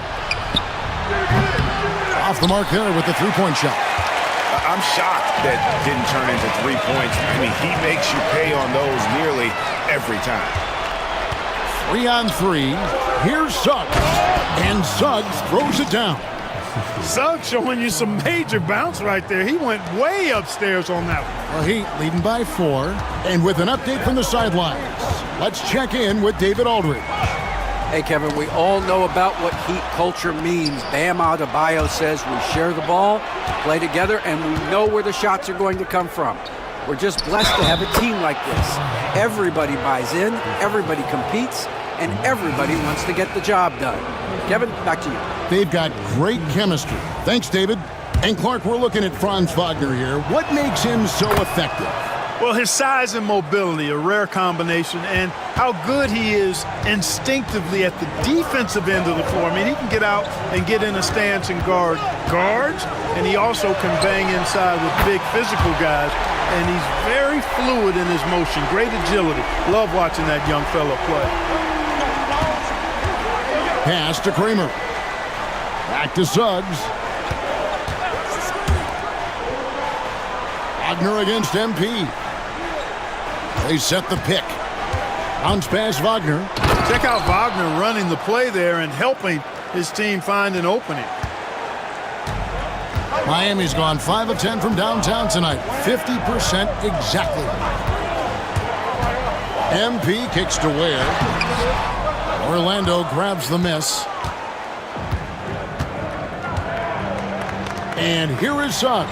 Off the mark there with the three-point shot. I'm shocked that didn't turn into 3 points. I mean, he makes you pay on those nearly every time. 3 on 3. Here's Suggs. And Suggs throws it down. Suggs showing you some major bounce right there. He went way upstairs on that one. The Heat leading by 4. And with an update from the sidelines, let's check in with David Aldridge. Hey, Kevin, we all know about what Heat culture means. Bam Adebayo says we share the ball, play together, and we know where the shots are going to come from. We're just blessed to have a team like this. Everybody buys in, everybody competes, and everybody wants to get the job done. Kevin, back to you. They've got great chemistry. Thanks, David. And Clark, we're looking at Franz Wagner here. What makes him so effective? Well, his size and mobility, a rare combination, and how good he is instinctively at the defensive end of the floor. I mean, he can get out and get in a stance and guard guards, and he also can bang inside with big physical guys, and he's very fluid in his motion, great agility. Love watching that young fella play. Pass to Kramer. Back to Suggs. Wagner against MP. They set the pick. Bounce pass Wagner. Check out Wagner running the play there and helping his team find an opening. Miami's gone 5 of 10 from downtown tonight. 50% exactly. MP kicks to Ware. Orlando grabs the miss. And here is Suggs.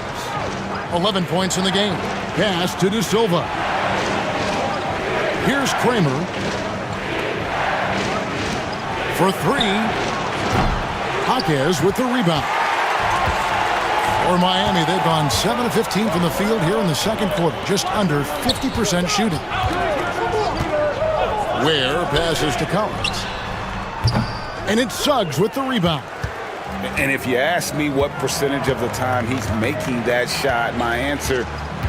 11 points in the game. Pass to De Silva. Here's Kramer. For 3. Jaquez with the rebound. For Miami, they've gone 7 of 15 from the field here in the second quarter. Just under 50% shooting. Ware passes to Collins. And it's Suggs with the rebound. And if you ask me what percentage of the time he's making that shot, my answer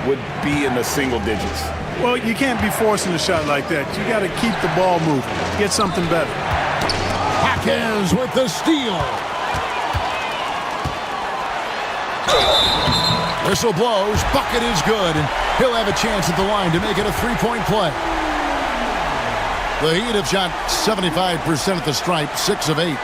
would be in the single digits. Well, you can't be forcing a shot like that. You got to keep the ball moving. Get something better. Jaquez with the steal. Whistle blows. Bucket is good. And he'll have a chance at the line to make it a three-point play. The Heat have shot 75% at the stripe, 6 of 8.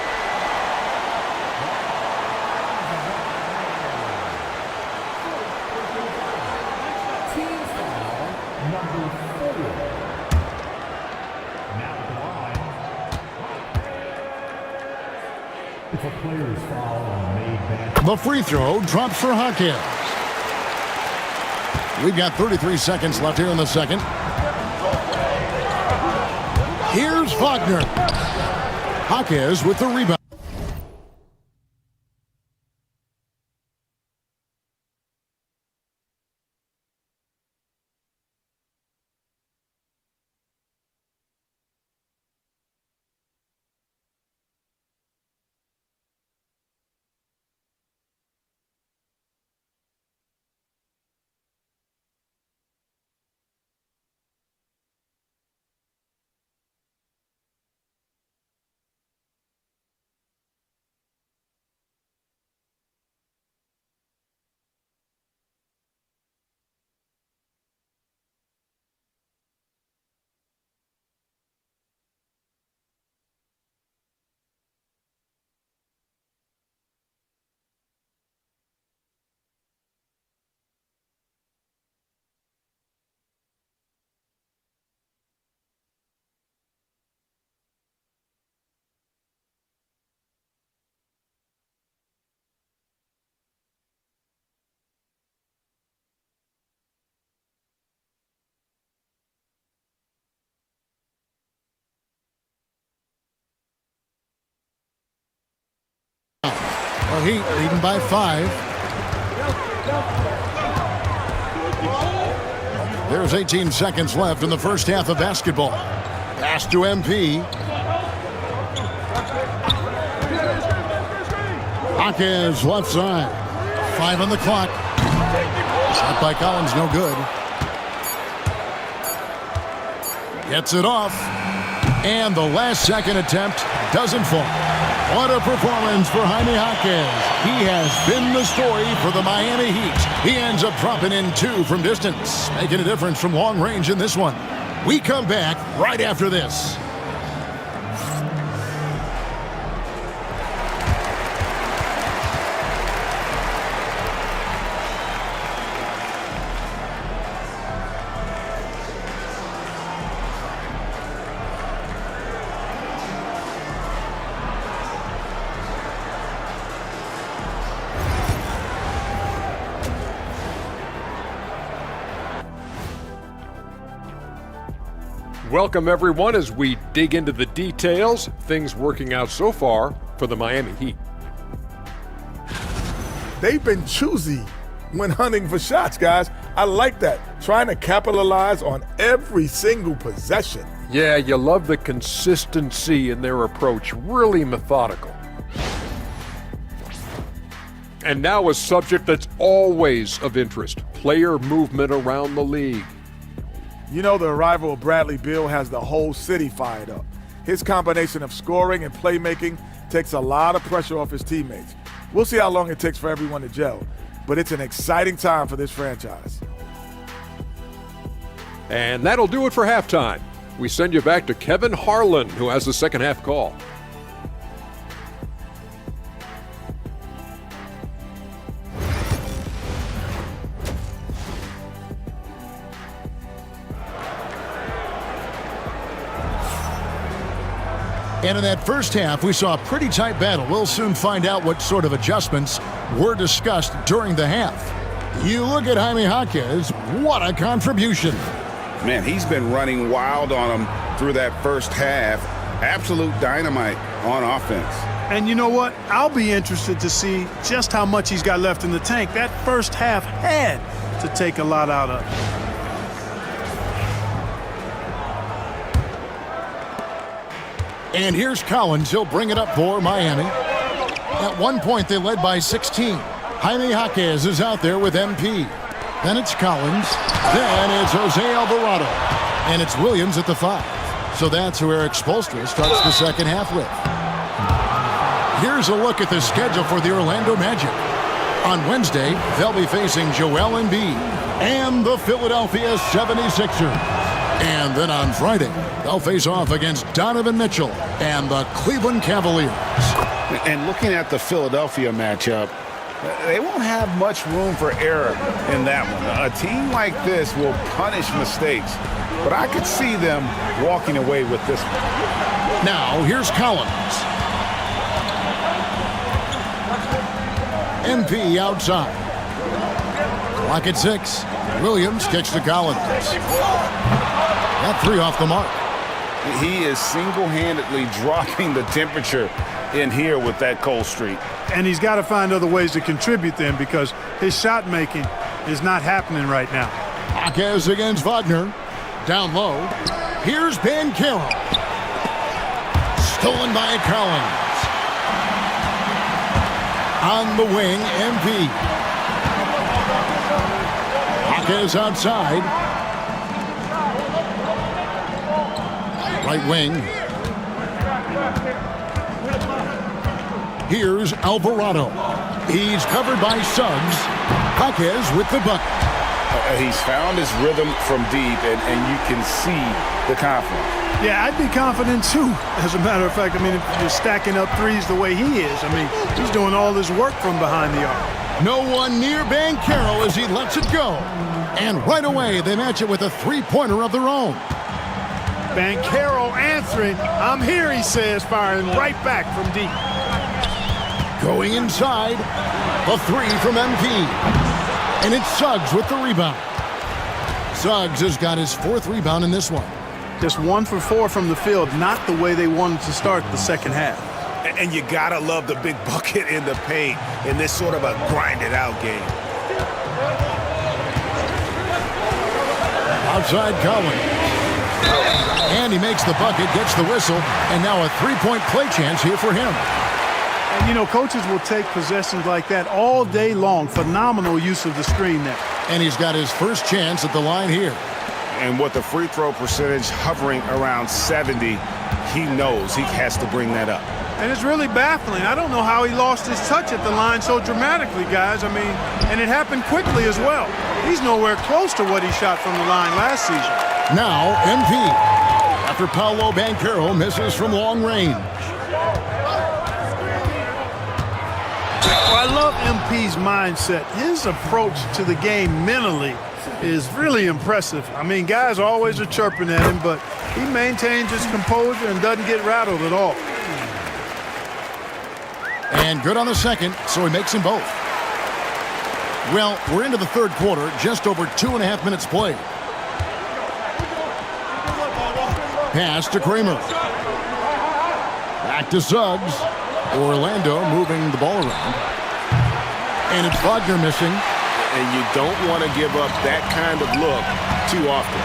The free throw drops for Jaquez. We've got 33 seconds left here in the second. Here's Wagner. Jaquez with the rebound. Well, Heat leading by 5. There's 18 seconds left in the first half of basketball. Pass to MP. Jaquez left side. 5 on the clock. Shot by Collins, no good. Gets it off. And the last second attempt doesn't fall. What a performance for Jaime Jaquez. He has been the story for the Miami Heat. He ends up dropping in 2 from distance, making a difference from long range in this one. We come back right after this. Welcome, everyone, as we dig into the details. Things working out so far for the Miami Heat. They've been choosy when hunting for shots, guys. I like that, trying to capitalize on every single possession. Yeah, you love the consistency in their approach, really methodical. And now a subject that's always of interest, player movement around the league. You know, the arrival of Bradley Beal has the whole city fired up. His combination of scoring and playmaking takes a lot of pressure off his teammates. We'll see how long it takes for everyone to gel, but it's an exciting time for this franchise. And that'll do it for halftime. We send you back to Kevin Harlan, who has the second half call. And in that first half, we saw a pretty tight battle. We'll soon find out what sort of adjustments were discussed during the half. You look at Jaime Jaquez, what a contribution. Man, he's been running wild on him through that first half. Absolute dynamite on offense. And you know what? I'll be interested to see just how much he's got left in the tank. That first half had to take a lot out of him. And here's Collins. He'll bring it up for Miami. At one point, they led by 16. Jaime Jaquez is out there with MP. Then it's Collins. Then it's Jose Alvarado. And it's Williams at the 5. So that's who Eric Spoelstra starts the second half with. Here's a look at the schedule for the Orlando Magic. On Wednesday, they'll be facing Joel Embiid and the Philadelphia 76ers. And then on Friday, they'll face off against Donovan Mitchell and the Cleveland Cavaliers. And looking at the Philadelphia matchup, they won't have much room for error in that one. A team like this will punish mistakes, but I could see them walking away with this one. Now, here's Collins. MP outside. Clock at 6. Williams kicks to Collins. That 3 off the mark. He is single-handedly dropping the temperature in here with that cold streak. And he's got to find other ways to contribute then, because his shot making is not happening right now. Jaquez against Wagner. Down low. Here's Banchero. Stolen by Collins. On the wing, MP. Jaquez outside. Right wing. Here's Alvarado. He's covered by Suggs. Jaquez with the bucket. He's found his rhythm from deep, and you can see the confidence. Yeah, I'd be confident too. As a matter of fact, I mean, if you're stacking up threes the way he is, I mean, he's doing all this work from behind the arc. No one near Banchero as he lets it go. And right away, they match it with a three-pointer of their own. Banchero answering. I'm here, he says, firing right back from deep. Going inside, a 3 from MP. And it's Suggs with the rebound. Suggs has got his 4th rebound in this one. Just 1 for 4 from the field, not the way they wanted to start the second half. And you gotta love the big bucket in the paint in this sort of a grinded-out game. Outside Collins. And he makes the bucket, gets the whistle, and now a 3-point play chance here for him. And, you know, coaches will take possessions like that all day long. Phenomenal use of the screen there. And he's got his first chance at the line here. And with the free throw percentage hovering around 70, he knows he has to bring that up. And it's really baffling. I don't know how he lost his touch at the line so dramatically, guys. I mean, and it happened quickly as well. He's nowhere close to what he shot from the line last season. Now, MP. After Paolo Banchero misses from long range. Well, I love MP's mindset. His approach to the game mentally is really impressive. I mean, guys always are chirping at him, but he maintains his composure and doesn't get rattled at all. And good on the second, so he makes them both. Well, we're into the third quarter, just over 2.5 minutes played. Pass to Kramer. Back to Suggs. Orlando moving the ball around. And it's Wagner missing. and you don't want to give up that kind of look too often.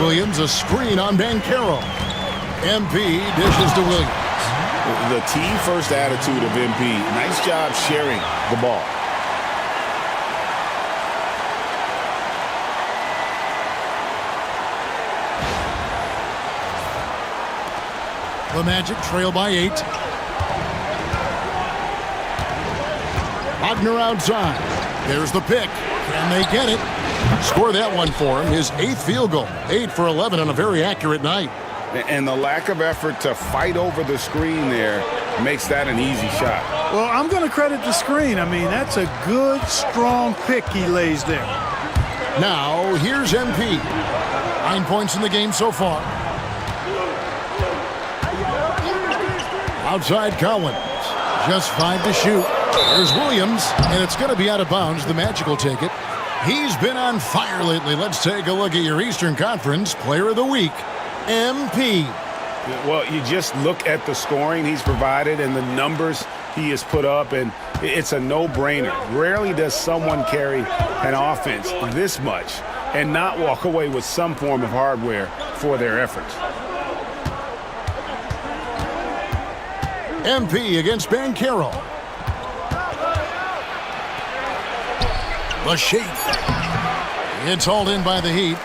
Williams, a screen on Banchero. MP dishes to Williams. The team-first attitude of MP. Nice job sharing the ball. The Magic trail by 8. Wagner outside. There's the pick. Can they get it? Score that one for him. His 8th field goal. 8 for 11 on a very accurate night. And the lack of effort to fight over the screen there makes that an easy shot. Well, I'm going to credit the screen. I mean, that's a good, strong pick he lays there. Now, here's MP. 9 points in the game so far. Outside Collins. Just 5 to shoot. There's Williams, and it's going to be out of bounds. The Magic will take it. He's been on fire lately. Let's take a look at your Eastern Conference Player of the Week, MP. Well, you just look at the scoring he's provided and the numbers he has put up, and it's a no-brainer. Rarely does someone carry an offense this much and not walk away with some form of hardware for their efforts. MP against Banchero. The shape. It's hauled in by the Heat.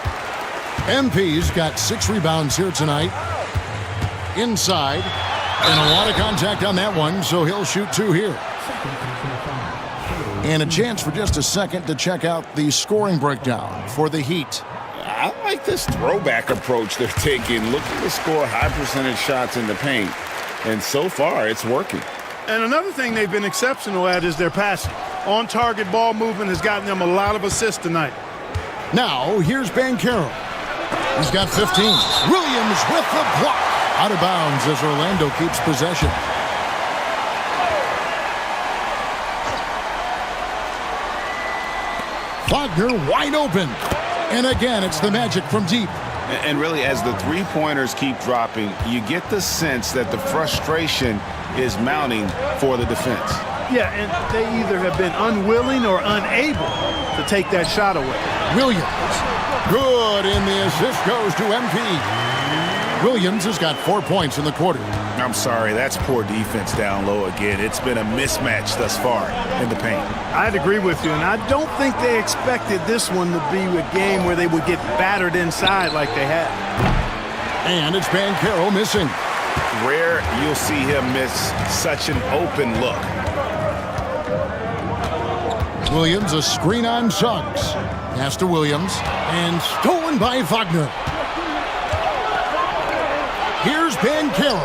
MP's got 6 rebounds here tonight. Inside. And a lot of contact on that one, so he'll shoot 2 here. And a chance for just a second to check out the scoring breakdown for the Heat. I like this throwback approach they're taking, looking to score high percentage shots in the paint. And so far, it's working. And another thing they've been exceptional at is their passing. On-target ball movement has gotten them a lot of assists tonight. Now, here's Banchero. He's got 15. Williams with the block. Out of bounds as Orlando keeps possession. Wagner wide open. And again, it's the Magic from deep. And really, as the three-pointers keep dropping, you get the sense that the frustration is mounting for the defense. Yeah, and they either have been unwilling or unable to take that shot away. Williams. Good, and the assist goes to MP. Williams has got 4 points in the quarter. I'm sorry, that's poor defense down low again. It's been a mismatch thus far in the paint. I'd agree with you, and I don't think they expected this one to be a game where they would get battered inside like they had. And it's Banchero missing. Rare you'll see him miss such an open look. Williams, a screen on Suggs. Pass to Williams, and stolen by Wagner. Here's Banchero.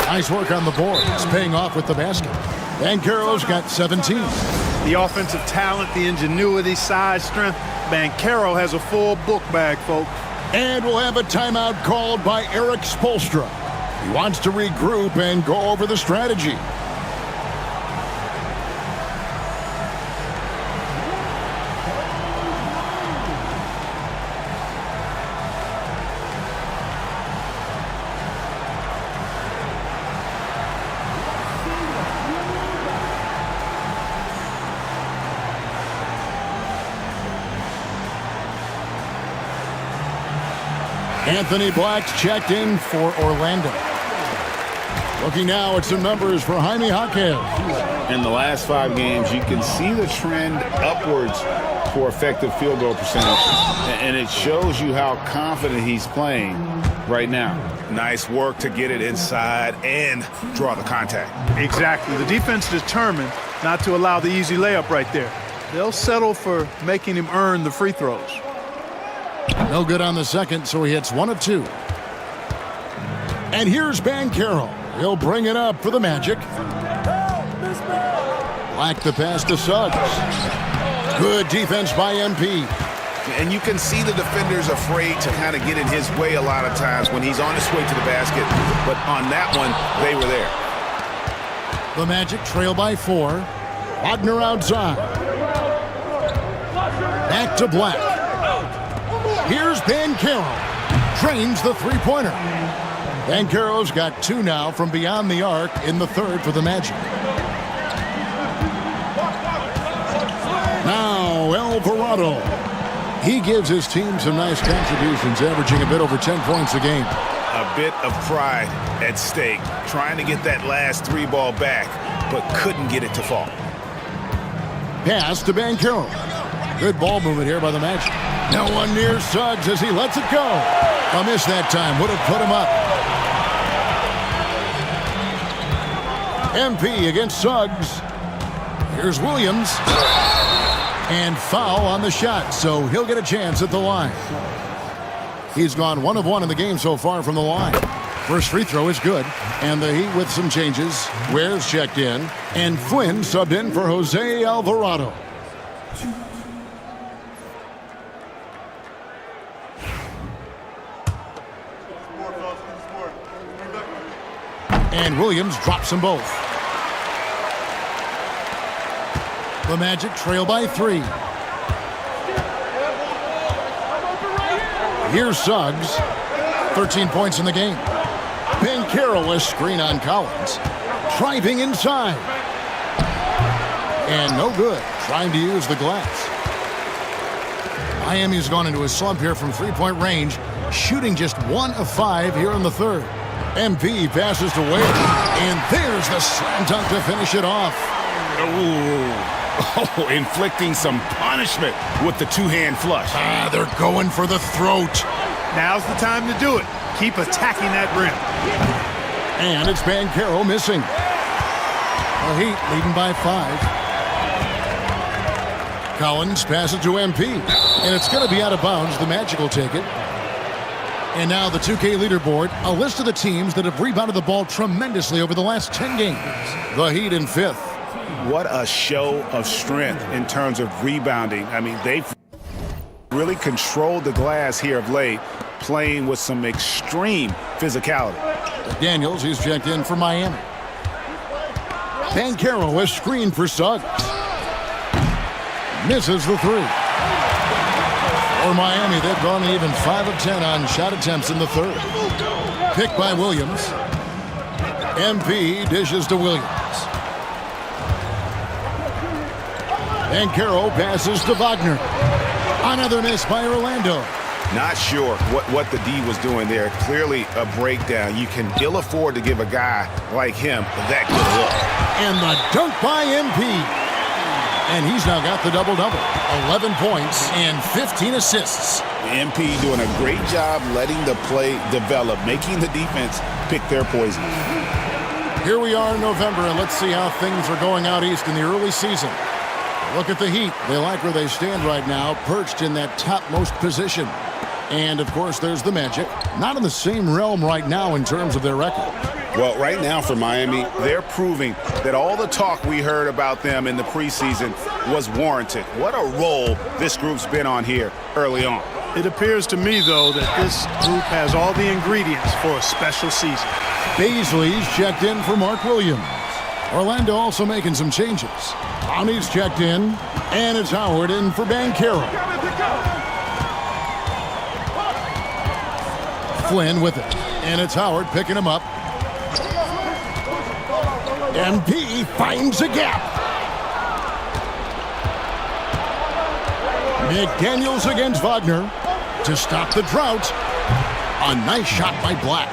Nice work on the board. It's paying off with the basket. Banchero's got 17. The offensive talent, the ingenuity, size, strength. Banchero has a full book bag, folks. And we'll have a timeout called by Eric Spoelstra. He wants to regroup and go over the strategy. Anthony Black's checked in for Orlando. Looking now at some numbers for Jaime Jaquez. In the last 5 games, you can see the trend upwards for effective field goal percentage. And it shows you how confident he's playing right now. Nice work to get it inside and draw the contact. Exactly. The defense determined not to allow the easy layup right there. They'll settle for making him earn the free throws. No good on the second, so he hits 1 of 2. And here's Banchero. He'll bring it up for the Magic. Black the pass to Suggs. Good defense by MP. And you can see the defenders afraid to kind of get in his way a lot of times when he's on his way to the basket. But on that one, they were there. The Magic trail by 4. Wagner outside. Back to Black. Here's Banchero. Drains the three-pointer. Banchero's got 2 now from beyond the arc in the third for the Magic. Alvarado. He gives his team some nice contributions, averaging a bit over 10 points a game. A bit of pride at stake, trying to get that last 3-ball back, but couldn't get it to fall. Pass to Banchero. Good ball movement here by the Magic. No one near Suggs as he lets it go. A miss that time would have put him up. MP against Suggs. Here's Williams. And foul on the shot, so he'll get a chance at the line. He's gone 1 of 1 in the game so far from the line. First free throw is good, and the Heat with some changes. Ware's checked in, and Flynn subbed in for Jose Alvarado. And Williams drops them both. The Magic trail by 3. Here's Suggs. 13 points in the game. Banchero, a screen on Collins. Driving inside. And no good. Trying to use the glass. Miami's gone into a slump here from three-point range. Shooting just 1 of 5 here in the third. MP passes to Wade. And there's the slam dunk to finish it off. Oh, inflicting some punishment with the two-hand flush. They're going for the throat. Now's the time to do it. Keep attacking that rim. And it's Banchero missing. The Heat leading by 5. Collins passes to MP. And it's going to be out of bounds. The Magic will take it. And now the 2K leaderboard, a list of the teams that have rebounded the ball tremendously over the last 10 games. The Heat in 5th. What a show of strength in terms of rebounding. I mean, they've really controlled the glass here of late, playing with some extreme physicality. Daniels, he's checked in for Miami. Banchero, a screen for Suggs. Misses the 3. For Miami, they've gone even 5 of 10 on shot attempts in the third. Picked by Williams. MP dishes to Williams. Banchero passes to Wagner. Another miss by Orlando. Not sure what the D was doing there. Clearly a breakdown. You can ill afford to give a guy like him that good look. And the dunk by MP. And he's now got the double-double. 11 points and 15 assists. MP doing a great job letting the play develop, making the defense pick their poison. Here we are in November, and let's see how things are going out east in the early season. Look at the Heat. They like where they stand right now, perched in that topmost position. And, of course, there's the Magic. Not in the same realm right now in terms of their record. Well, right now for Miami, they're proving that all the talk we heard about them in the preseason was warranted. What a role this group's been on here early on. It appears to me, though, that this group has all the ingredients for a special season. Baisley's checked in for Mark Williams. Orlando also making some changes. Bonnie's checked in, and it's Howard in for Banchero. Flynn with it, and it's Howard picking him up. MP finds a gap. McDaniels against Wagner to stop the drought. A nice shot by Black.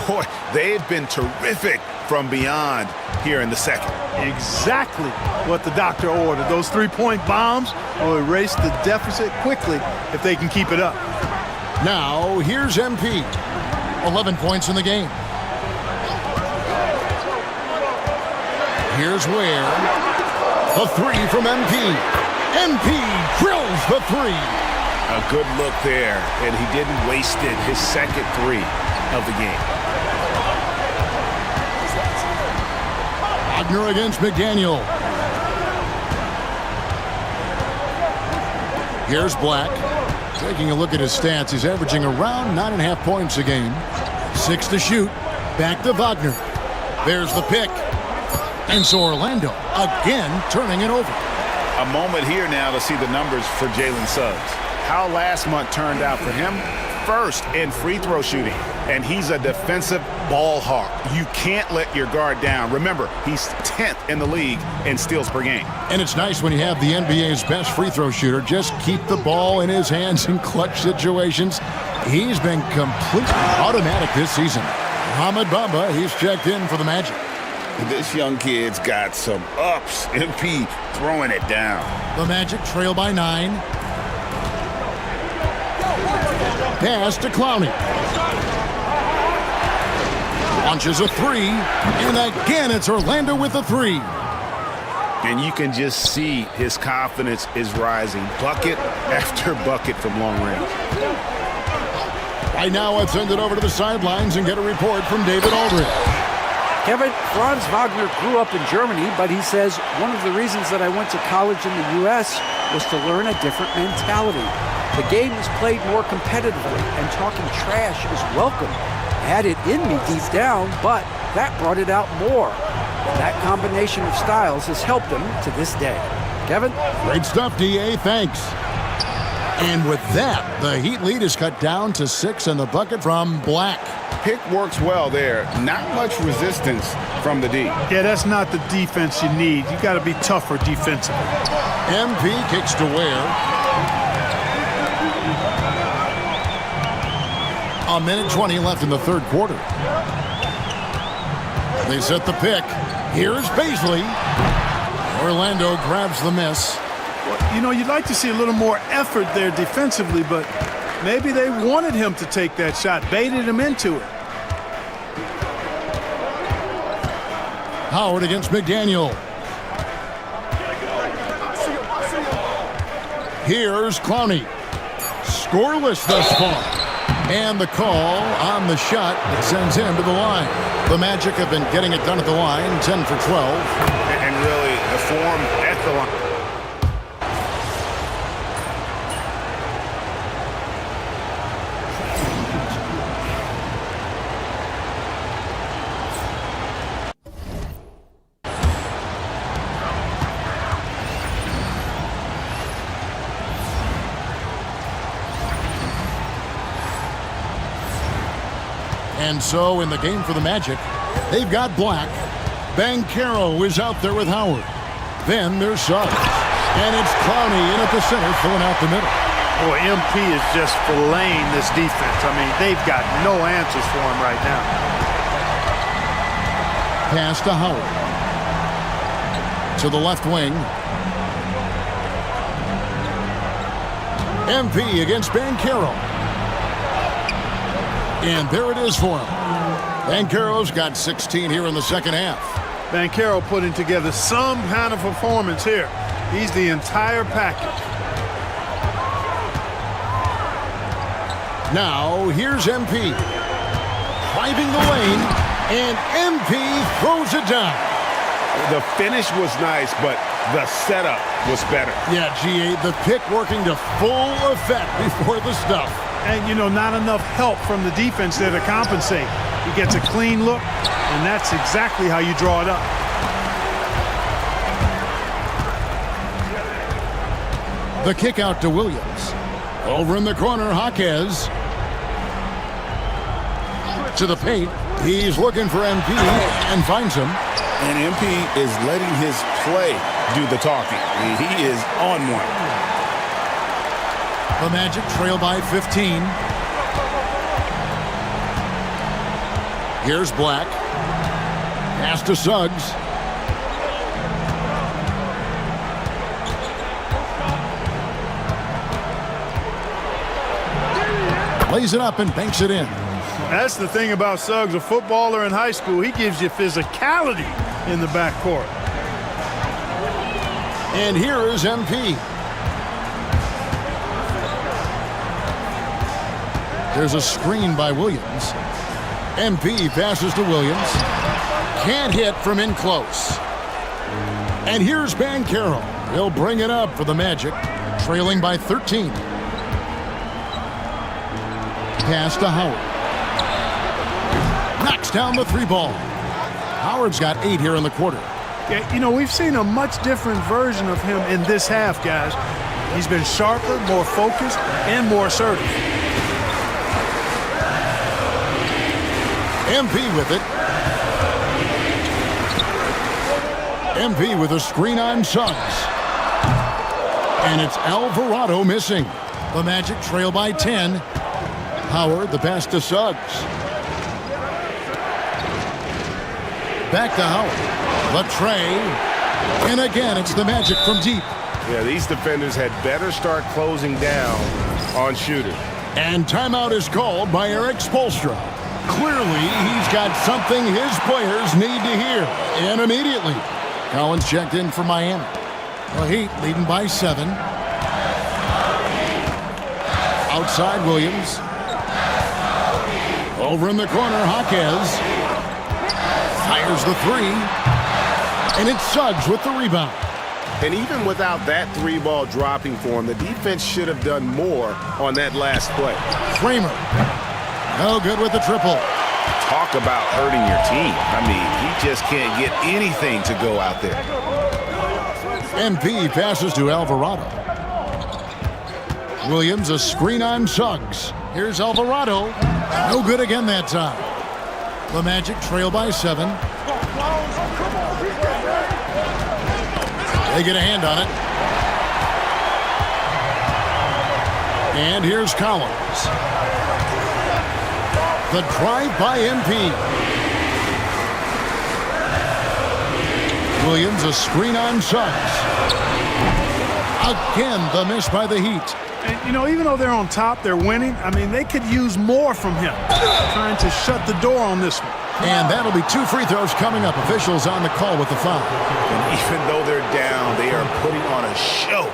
Boy, they've been terrific from beyond here in the second. Exactly what the doctor ordered. Those three-point bombs will erase the deficit quickly if they can keep it up. Now, here's MP. 11 points in the game. Here's Ware. The 3 from MP. MP drills the 3. A good look there, and he didn't waste it. His second 3 of the game. Wagner against McDaniel. Here's Black. Taking a look at his stats, he's averaging around 9.5 points a game. 6 to shoot. Back to Wagner. There's the pick. And so Orlando again turning it over. A moment here now to see the numbers for Jalen Suggs. How last month turned out for him, first in free throw shooting, and he's a defensive ball hawk. You can't let your guard down. Remember, he's 10th in the league in steals per game. And it's nice when you have the NBA's best free throw shooter just keep the ball in his hands in clutch situations. He's been completely automatic this season. Mohamed Bamba, he's checked in for the Magic. This young kid's got some ups. MP throwing it down. The Magic trail by 9. Pass to Clowney. Launches a 3. And again, it's Orlando with a 3. And you can just see his confidence is rising. Bucket after bucket from long range. Right now, let's send it over to the sidelines and get a report from David Aldridge. Kevin, Franz Wagner grew up in Germany, but he says one of the reasons that I went to college in the U.S. was to learn a different mentality. The game is played more competitively, and talking trash is welcome. I had it in me deep down, but that brought it out more. And that combination of styles has helped him to this day. Kevin? Great stuff, D.A. Thanks. And with that, the Heat lead is cut down to 6 and the bucket from Black. Pick works well there. Not much resistance from the D. Yeah, that's not the defense you need. You got to be tougher defensively. MP kicks to Ware. A minute 20 left in the third quarter. They set the pick. Here's Paisley. Orlando grabs the miss. Well, you know, you'd like to see a little more effort there defensively, but maybe they wanted him to take that shot, baited him into it. Howard against McDaniel. Here's Clowney. Scoreless thus far. And the call on the shot that sends him to the line. The Magic have been getting it done at the line, 10 for 12. And really, the form at the line. And so in the game for the Magic, they've got Black. Banchero is out there with Howard. Then there's Suggs. And it's Clowney in at the center, filling out the middle. Boy, MP is just filleting this defense. I mean, they've got no answers for him right now. Pass to Howard. To the left wing. MP against Banchero. And there it is for him. Banchero's got 16 here in the second half. Banchero putting together some kind of performance here. He's the entire package. Now, here's MP. Driving the lane, and MP throws it down. The finish was nice, but the setup was better. Yeah, GA, the pick working to full effect before the stuff. And, you know, not enough help from the defense there to compensate. He gets a clean look, and that's exactly how you draw it up. The kick out to Williams. Over in the corner, Jaquez. To the paint. He's looking for MP and finds him. And MP is letting his play do the talking. He is on one. The Magic trail by 15. Here's Black. Pass to Suggs. Lays it up and banks it in. That's the thing about Suggs, a footballer in high school. He gives you physicality in the backcourt. And here is MP. There's a screen by Williams. MP passes to Williams. Can't hit from in close. And here's Banchero. He'll bring it up for the Magic, trailing by 13. Pass to Howard. Knocks down the three ball. Howard's got 8 here in the quarter. Yeah, you know, we've seen a much different version of him in this half, guys. He's been sharper, more focused, and more assertive. MP with it. MP with a screen on Suggs. And it's Alvarado missing. The Magic trail by 10. Howard, the pass to Suggs. Back to Howard. Latrey. And again, it's the Magic from deep. Yeah, these defenders had better start closing down on shooters. And timeout is called by Eric Spoelstra. Clearly, he's got something his players need to hear. And immediately, Collins checked in for Miami. The Heat leading by 7. Outside Williams. Over in the corner, Jaquez. Fires the 3. And it's Suggs with the rebound. And even without that 3-ball dropping for him, the defense should have done more on that last play. Kramer. No good with the triple. Talk about hurting your team. I mean, he just can't get anything to go out there. MP passes to Alvarado. Williams, a screen on Suggs. Here's Alvarado. No good again that time. The Magic trail by 7. They get a hand on it. And here's Collins. The drive by MP. Williams, a screen on Suggs. Again, the miss by the Heat. And, you know, even though they're on top, they're winning. I mean, they could use more from him. Trying to shut the door on this one. And that'll be 2 free throws coming up. Officials on the call with the foul. And even though they're down, they are putting on a show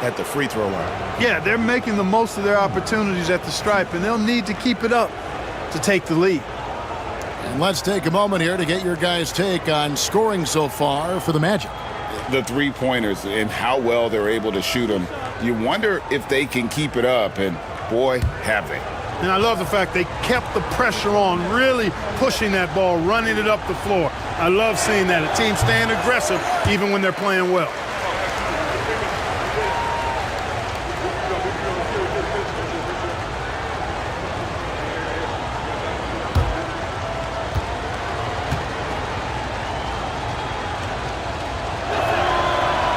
at the free throw line. Yeah, they're making the most of their opportunities at the stripe, and they'll need to keep it up to take the lead. And let's take a moment here to get your guys' take on scoring so far for the Magic. The three-pointers and how well they're able to shoot them. You wonder if they can keep it up, and boy, have they. And I love the fact they kept the pressure on, really pushing that ball, running it up the floor. I love seeing that. A team staying aggressive even when they're playing well.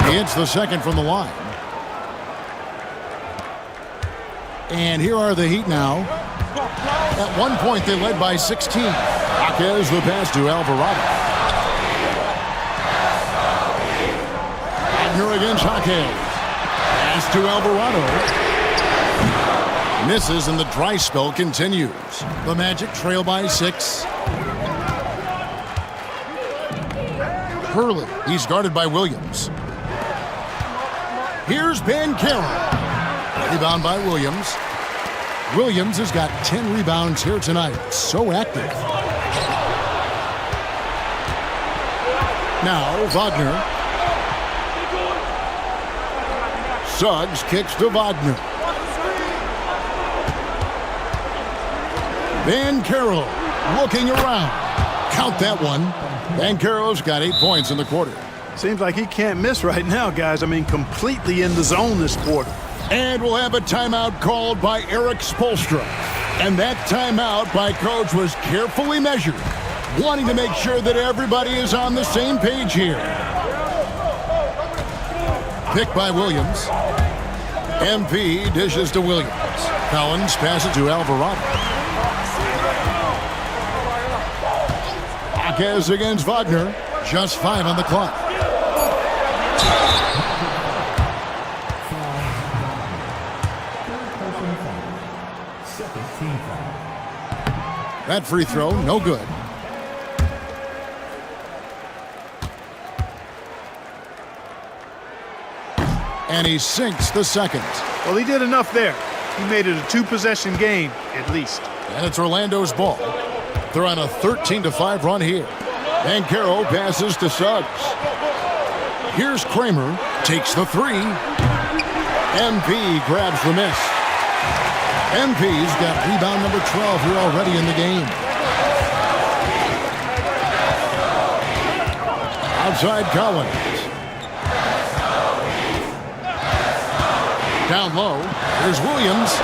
He hits the second from the line. And here are the Heat now. At one point, they led by 16. Jaquez the pass to Alvarado. Wagner against Jaquez. Pass to Alvarado. Misses, and the dry spell continues. The Magic trail by 6. Hurley. He's guarded by Williams. Here's Banchero. Rebound by Williams. Williams has got 10 rebounds here tonight. So active. Now Wagner. Suggs kicks to Wagner. Banchero looking around. Count that one. Banchero's got 8 points in the quarter. Seems like he can't miss right now, guys. I mean, completely in the zone this quarter. And we'll have a timeout called by Eric Spoelstra. And that timeout by Coach was carefully measured, wanting to make sure that everybody is on the same page here. Pick by Williams. MP dishes to Williams. Collins passes to Alvarado. Jaquez against Wagner. Just 5 on the clock. That free throw, no good. And he sinks the second. Well, he did enough there. He made it a 2-possession game, at least. And it's Orlando's ball. They're on a 13-5 run here. Banchero passes to Suggs. Here's Kramer, takes the 3. MP grabs the miss. MP's got rebound number 12 here already in the game. Outside Collins. Down low, here's Williams.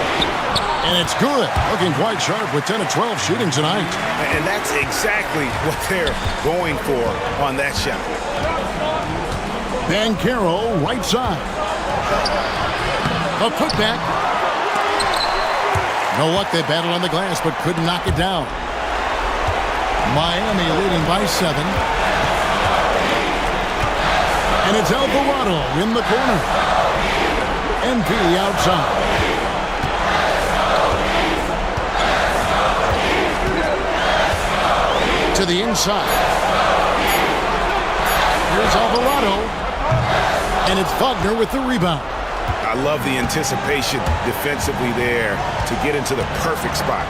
And it's good. Looking quite sharp with 10 of 12 shooting tonight. And that's exactly what they're going for on that shot. Banchero, right side. A putback. No luck, they battled on the glass, but couldn't knock it down. Miami leading by 7. And it's Alvarado in the corner. MP outside. To the inside. Here's Alvarado. And it's Wagner with the rebound. I love the anticipation defensively there to get into the perfect spot.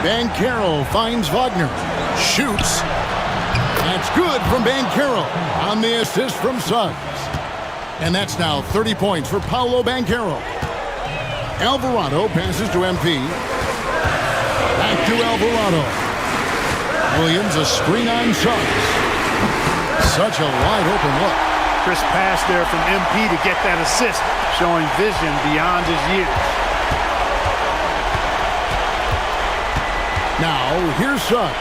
Banchero finds Wagner. Shoots. That's good from Banchero on the assist from Suggs. And that's now 30 points for Paolo Banchero. Alvarado passes to MP. Back to Alvarado. Williams a screen on Suggs. Such a wide open look. Crisp pass there from MP to get that assist, showing vision beyond his years. Now, here's Suggs.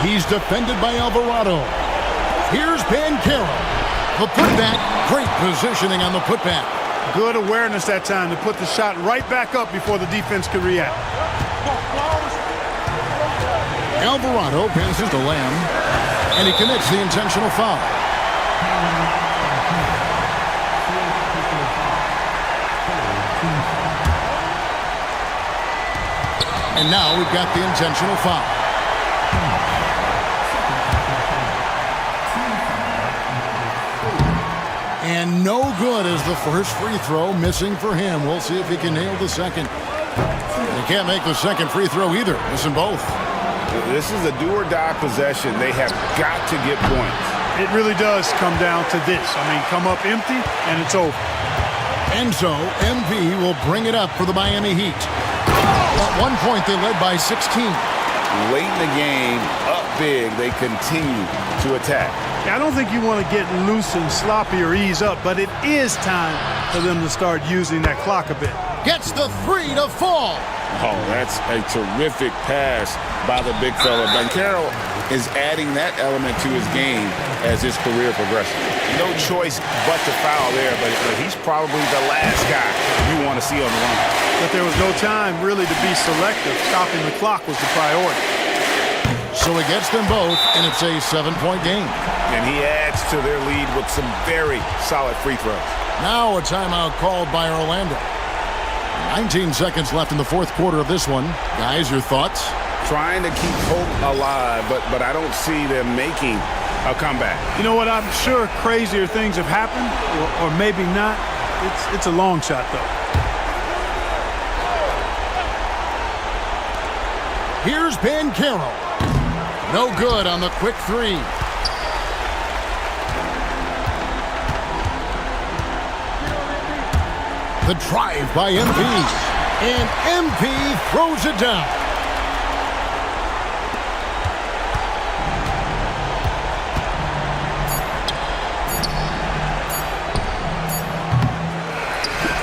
He's defended by Alvarado. Here's Banchero. The putback. Great positioning on the putback. Good awareness that time to put the shot right back up before the defense could react. Alvarado passes to Lamb, and he commits the intentional foul. And now we've got the intentional foul. And no good as the first free throw missing for him. We'll see if he can nail the second. They can't make the second free throw either. Missing both. This is a do-or-die possession. They have got to get points. It really does come down to this. I mean, come up empty, and it's over. And so, MP will bring it up for the Miami Heat. At one point, they led by 16. Late in the game, up big, they continue to attack. I don't think you want to get loose and sloppy or ease up, but it is time for them to start using that clock a bit. Gets the three to fall. Oh, that's a terrific pass by the big fella. Banchero is adding that element to his game as his career progresses. No choice but to foul there, but he's probably the last guy you want to see on the run. But there was no time really to be selective. Stopping the clock was the priority. So he gets them both, and it's a 7-point game. And he adds to their lead with some very solid free throws. Now a timeout called by Orlando. 19 seconds left in the fourth quarter of this one. Guys, your thoughts? Trying to keep hope alive, but I don't see them making a comeback. You know what? I'm sure crazier things have happened, or maybe not. It's a long shot, though. Here's Banchero. No good on the quick three. The drive by MP. And MP throws it down.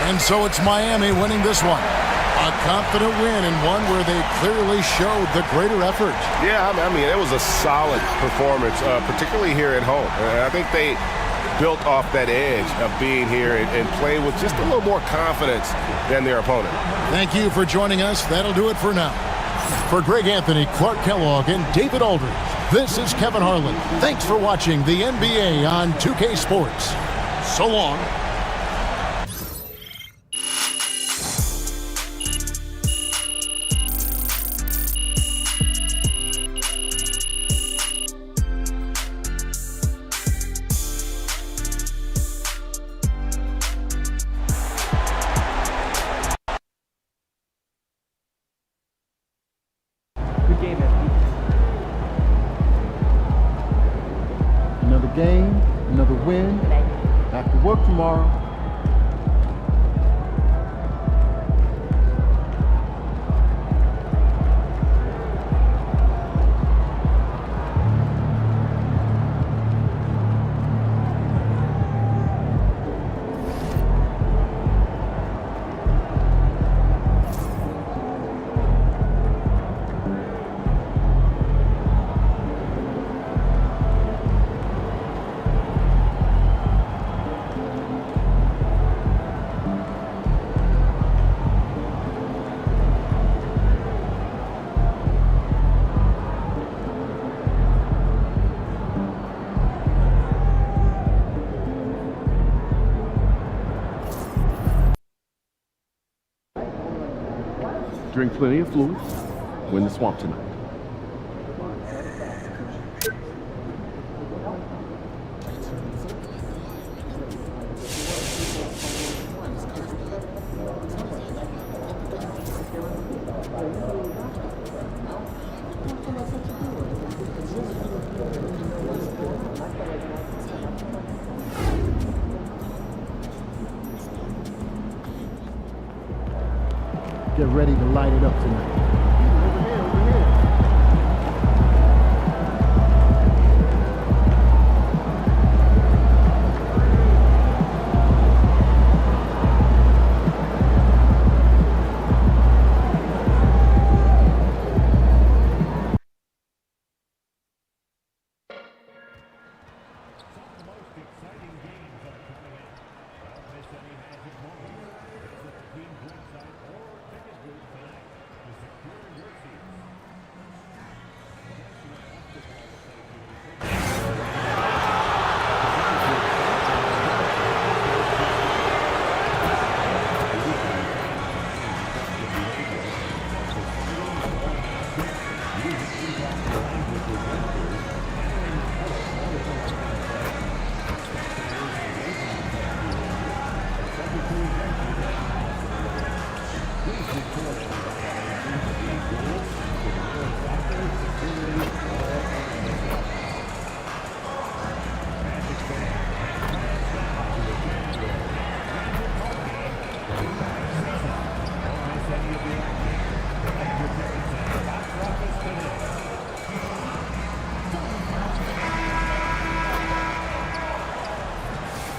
And so it's Miami winning this one. A confident win and one where they clearly showed the greater effort. Yeah, I mean, it was a solid performance, particularly here at home. I think they built off that edge of being here and played with just a little more confidence than their opponent. Thank you for joining us. That'll do it for now. For Greg Anthony, Clark Kellogg, and David Aldridge, this is Kevin Harlan. Thanks for watching the NBA on 2K Sports. So long. Another game, another win. Back to work tomorrow. Drink plenty of fluids. Win the swamp tonight. Get ready to light it up tonight.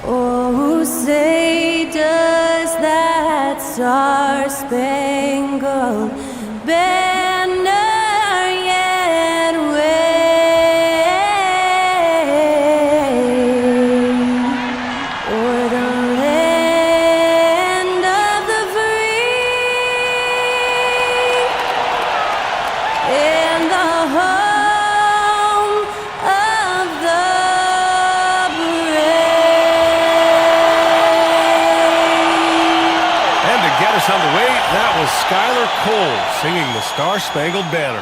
Oh, say does that star-spangled banner yet wave o'er the land of the free and the home of the Get us underway. That was Skylar Cole singing the Star-Spangled Banner.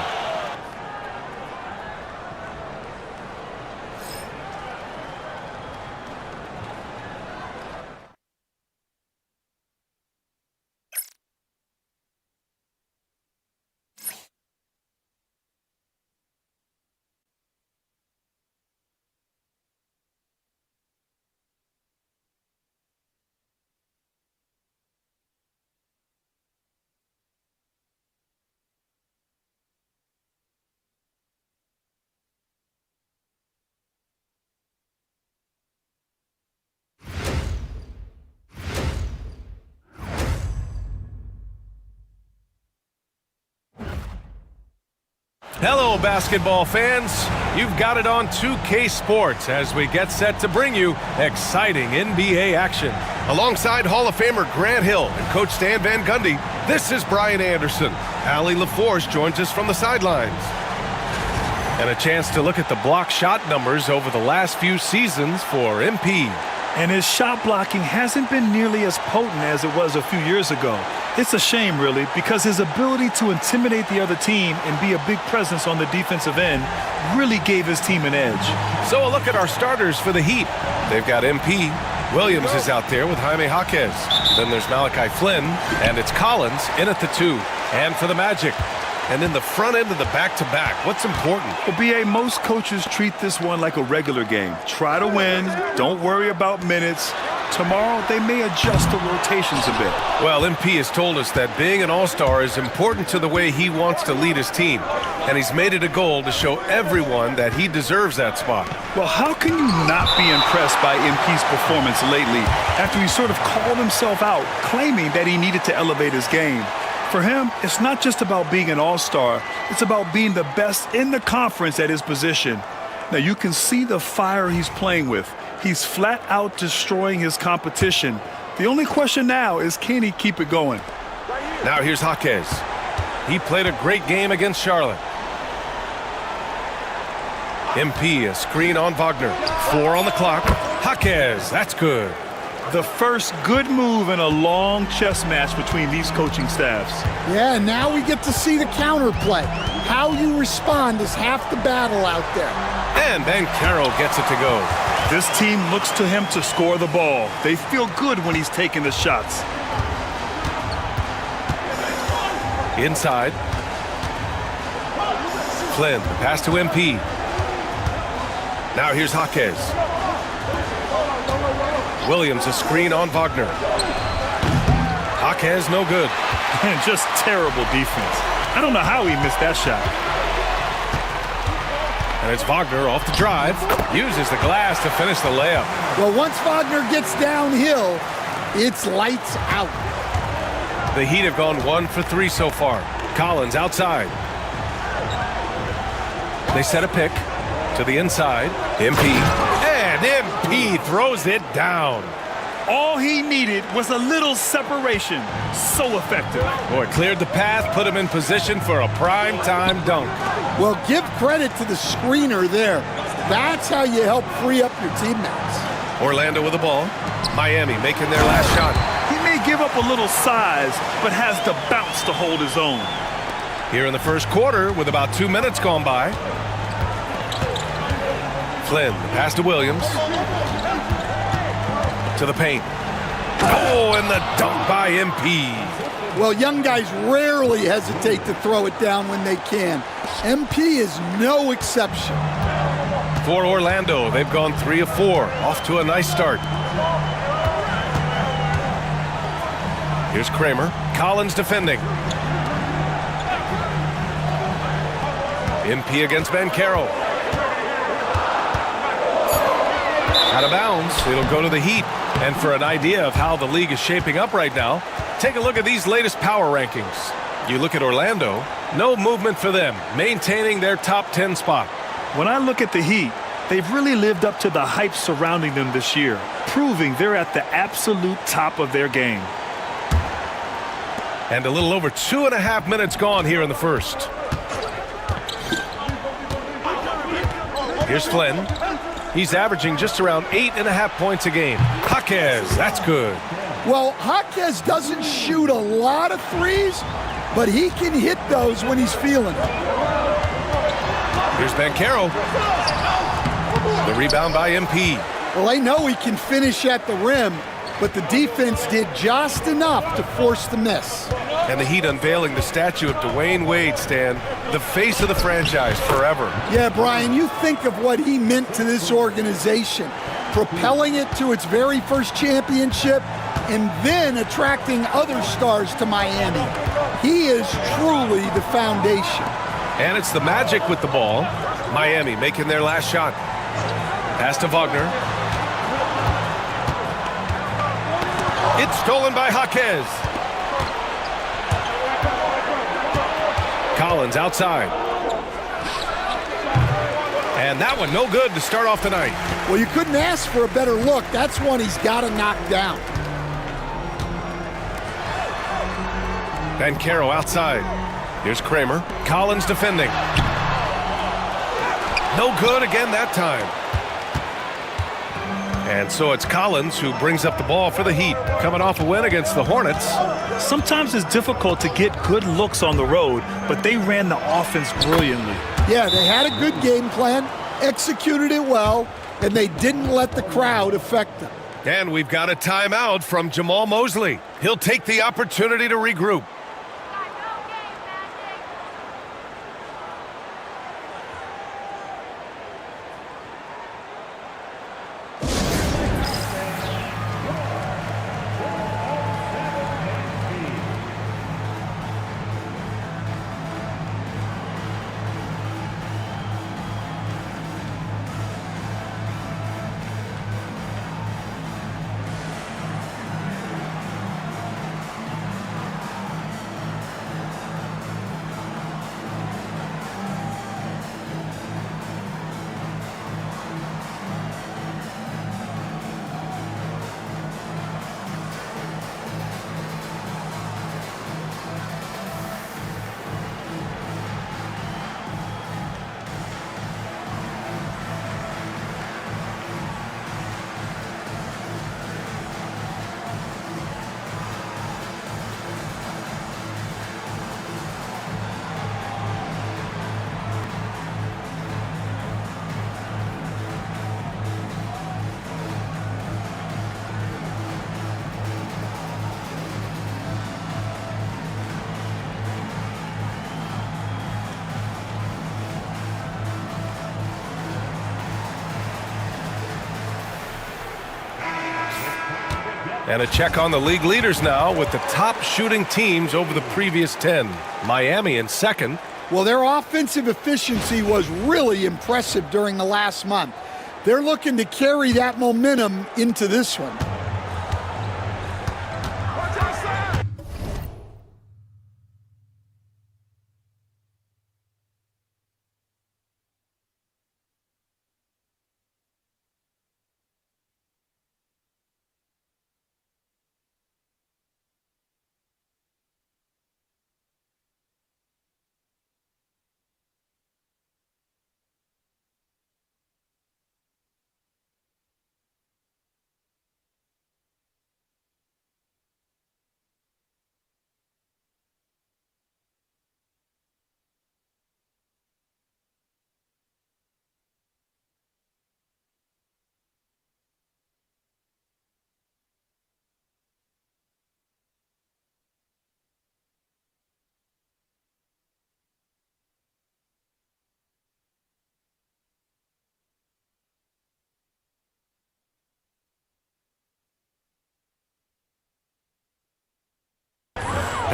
Hello, basketball fans. You've got it on 2K Sports as we get set to bring you exciting NBA action. Alongside Hall of Famer Grant Hill and Coach Stan Van Gundy, this is Brian Anderson. Allie LaForce joins us from the sidelines. And a chance to look at the block shot numbers over the last few seasons for MP. And his shot blocking hasn't been nearly as potent as it was a few years ago. It's a shame, really, because his ability to intimidate the other team and be a big presence on the defensive end really gave his team an edge. So a look at our starters for the Heat. They've got MP. Williams is out there with Jaime Jaquez. Then there's Malachi Flynn, and it's Collins in at the 2. And for the Magic. And in the front end of the back-to-back, what's important? Well, B.A., most coaches treat this one like a regular game. Try to win. Don't worry about minutes. Tomorrow, they may adjust the rotations a bit. Well, MP has told us that being an all-star is important to the way he wants to lead his team. And he's made it a goal to show everyone that he deserves that spot. Well, how can you not be impressed by MP's performance lately after he sort of called himself out, claiming that he needed to elevate his game? For him, it's not just about being an all-star. It's about being the best in the conference at his position. Now, you can see the fire he's playing with. He's flat out destroying his competition. The only question now is, can he keep it going? Now here's Jaquez. He played a great game against Charlotte. MP, a screen on Wagner. 4 on the clock. Jaquez, that's good. The first good move in a long chess match between these coaching staffs. Yeah, now we get to see the counterplay. How you respond is half the battle out there. And Banchero gets it to go. This team looks to him to score the ball. They feel good when he's taking the shots. Inside. Flynn, the pass to MP. Now here's Jaquez. Williams, a screen on Wagner. Jaquez, no good. And just terrible defense. I don't know how he missed that shot. And it's Wagner off the drive. Uses the glass to finish the layup. Well, once Wagner gets downhill, it's lights out. The Heat have gone 1 for 3 so far. Collins outside. They set a pick to the inside. MP. And MP throws it down. All he needed was a little separation. So effective. Boy, cleared the path, put him in position for a prime-time dunk. Well, give credit to the screener there. That's how you help free up your teammates. Orlando with the ball. Miami making their last shot. He may give up a little size, but has the bounce to hold his own. Here in the first quarter with about 2 minutes gone by. Flynn, the pass to Williams. To the paint. Oh, and the dunk by MP. Well, young guys rarely hesitate to throw it down when they can. MP is no exception. For Orlando, they've gone 3 of 4. Off to a nice start. Here's Kramer. Collins defending. MP against Banchero. Out of bounds. It'll go to the Heat. And for an idea of how the league is shaping up right now, take a look at these latest power rankings. You look at Orlando, no movement for them, maintaining their top 10 spot. When I look at the Heat, they've really lived up to the hype surrounding them this year, proving they're at the absolute top of their game. And a little over 2.5 minutes gone here in the first. Here's Flynn. He's averaging just around 8.5 points a game. Jaquez, that's good. Well, Jaquez doesn't shoot a lot of threes, but he can hit those when he's feeling it. Here's Banchero. The rebound by MP. Well, I know he can finish at the rim, but the defense did just enough to force the miss. And the Heat unveiling the statue of Dwayne Wade, Stan, the face of the franchise forever. Yeah, Brian, you think of what he meant to this organization, propelling it to its very first championship and then attracting other stars to Miami. He is truly the foundation. And it's the Magic with the ball. Miami making their last shot. Pass to Wagner. It's stolen by Jaquez. Collins outside. And that one no good to start off the night. Well, you couldn't ask for a better look. That's one he's got to knock down. Banchero outside. Here's Kramer. Collins defending. No good again that time. And so it's Collins who brings up the ball for the Heat, coming off a win against the Hornets. Sometimes it's difficult to get good looks on the road, but they ran the offense brilliantly. Yeah, they had a good game plan, executed it well, and they didn't let the crowd affect them. And we've got a timeout from Jamal Mosley. He'll take the opportunity to regroup. And a check on the league leaders now with the top shooting teams over the previous 10. Miami in second. Well, their offensive efficiency was really impressive during the last month. They're looking to carry that momentum into this one.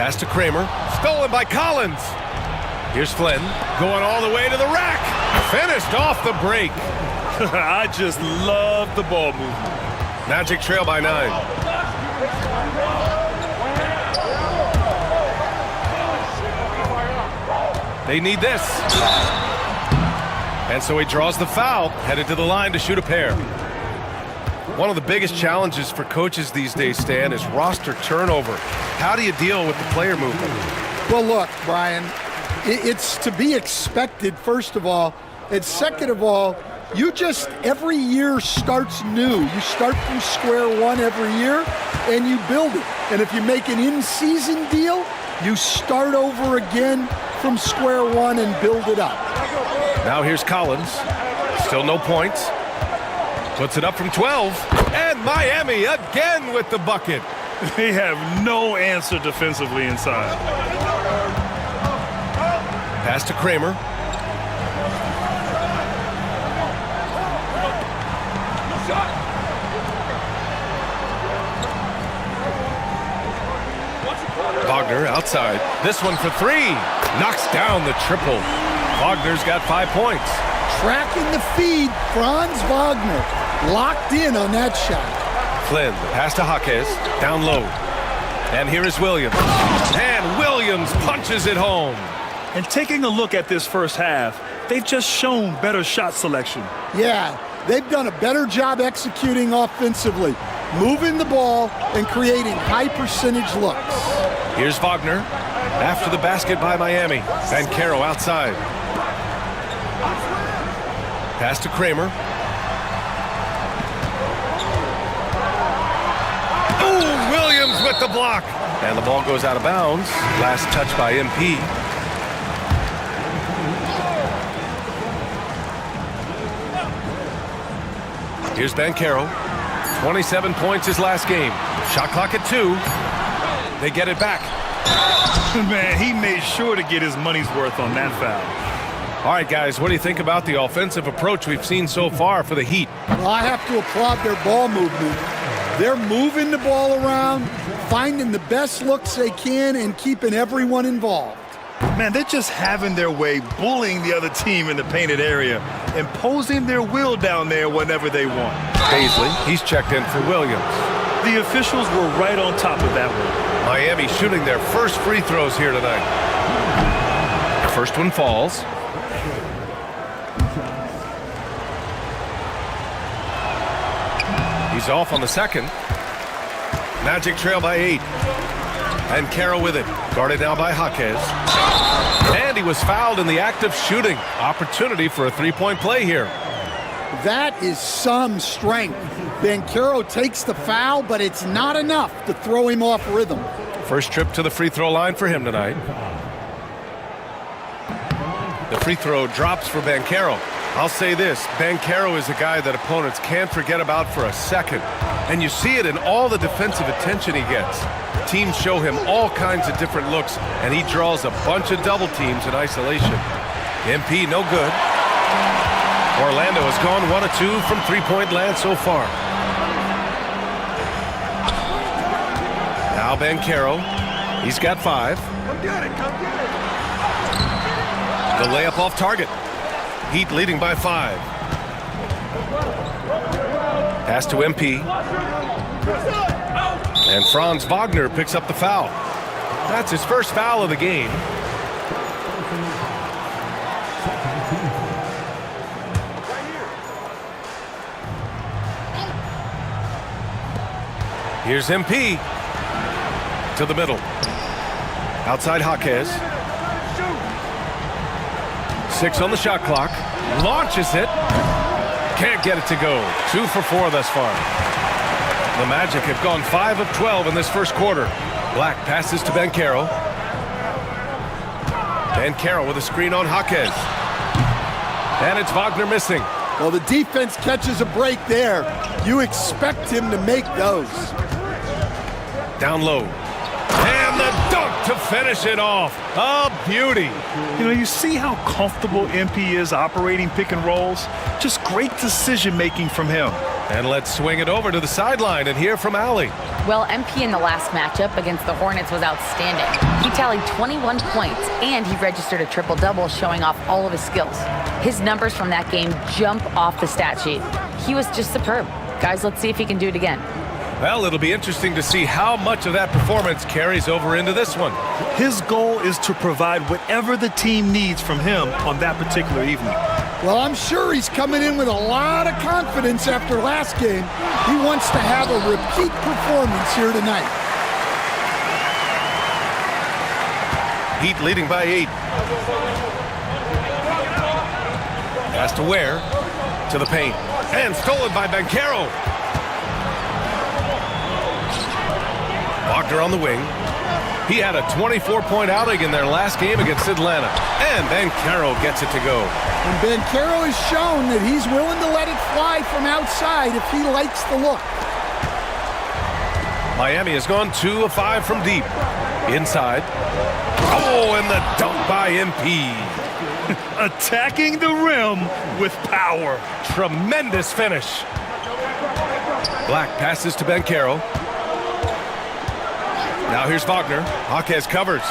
Pass to Kramer. Stolen by Collins. Here's Flynn going all the way to the rack. Finished off the break. I just love the ball movement. Magic trail by 9. They need this. And so he draws the foul, headed to the line to shoot a pair. One of the biggest challenges for coaches these days, Stan, is roster turnover. How do you deal with the player movement? Well, look, Brian, it's to be expected, first of all. And second of all, every year starts new. You start from square one every year, and you build it. And if you make an in-season deal, you start over again from square one and build it up. Now here's Collins. Still no points. Puts it up from 12. And Miami again with the bucket. They have no answer defensively inside. Pass to Kramer. Wagner outside. This one for 3. Knocks down the triple. Wagner's got 5 points. Tracking the feed, Franz Wagner. Locked in on that shot. Flynn, pass to Jaquez, down low. And here is Williams. And Williams punches it home. And taking a look at this first half, they've just shown better shot selection. Yeah, they've done a better job executing offensively, moving the ball and creating high percentage looks. Here's Wagner after the basket by Miami. Banchero outside. Pass to Kramer. Williams with the block. And the ball goes out of bounds. Last touch by MP. Here's Banchero. 27 points his last game. Shot clock at 2. They get it back. Man, he made sure to get his money's worth on that foul. All right, guys, what do you think about the offensive approach we've seen so far for the Heat? Well, I have to applaud their ball movement. They're moving the ball around, finding the best looks they can, and keeping everyone involved. Man, they're just having their way, bullying the other team in the painted area, imposing their will down there whenever they want. Paisley, he's checked in for Williams. The officials were right on top of that one. Miami shooting their first free throws here tonight. First one falls. He's off on the second. Magic trail by 8. And Banchero with it. Guarded now by Jaquez. And he was fouled in the act of shooting. Opportunity for a three-point play here. That is some strength. Banchero takes the foul, but it's not enough to throw him off rhythm. First trip to the free throw line for him tonight. The free throw drops for Banchero. I'll say this, Banchero is a guy that opponents can't forget about for a second. And you see it in all the defensive attention he gets. Teams show him all kinds of different looks, and he draws a bunch of double teams in isolation. MP, no good. Orlando has gone 1 of 2 from three-point land so far. Now Banchero. He's got 5. The layup off target. Heat leading by 5. Pass to MP. And Franz Wagner picks up the foul. That's his first foul of the game. Here's MP to the middle. Outside Jaquez. 6 on the shot clock. Launches it. Can't get it to go. 2 for 4 thus far. The Magic have gone 5 of 12 in this first quarter. Black passes to Banchero. Banchero with a screen on Jaquez. And it's Wagner missing. Well, the defense catches a break there. You expect him to make those. Down low. And the dunk to finish it off. A beauty. You know, you see how comfortable MP is operating pick and rolls? Just great decision-making from him. And let's swing it over to the sideline and hear from Allie. Well, MP in the last matchup against the Hornets was outstanding. He tallied 21 points, and he registered a triple-double, showing off all of his skills. His numbers from that game jump off the stat sheet. He was just superb. Guys, let's see if he can do it again. Well, it'll be interesting to see how much of that performance carries over into this one. His goal is to provide whatever the team needs from him on that particular evening. Well, I'm sure he's coming in with a lot of confidence after last game. He wants to have a repeat performance here tonight. Heat leading by 8. Pass to Ware. To the paint. And stolen by Banchero. Wagner on the wing. He had a 24-point outing in their last game against Atlanta. And Banchero gets it to go. And Banchero has shown that he's willing to let it fly from outside if he likes the look. Miami has gone 2 of 5 from deep. Inside. Oh, and the dunk by MP. Attacking the rim with power. Tremendous finish. Black passes to Banchero. Now here's Wagner. Jaquez covers.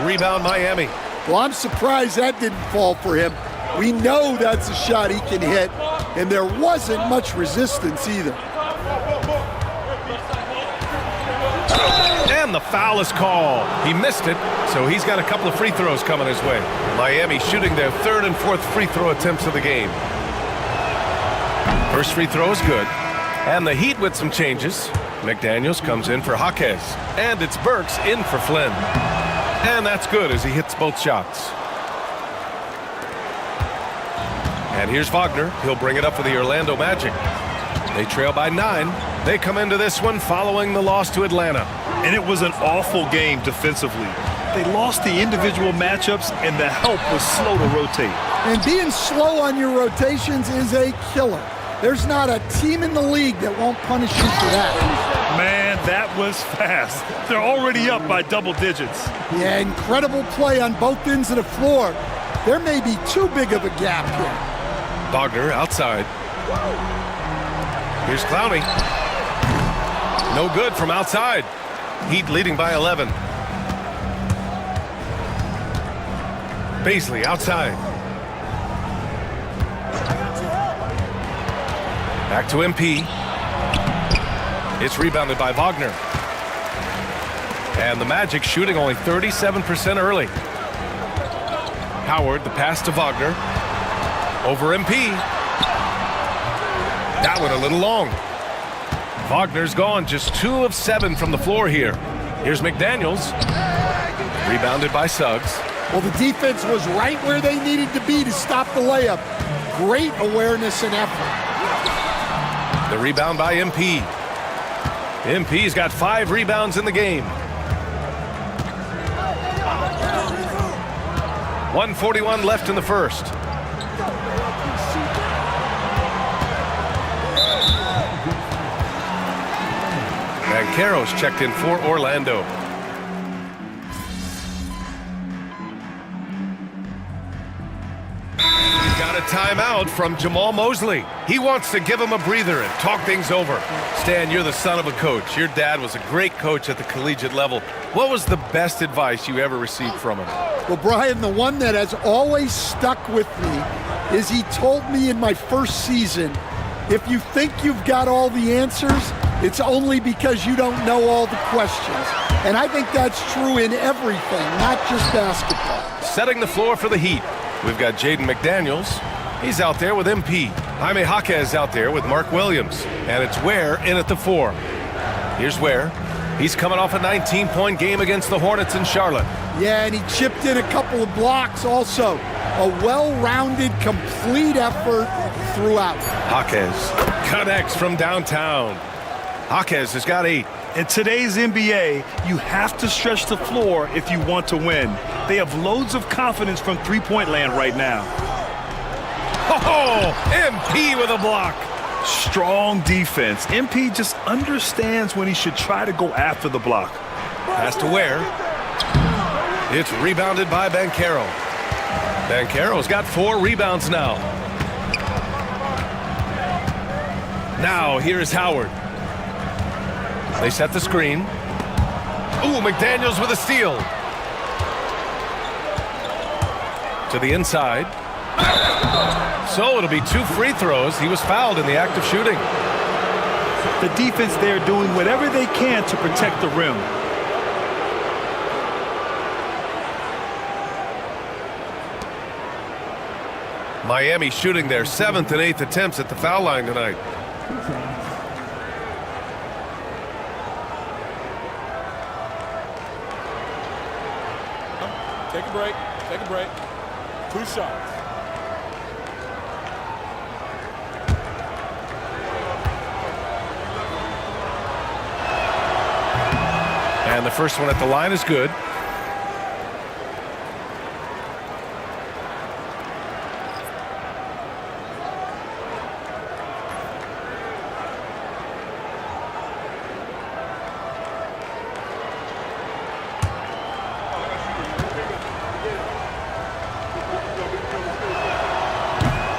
Rebound Miami. Well, I'm surprised that didn't fall for him. We know that's a shot he can hit, and there wasn't much resistance either. And the foul is called. He missed it, so he's got a couple of free throws coming his way. Miami shooting their 3rd and 4th free throw attempts of the game. First free throw is good. And the Heat with some changes. McDaniels comes in for Jaquez. And it's Burks in for Flynn. And that's good as he hits both shots. And here's Wagner. He'll bring it up for the Orlando Magic. They trail by 9. They come into this one following the loss to Atlanta. And it was an awful game defensively. They lost the individual matchups, and the help was slow to rotate. And being slow on your rotations is a killer. There's not a team in the league that won't punish you for that. Man, that was fast. They're already up by double digits. Yeah, incredible play on both ends of the floor. There may be too big of a gap here. Wagner outside. Here's Clowney. No good from outside. Heat leading by 11. Baisley outside. Back to MP. It's rebounded by Wagner. And the Magic shooting only 37% early. Howard, the pass to Wagner. Over MP. That one a little long. Wagner's gone just 2 of 7 from the floor here. Here's McDaniels. Rebounded by Suggs. Well, the defense was right where they needed to be to stop the layup. Great awareness and effort. The rebound by MP. MP's got 5 rebounds in the game. 1:41 left in the first. Banchero's checked in for Orlando. He's got got a timeout from Jamal Mosley. He wants to give him a breather and talk things over. Stan, you're the son of a coach. Your dad was a great coach at the collegiate level. What was the best advice you ever received from him? Well, Brian, the one that has always stuck with me is he told me in my first season, if you think you've got all the answers, it's only because you don't know all the questions. And I think that's true in everything, not just basketball. Setting the floor for the Heat, we've got Jaden McDaniels. He's out there with MP. Jaime Jaquez out there with Mark Williams. And it's Ware in at the 4. Here's Ware. He's coming off a 19-point game against the Hornets in Charlotte. Yeah, and he chipped in a couple of blocks also. A well-rounded, complete effort throughout. Jaquez connects from downtown. Jaquez has got 8. In today's NBA, you have to stretch the floor if you want to win. They have loads of confidence from three-point land right now. Oh, MP with a block. Strong defense. MP just understands when he should try to go after the block. Pass to Ware. It's rebounded by Banchero. Banchero's got 4 rebounds now. Now here's Howard. They set the screen. Ooh, McDaniels with a steal. To the inside. So it'll be 2 free throws. He was fouled in the act of shooting. The defense there doing whatever they can to protect the rim. Miami shooting their 7th and 8th attempts at the foul line tonight. Take a break. Take a break. 2 shots. And the first one at the line is good.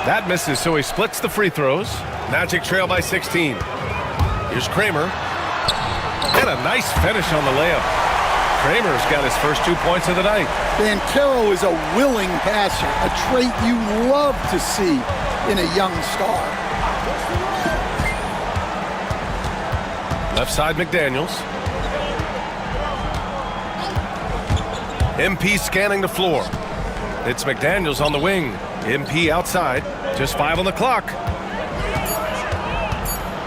That misses, so he splits the free throws. Magic trail by 16. Here's Kramer. And a nice finish on the layup. Kramer's got his first 2 points of the night. Banchero is a willing passer, a trait you love to see in a young star. Left side, McDaniels. MP scanning the floor. It's McDaniels on the wing. MP outside. Just 5 on the clock.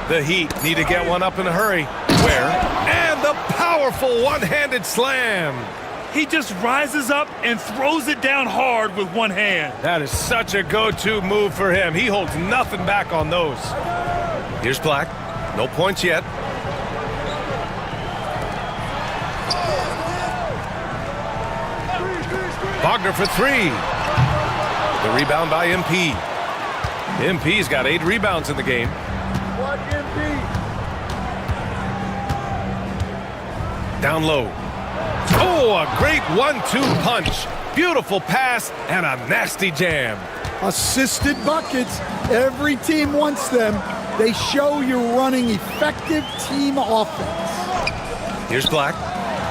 The Heat need to get one up in a hurry. Where? And the powerful one-handed slam. He just rises up and throws it down hard with one hand. That is such a go-to move for him. He holds nothing back on those. Here's Black. No points yet. Wagner for 3. The rebound by MP. MP's got 8 rebounds in the game. Down low. Oh, a great 1-2 punch. Beautiful pass and a nasty jam. Assisted buckets. Every team wants them. They show you're running effective team offense. Here's Black.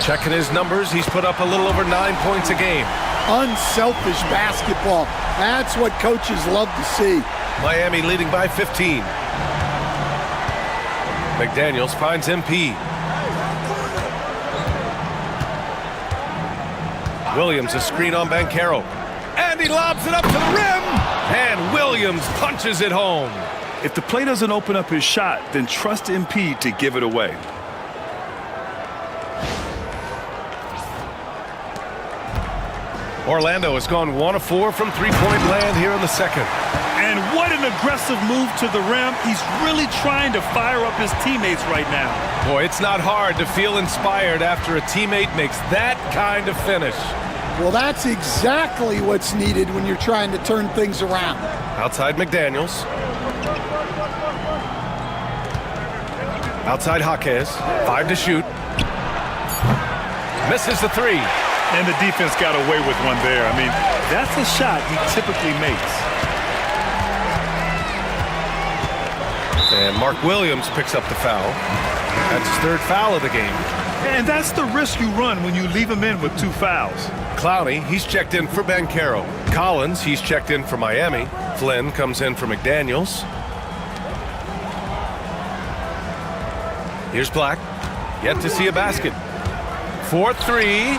Checking his numbers. He's put up a little over 9 points a game. Unselfish basketball. That's what coaches love to see. Miami leading by 15. McDaniels finds MP. Williams a screen on Banchero. And he lobs it up to the rim. And Williams punches it home. If the play doesn't open up his shot, then trust MP to give it away. Orlando has gone 1 of 4 from three-point land here in the second. And what an aggressive move to the rim. He's really trying to fire up his teammates right now. Boy, it's not hard to feel inspired after a teammate makes that kind of finish. Well, that's exactly what's needed when you're trying to turn things around. Outside McDaniels. Outside Jaquez. 5 to shoot. Misses the 3. And the defense got away with one there. I mean, that's a shot he typically makes. And Mark Williams picks up the foul. That's his third foul of the game. And that's the risk you run when you leave him in with 2 fouls. Clowney, he's checked in for Banchero. Collins, he's checked in for Miami. Flynn comes in for McDaniels. Here's Black. Yet to see a basket. 4-3.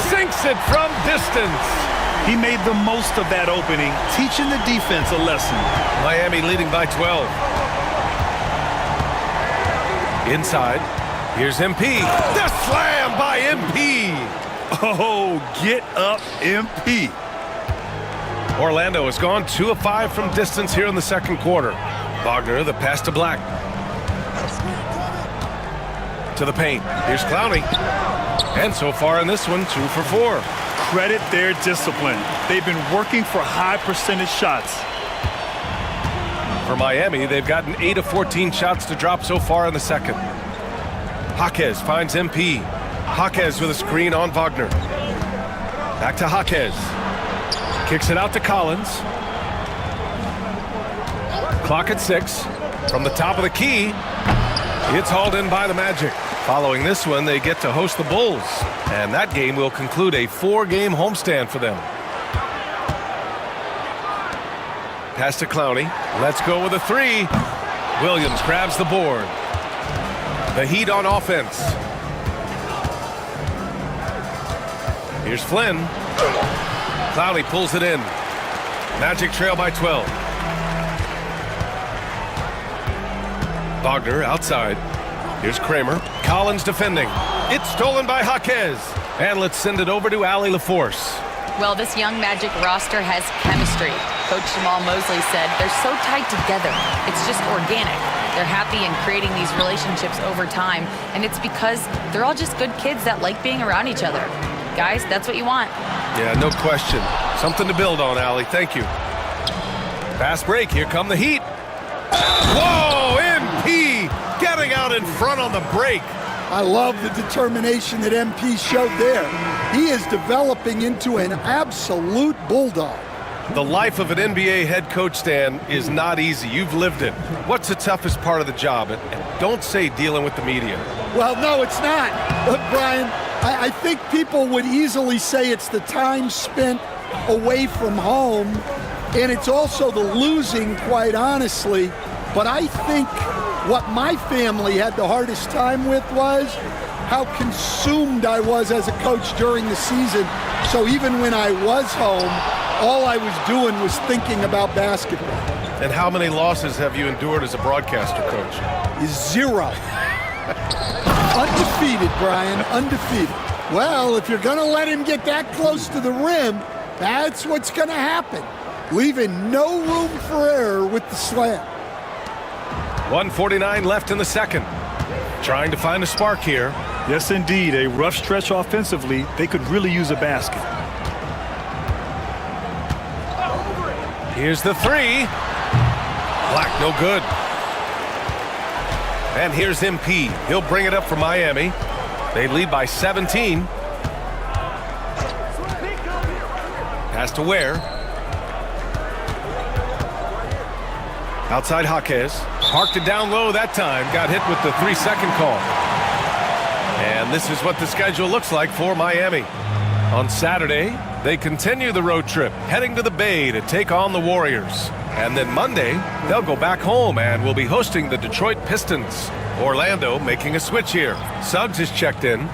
Sinks it from distance. He made the most of that opening, teaching the defense a lesson. Miami leading by 12. Inside. Here's MP. The slam by MP. Oh, get up, MP. Orlando has gone 2 of 5 from distance here in the second quarter. Wagner, the pass to Black. To the paint. Here's Clowney. And so far in this one, 2 for 4. Credit their discipline. They've been working for high percentage shots. For Miami, they've gotten 8 of 14 shots to drop so far in the second. Jaquez finds MP. Jaquez with a screen on Wagner. Back to Jaquez. Kicks it out to Collins. Clock at 6. From the top of the key. It's hauled in by the Magic. Following this one, they get to host the Bulls. And that game will conclude a 4-game homestand for them. Pass to Clowney. Let's go with a 3. Williams grabs the board. The Heat on offense. Here's Flynn. Clowney pulls it in. Magic trail by 12. Wagner outside. Here's Kramer. Collins defending. It's stolen by Jaquez. And let's send it over to Allie LaForce. Well, this young Magic roster has chemistry. Coach Jamal Mosley said they're so tight together. It's just organic. They're happy in creating these relationships over time, and it's because they're all just good kids that like being around each other. Guys, that's what you want. Yeah, no question. Something to build on, Allie. Thank you. Fast break. Here come the Heat. Whoa, MP getting out in front on the break. I love the determination that MP showed there. He is developing into an absolute bulldog. The life of an NBA head coach, Stan, is not easy. You've lived it. What's the toughest part of the job? And don't say dealing with the media. Well, no, it's not. Look, Brian, I think people would easily say it's the time spent away from home, and it's also the losing, quite honestly. But I think what my family had the hardest time with was how consumed I was as a coach during the season. So even when I was home, all I was doing was thinking about basketball. And how many losses have you endured as a broadcaster, Coach? 0. Undefeated, Brian, undefeated. Well, if you're going to let him get that close to the rim, that's what's going to happen. Leaving no room for error with the slam. 1:49 left in the second. Trying to find a spark here. Yes, indeed. A rough stretch offensively. They could really use a basket. Here's the 3. Black, no good. And here's MP. He'll bring it up for Miami. They lead by 17. Pass to Ware. Outside Jaquez. Parked it down low that time. Got hit with the 3-second call. And this is what the schedule looks like for Miami. On Saturday, they continue the road trip, heading to the Bay to take on the Warriors. And then Monday, they'll go back home and will be hosting the Detroit Pistons. Orlando making a switch here. Suggs is checked in.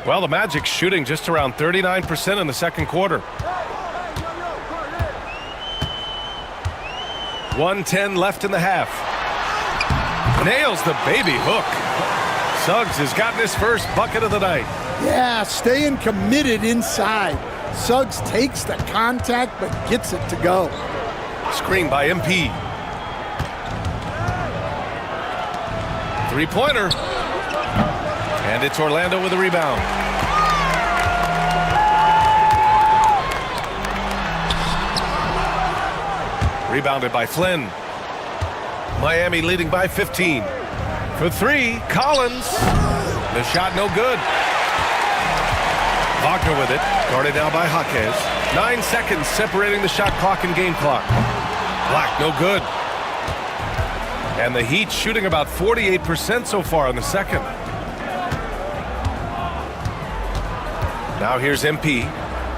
Well, the Magic shooting just around 39% in the second quarter. 1:10 left in the half. Nails the baby hook. Suggs has gotten his first bucket of the night. Yeah, staying committed inside. Suggs takes the contact but gets it to go. Screen by MP. Three-pointer. And it's Orlando with a rebound. Rebounded by Flynn. Miami leading by 15. For 3, Collins. The shot no good. Wagner with it. Guarded now by Jaquez. 9 seconds separating the shot clock and game clock. Black, no good. And the Heat shooting about 48% so far in the second. Now here's MP.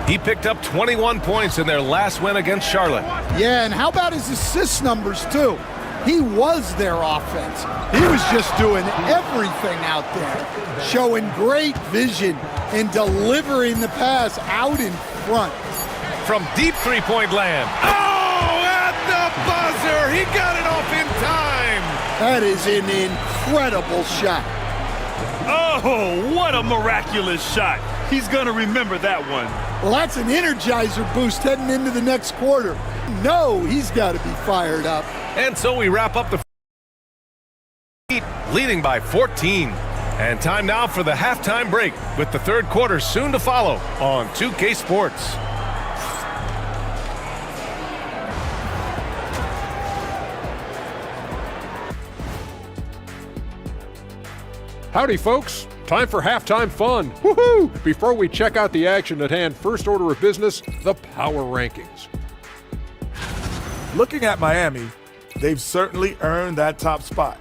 He picked up 21 points in their last win against Charlotte. Yeah, and how about his assist numbers, too? He was their offense. He was just doing everything out there, showing great vision and delivering the pass out in front. From deep three-point land. Oh, at the buzzer! He got it off in time! That is an incredible shot. Oh, what a miraculous shot. He's going to remember that one. Well, that's an energizer boost heading into the next quarter. No, he's got to be fired up. And so we wrap up the Heat leading by 14. And time now for the halftime break with the third quarter soon to follow on 2K Sports. Howdy, folks. Time for halftime fun. Woohoo! Before we check out the action at hand, first order of business, the power rankings. Looking at Miami, they've certainly earned that top spot.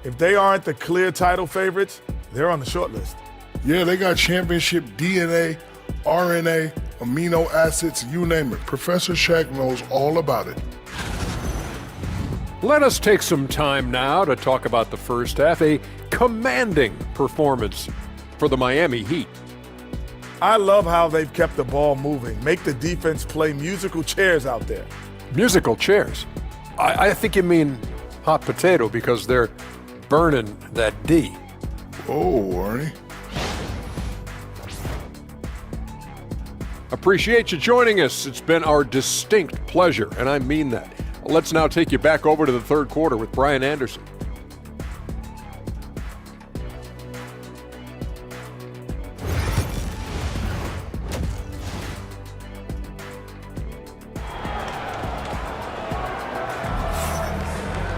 If they aren't the clear title favorites, they're on the short list. Yeah, they got championship DNA, RNA, amino acids, you name it. Professor Shaq knows all about it. Let us take some time now to talk about the first half, a commanding performance for the Miami Heat. I love how they've kept the ball moving, make the defense play musical chairs out there. Musical chairs? I think you mean hot potato because they're burning that D. Oh, Arnie. Appreciate you joining us. It's been our distinct pleasure, and I mean that. Let's now take you back over to the third quarter with Brian Anderson.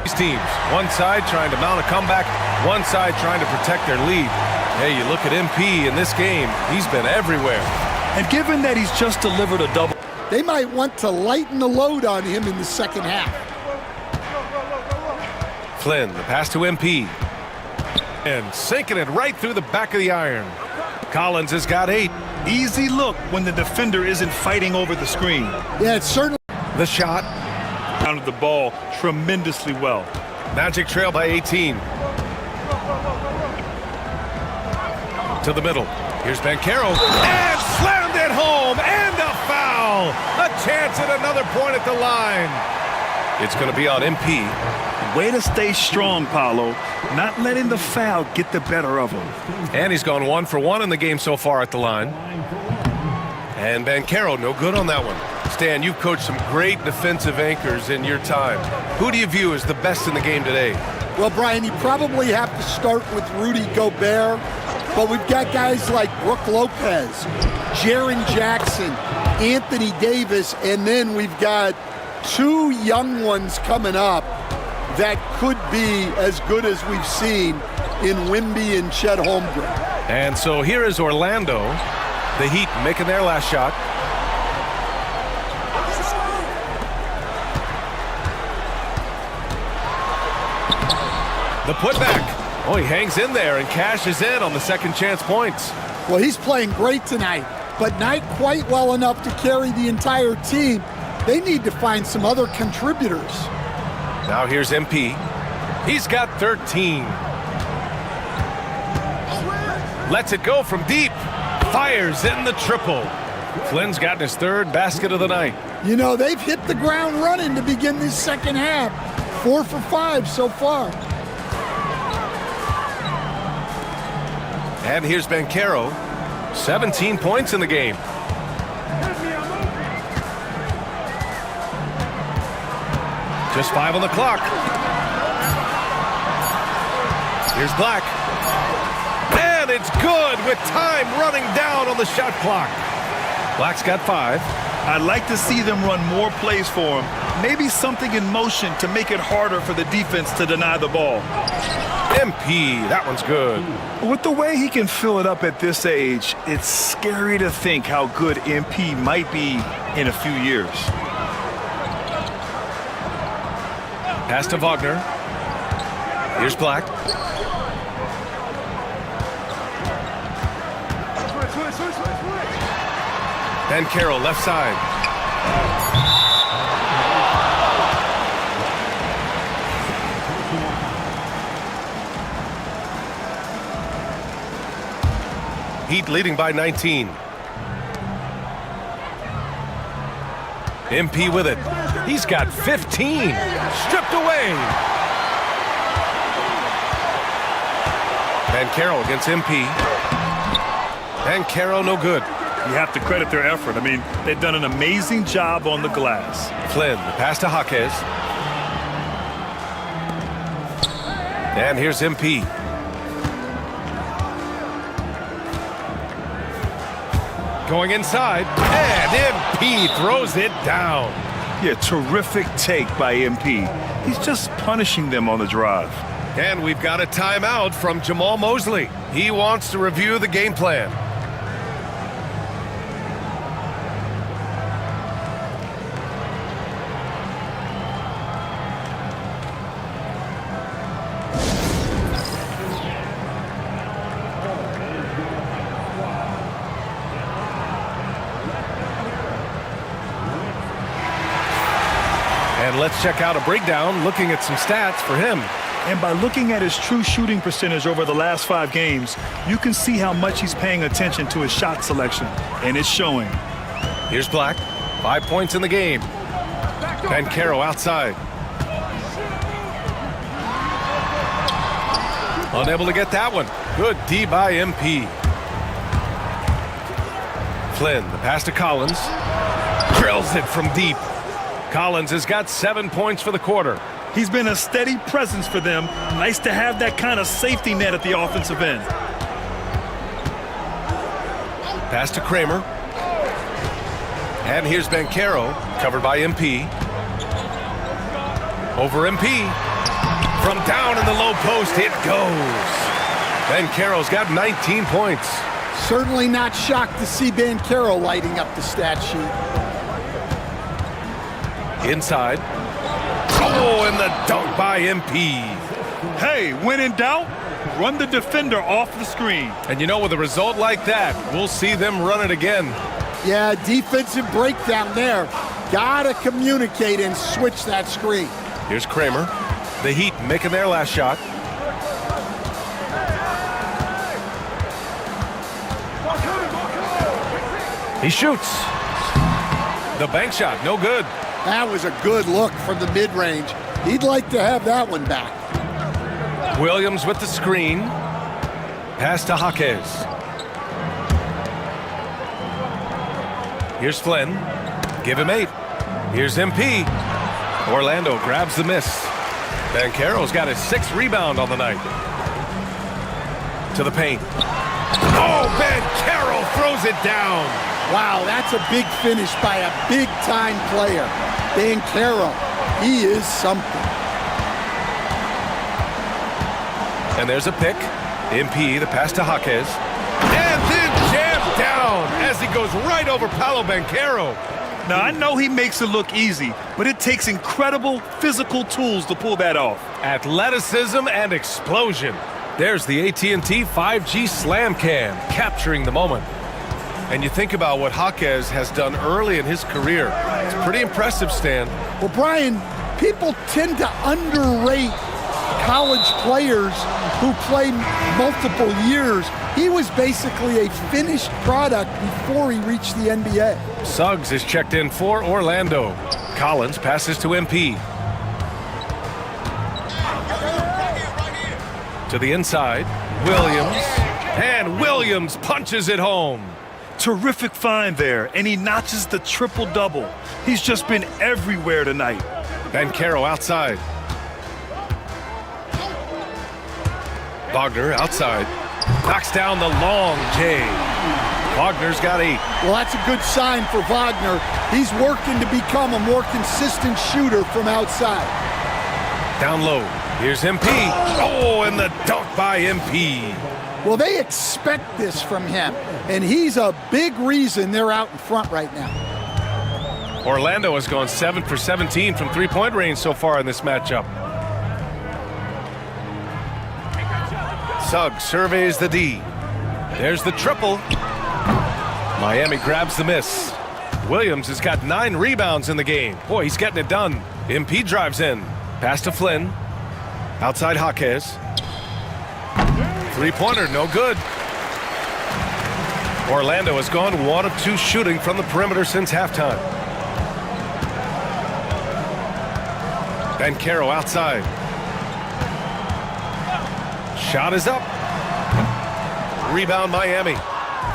These teams, one side trying to mount a comeback, one side trying to protect their lead. Hey, you look at MP in this game, he's been everywhere. And given that he's just delivered a double, they might want to lighten the load on him in the second half. Flynn, the pass to MP. And sinking it right through the back of the iron. Collins has got 8. Easy look when the defender isn't fighting over the screen. Yeah, it's certainly. The shot. Counted the ball tremendously well. Magic trail by 18. To the middle. Here's Banchero. And slammed it home. And a foul. A chance at another point at the line. It's going to be on MP. Way to stay strong, Paolo. Not letting the foul get the better of him. And he's gone 1 for 1 in the game so far at the line. And Banchero, no good on that one. Stan, you've coached some great defensive anchors in your time. Who do you view as the best in the game today? Well, Brian, you probably have to start with Rudy Gobert, but we've got guys like Brook Lopez, Jaren Jackson, Anthony Davis, and then we've got 2 young ones coming up that could be as good as we've seen in Wemby and Chet Holmgren. And so here is Orlando, the Heat making their last shot. The putback. Oh, he hangs in there and cashes in on the second chance points. Well, he's playing great tonight, but not quite well enough to carry the entire team. They need to find some other contributors. Now here's MP. He's got 13. Lets it go from deep. Fires in the triple. Flynn's gotten his third basket of the night. You know, they've hit the ground running to begin this second half. 4 for 5 so far. And here's Banchero. 17 points in the game. Just 5 on the clock. Here's Black. And it's good with time running down on the shot clock. Black's got 5. I'd like to see them run more plays for him. Maybe something in motion to make it harder for the defense to deny the ball. MP, that one's good. With the way he can fill it up at this age, it's scary to think how good MP might be in a few years. Pass to Wagner. Here's Black. Banchero left side. Heat leading by 19. MP with it. He's got 15. Stripped away. Banchero against MP. Banchero no good. You have to credit their effort. I mean, they've done an amazing job on the glass. Flynn, the pass to Jaquez. And here's MP. Going inside, and MP throws it down. Yeah, terrific take by MP. He's just punishing them on the drive. And we've got a timeout from Jamal Mosley. He wants to review the game plan. And let's check out a breakdown looking at some stats for him. And by looking at his true shooting percentage over the last 5 games, you can see how much he's paying attention to his shot selection, and it's showing. Here's Black, 5 points in the game. Banchero outside. Unable to get that one. Good D by MP. Flynn, the pass to Collins. Drills it from deep. Collins has got 7 points for the quarter. He's been a steady presence for them. Nice to have that kind of safety net at the offensive end. Pass to Kramer. And here's Banchero, covered by MP. Over MP. From down in the low post, it goes. Banchero's got 19 points. Certainly not shocked to see Banchero lighting up the stat sheet. Inside. Oh, and the dunk by MP. Hey, when in doubt, run the defender off the screen. And you know, with a result like that, we'll see them run it again. Yeah, defensive breakdown there. Gotta communicate and switch that screen. Here's Kramer. The Heat making their last shot. He shoots. The bank shot, no good. That was a good look from the mid-range. He'd like to have that one back. Williams with the screen. Pass to Jaquez. Here's Flynn. Give him 8. Here's MP. Orlando grabs the miss. Banchero's got his 6th rebound on the night. To the paint. Oh, Banchero throws it down. Wow, that's a big finish by a big-time player. Banchero, he is something. And there's a pick. MP, the pass to Jaquez. And then jammed down as he goes right over Paolo Banchero. Now, I know he makes it look easy, but it takes incredible physical tools to pull that off. Athleticism and explosion. There's the AT&T 5G Slam Cam, capturing the moment. And you think about what Jaquez has done early in his career. It's pretty impressive, Stan. Well, Brian, people tend to underrate college players who play multiple years. He was basically a finished product before he reached the NBA. Suggs is checked in for Orlando. Collins passes to MP. To the inside, Williams. And Williams punches it home. Terrific find there, and he notches the triple-double. He's just been everywhere tonight. Banchero outside. Wagner outside. Knocks down the long J. Wagner's got 8. Well, that's a good sign for Wagner. He's working to become a more consistent shooter from outside. Down low. Here's MP. Oh, and the dunk by MP. Well, they expect this from him, and he's a big reason they're out in front right now. Orlando has gone 7 for 17 from three-point range so far in this matchup. Suggs surveys the D. There's the triple. Miami grabs the miss. Williams has got 9 rebounds in the game. Boy, he's getting it done. MP drives in. Pass to Flynn. Outside Jaquez. Three-pointer, no good. Orlando has gone 1 of 2 shooting from the perimeter since halftime. Banchero outside. Shot is up. Rebound Miami.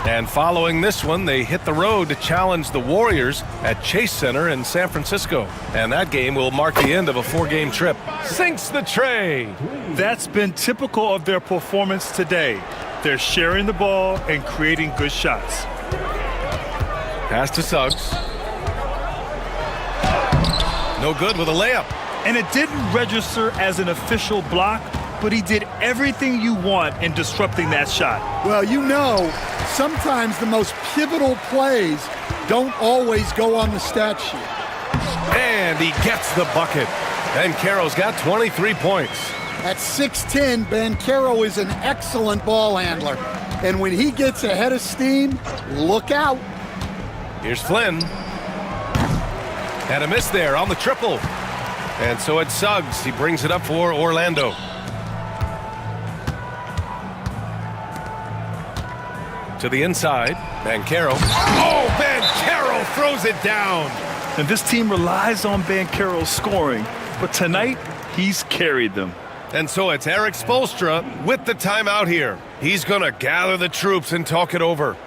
And following this one, they hit the road to challenge the Warriors at Chase Center in San Francisco. And that game will mark the end of a 4-game trip. Sinks the tray. That's been typical of their performance today. They're sharing the ball and creating good shots. Pass to Suggs. No good with a layup. And it didn't register as an official block, but he did everything you want in disrupting that shot. Well, you know, sometimes the most pivotal plays don't always go on the stat sheet. And he gets the bucket. Banchero's got 23 points. At 6'10", Banchero is an excellent ball handler. And when he gets ahead of steam, look out. Here's Flynn. And a miss there on the triple. And so it's Suggs. He brings it up for Orlando. To the inside, Banchero. Oh, Banchero throws it down. And this team relies on Banchero's scoring, but tonight he's carried them. And so it's Eric Spoelstra with the timeout here. He's going to gather the troops and talk it over.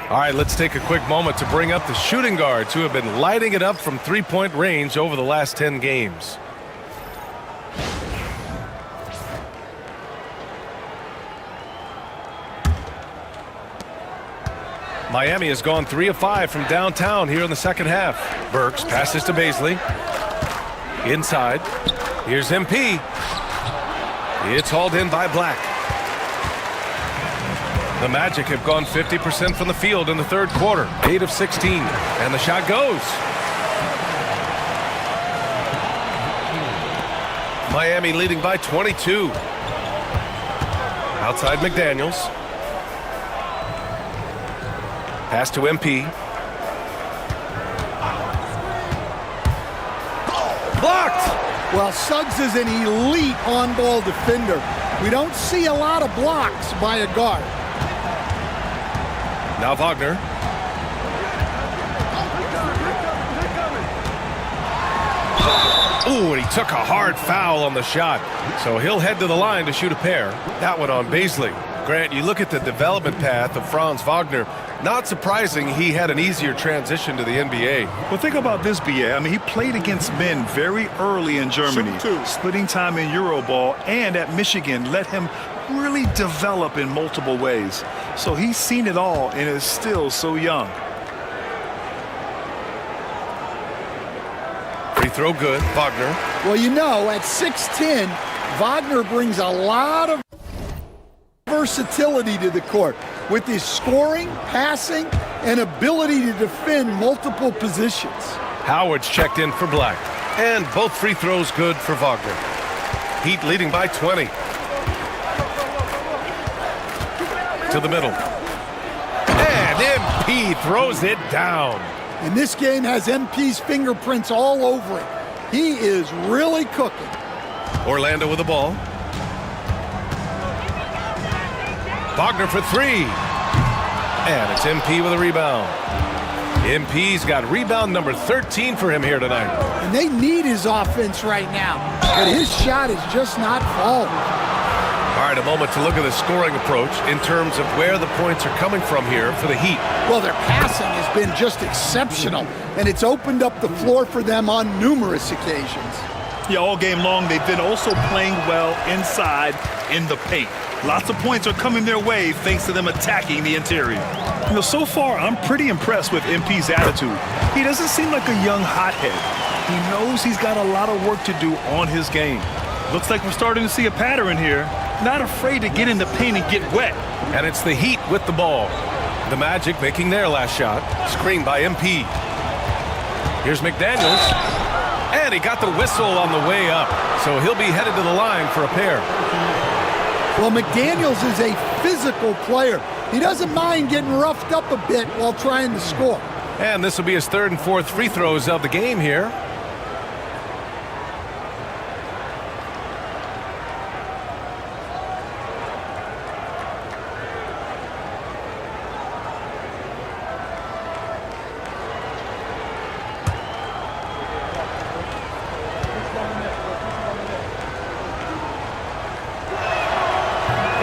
All right, let's take a quick moment to bring up the shooting guards who have been lighting it up from three-point range over the last 10 games. Miami has gone 3 of 5 from downtown here in the second half. Burks passes to Baisley. Inside. Here's MP. It's hauled in by Black. The Magic have gone 50% from the field in the third quarter. 8 of 16. And the shot goes. Miami leading by 22. Outside McDaniels. Pass to MP. Blocked! Well, Suggs is an elite on-ball defender. We don't see a lot of blocks by a guard. Now Wagner. Ooh, and he took a hard foul on the shot. So he'll head to the line to shoot a pair. That one on Baisley. Grant, you look at the development path of Franz Wagner. Not surprising he had an easier transition to the NBA. Well, think about this, B.A. I mean, he played against men very early in Germany, splitting time in Euroball, and at Michigan let him really develop in multiple ways. So he's seen it all and is still so young. Free throw good, Wagner. Well, you know, at 6'10", Wagner brings a lot of versatility to the court with his scoring, passing, and ability to defend multiple positions. Howard's checked in for Black. And both free throws good for Wagner. Heat leading by 20. To the middle. And MP throws it down. And this game has MP's fingerprints all over it. He is really cooking. Orlando with the ball. Wagner for three. And it's MP with a rebound. MP's got rebound number 13 for him here tonight. And they need his offense right now. But his shot is just not falling. All right, a moment to look at the scoring approach in terms of where the points are coming from here for the Heat. Well, their passing has been just exceptional, and it's opened up the floor for them on numerous occasions. Yeah, all game long, they've been also playing well inside in the paint. Lots of points are coming their way thanks to them attacking the interior. You know, so far, I'm pretty impressed with MP's attitude. He doesn't seem like a young hothead. He knows he's got a lot of work to do on his game. Looks like we're starting to see a pattern here. Not afraid to get in the paint and get wet. And it's the Heat with the ball. The Magic making their last shot. Screened by MP. Here's McDaniels. And he got the whistle on the way up. So he'll be headed to the line for a pair. Well, McDaniels is a physical player. He doesn't mind getting roughed up a bit while trying to score. And this will be his third and fourth free throws of the game here.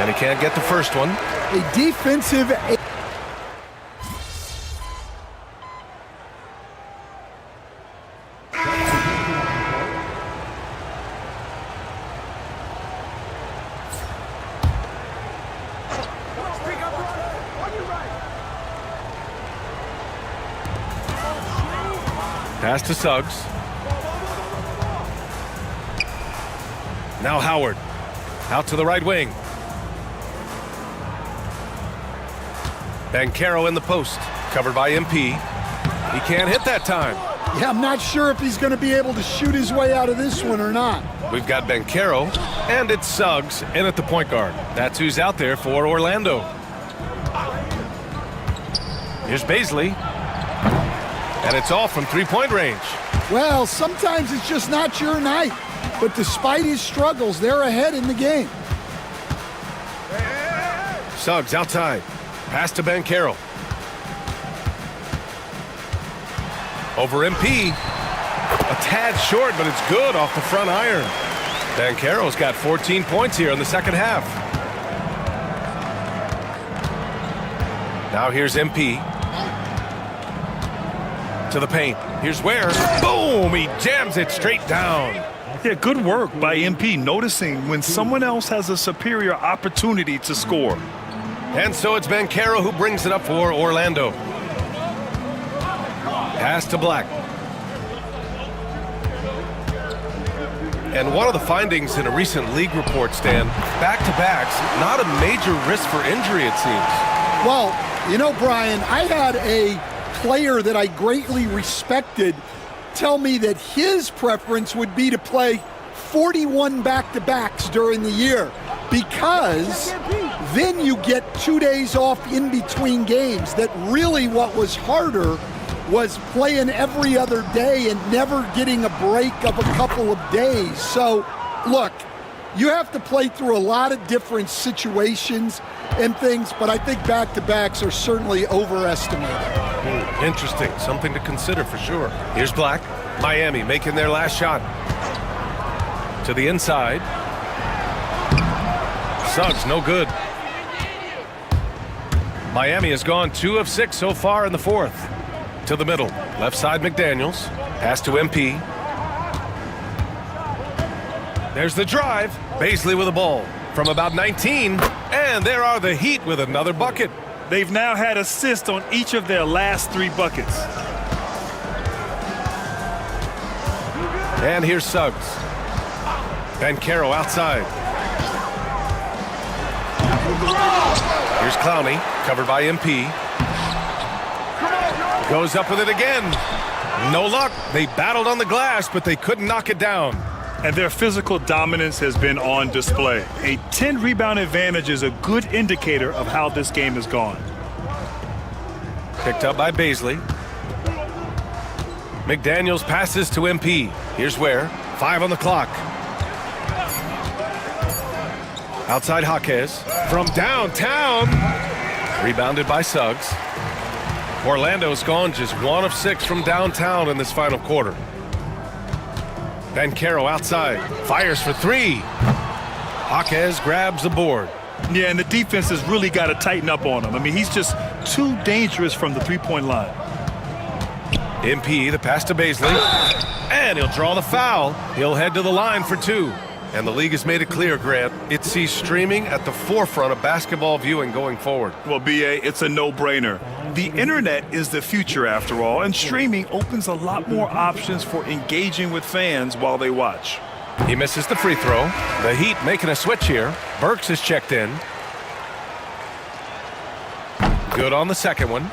And he can't get the first one. A defensive... Pass to Suggs. Now Howard. Out to the right wing. Banchero in the post. Covered by MP. He can't hit that time. Yeah, I'm not sure if he's going to be able to shoot his way out of this one or not. We've got Banchero, and it's Suggs in at the point guard. That's who's out there for Orlando. Here's Baisley. And it's all from three-point range. Well, sometimes it's just not your night. But despite his struggles, they're ahead in the game. Suggs outside. Pass to Banchero. Over MP. A tad short, but it's good off the front iron. Banchero's got 14 points here in the second half. Now here's MP. To the paint. Here's Ware. Boom! He jams it straight down. Yeah, good work by MP noticing when someone else has a superior opportunity to score. And so it's Banchero who brings it up for Orlando. Pass to Black. And one of the findings in a recent league report, Stan, back-to-backs, not a major risk for injury, it seems. Well, you know, Brian, I had a player that I greatly respected tell me that his preference would be to play 41 back-to-backs during the year because then you get 2 days off in between games. That really what was harder was playing every other day and never getting a break of a couple of days. So, look, you have to play through a lot of different situations and things, but I think back-to-backs are certainly overestimated. Interesting. Something to consider for sure. Here's Black. Miami making their last shot. To the inside. Suggs, no good. Miami has gone 2 of 6 so far in the fourth. To the middle. Left side McDaniels. Pass to MP. There's the drive. Baisley with the ball. From about 19. And there are the Heat with another bucket. They've now had assists on each of their last 3 buckets. And here's Suggs. Banchero outside. Here's Clowney, covered by MP. Goes up with it again. No luck. They battled on the glass, but they couldn't knock it down. And their physical dominance has been on display. A 10-rebound advantage is a good indicator of how this game has gone. Picked up by Baisley. McDaniels passes to MP. Here's Ware. 5 on the clock. Outside Jaquez. From downtown. Rebounded by Suggs. Orlando's gone just 1 of 6 from downtown in this final quarter. Banchero outside. Fires for 3. Jaquez grabs the board. Yeah, and the defense has really got to tighten up on him. I mean, he's just too dangerous from the three-point line. MP, the pass to Baisley. And he'll draw the foul. He'll head to the line for 2. And the league has made it clear, Grant, it sees streaming at the forefront of basketball viewing going forward. Well, B.A., it's a no-brainer. The internet is the future, after all, and streaming opens a lot more options for engaging with fans while they watch. He misses the free throw. The Heat making a switch here. Burks is checked in. Good on the second one.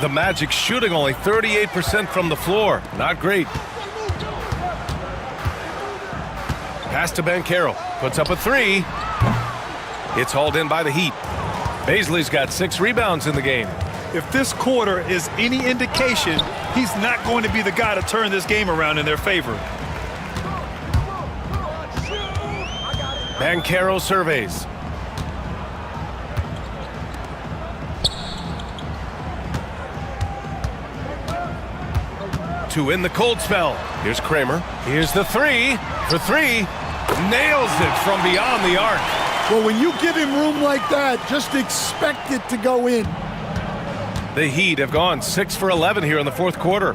The Magic shooting only 38% from the floor. Not great. Pass to Banchero. Puts up a 3. It's hauled in by the Heat. Baisley's got 6 rebounds in the game. If this quarter is any indication, he's not going to be the guy to turn this game around in their favor. Banchero surveys. To in the cold spell. Here's Kramer. Here's the 3 for 3. Nails it from beyond the arc. Well, when you give him room like that, just expect it to go in. The Heat have gone 6 for 11 here in the fourth quarter.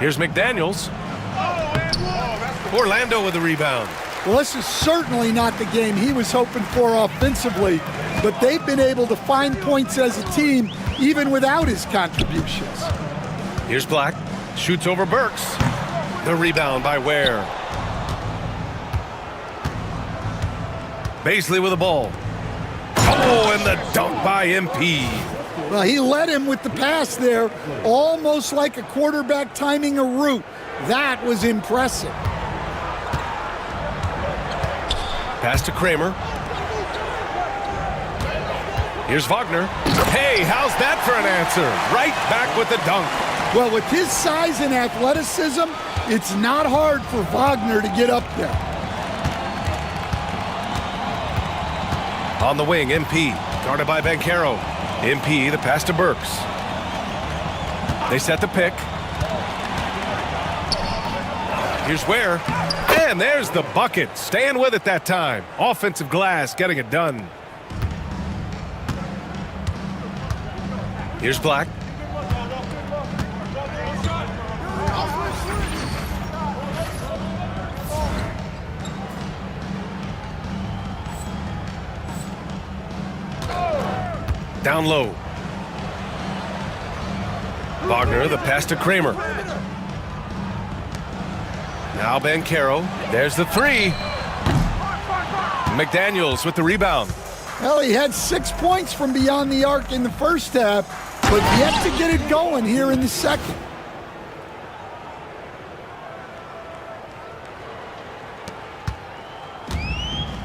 Here's McDaniels. Orlando with the rebound. Well, this is certainly not the game he was hoping for offensively, but they've been able to find points as a team even without his contributions. Here's Black. Shoots over Burks. The rebound by Ware. Baisley with the ball. Oh, and the dunk by MP. Well, he led him with the pass there, almost like a quarterback timing a route. That was impressive. Pass to Kramer. Here's Wagner. Hey, how's that for an answer? Right back with the dunk. Well, with his size and athleticism, it's not hard for Wagner to get up there. On the wing, MP. Guarded by Banchero. MP, the pass to Burks. They set the pick. Here's Ware. And there's the bucket. Staying with it that time. Offensive glass, getting it done. Here's Black. Down low. Wagner, the pass to Kramer. Now Banchero. There's the 3. McDaniels with the rebound. Well, he had 6 points from beyond the arc in the first half, but yet to get it going here in the second.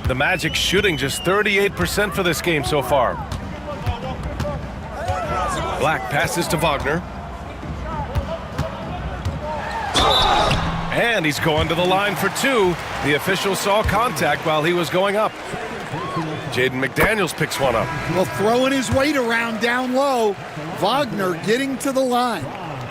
The Magic shooting just 38% for this game so far. Black passes to Wagner. And he's going to the line for 2. The official saw contact while he was going up. Jaden McDaniels picks one up. Well, throwing his weight around down low. Wagner getting to the line.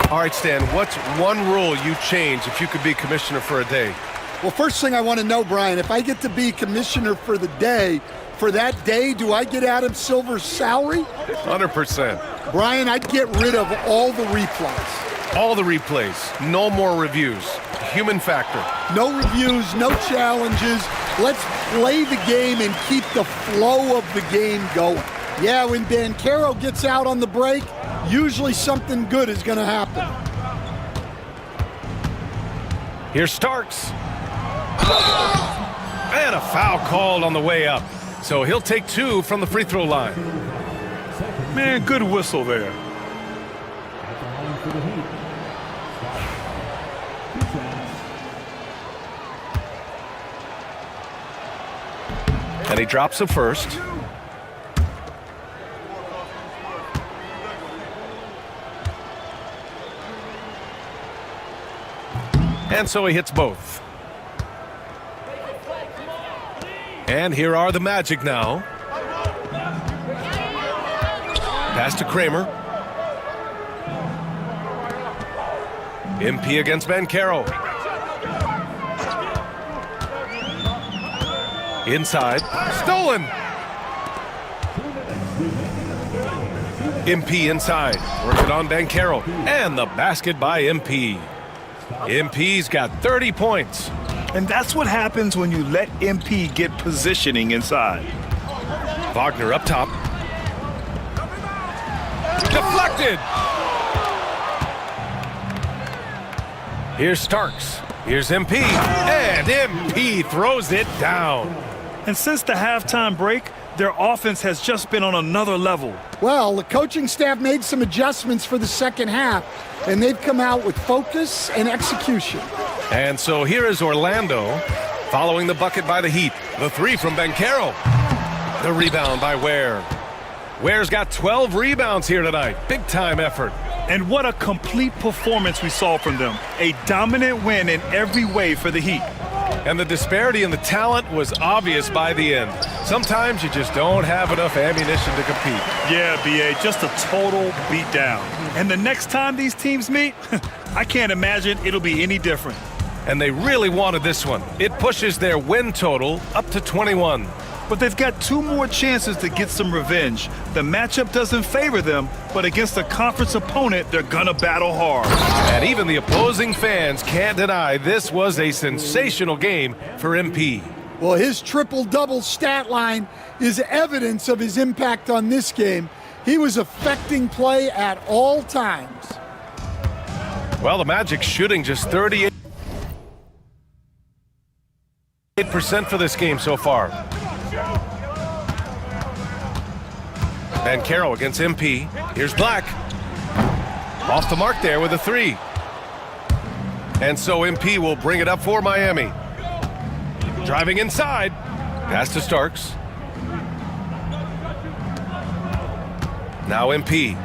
All right, Stan, what's one rule you change if you could be commissioner for a day? Well, first thing I want to know, Brian, if I get to be commissioner for the day, for that day, do I get Adam Silver's salary? 100%. Brian, I'd get rid of all the replays. All the replays. No more reviews. Human factor. No reviews, no challenges. Let's play the game and keep the flow of the game going. Yeah, when Banchero gets out on the break, usually something good is going to happen. Here's Starks. And a foul called on the way up. So he'll take 2 from the free throw line. Man, good whistle there. And he drops a first. And so he hits both. And here are the Magic now. Pass to Kramer. MP against Banchero. Inside. Stolen. MP inside. Works it on Banchero. And the basket by MP. MP's got 30 points. And that's what happens when you let MP get positioning inside. Wagner up top. Deflected. Here's Starks. Here's MP. And MP throws it down. And since the halftime break, their offense has just been on another level. Well, the coaching staff made some adjustments for the second half, and they've come out with focus and execution. And so here is Orlando following the bucket by the Heat. The 3 from Banchero. The rebound by Ware. Ware's got 12 rebounds here tonight. Big time effort. And what a complete performance we saw from them. A dominant win in every way for the Heat. And the disparity in the talent was obvious by the end. Sometimes you just don't have enough ammunition to compete. Yeah, B.A., just a total beatdown. And the next time these teams meet, I can't imagine it'll be any different. And they really wanted this one. It pushes their win total up to 21. But they've got 2 more chances to get some revenge. The matchup doesn't favor them, but against a conference opponent, they're gonna battle hard. And even the opposing fans can't deny this was a sensational game for MP. Well, his triple-double stat line is evidence of his impact on this game. He was affecting play at all times. Well, the Magic shooting just 38% for this game so far. Banchero against MP. Here's Black. Off the mark there with a 3. And so MP will bring it up for Miami. Driving inside. Pass to Starks. Now MP.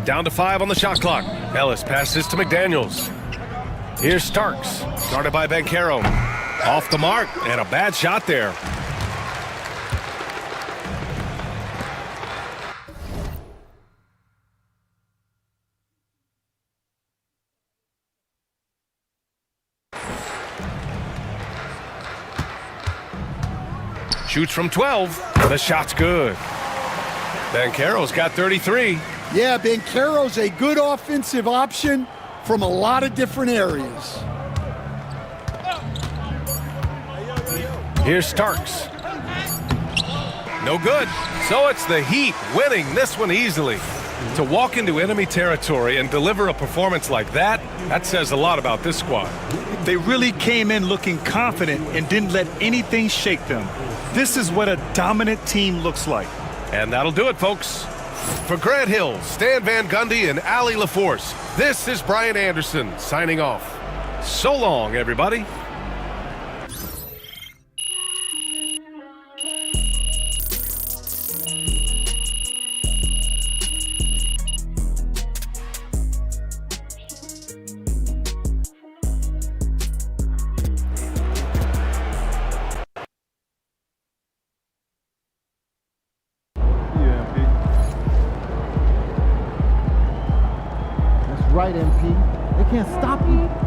Down to 5 on the shot clock. Ellis passes to McDaniels. Here's Starks. Guarded by Banchero. Off the mark, and a bad shot there. Shoots from 12. The shot's good. Banchero's got 33. Yeah, Banchero's a good offensive option from a lot of different areas. Here's Starks. No good. So it's the Heat winning this one easily. To walk into enemy territory and deliver a performance like that, that says a lot about this squad. They really came in looking confident and didn't let anything shake them. This is what a dominant team looks like. And that'll do it, folks. For Grant Hill, Stan Van Gundy, and Allie LaForce, this is Brian Anderson signing off. So long, everybody. Right, MP. They can't stop you.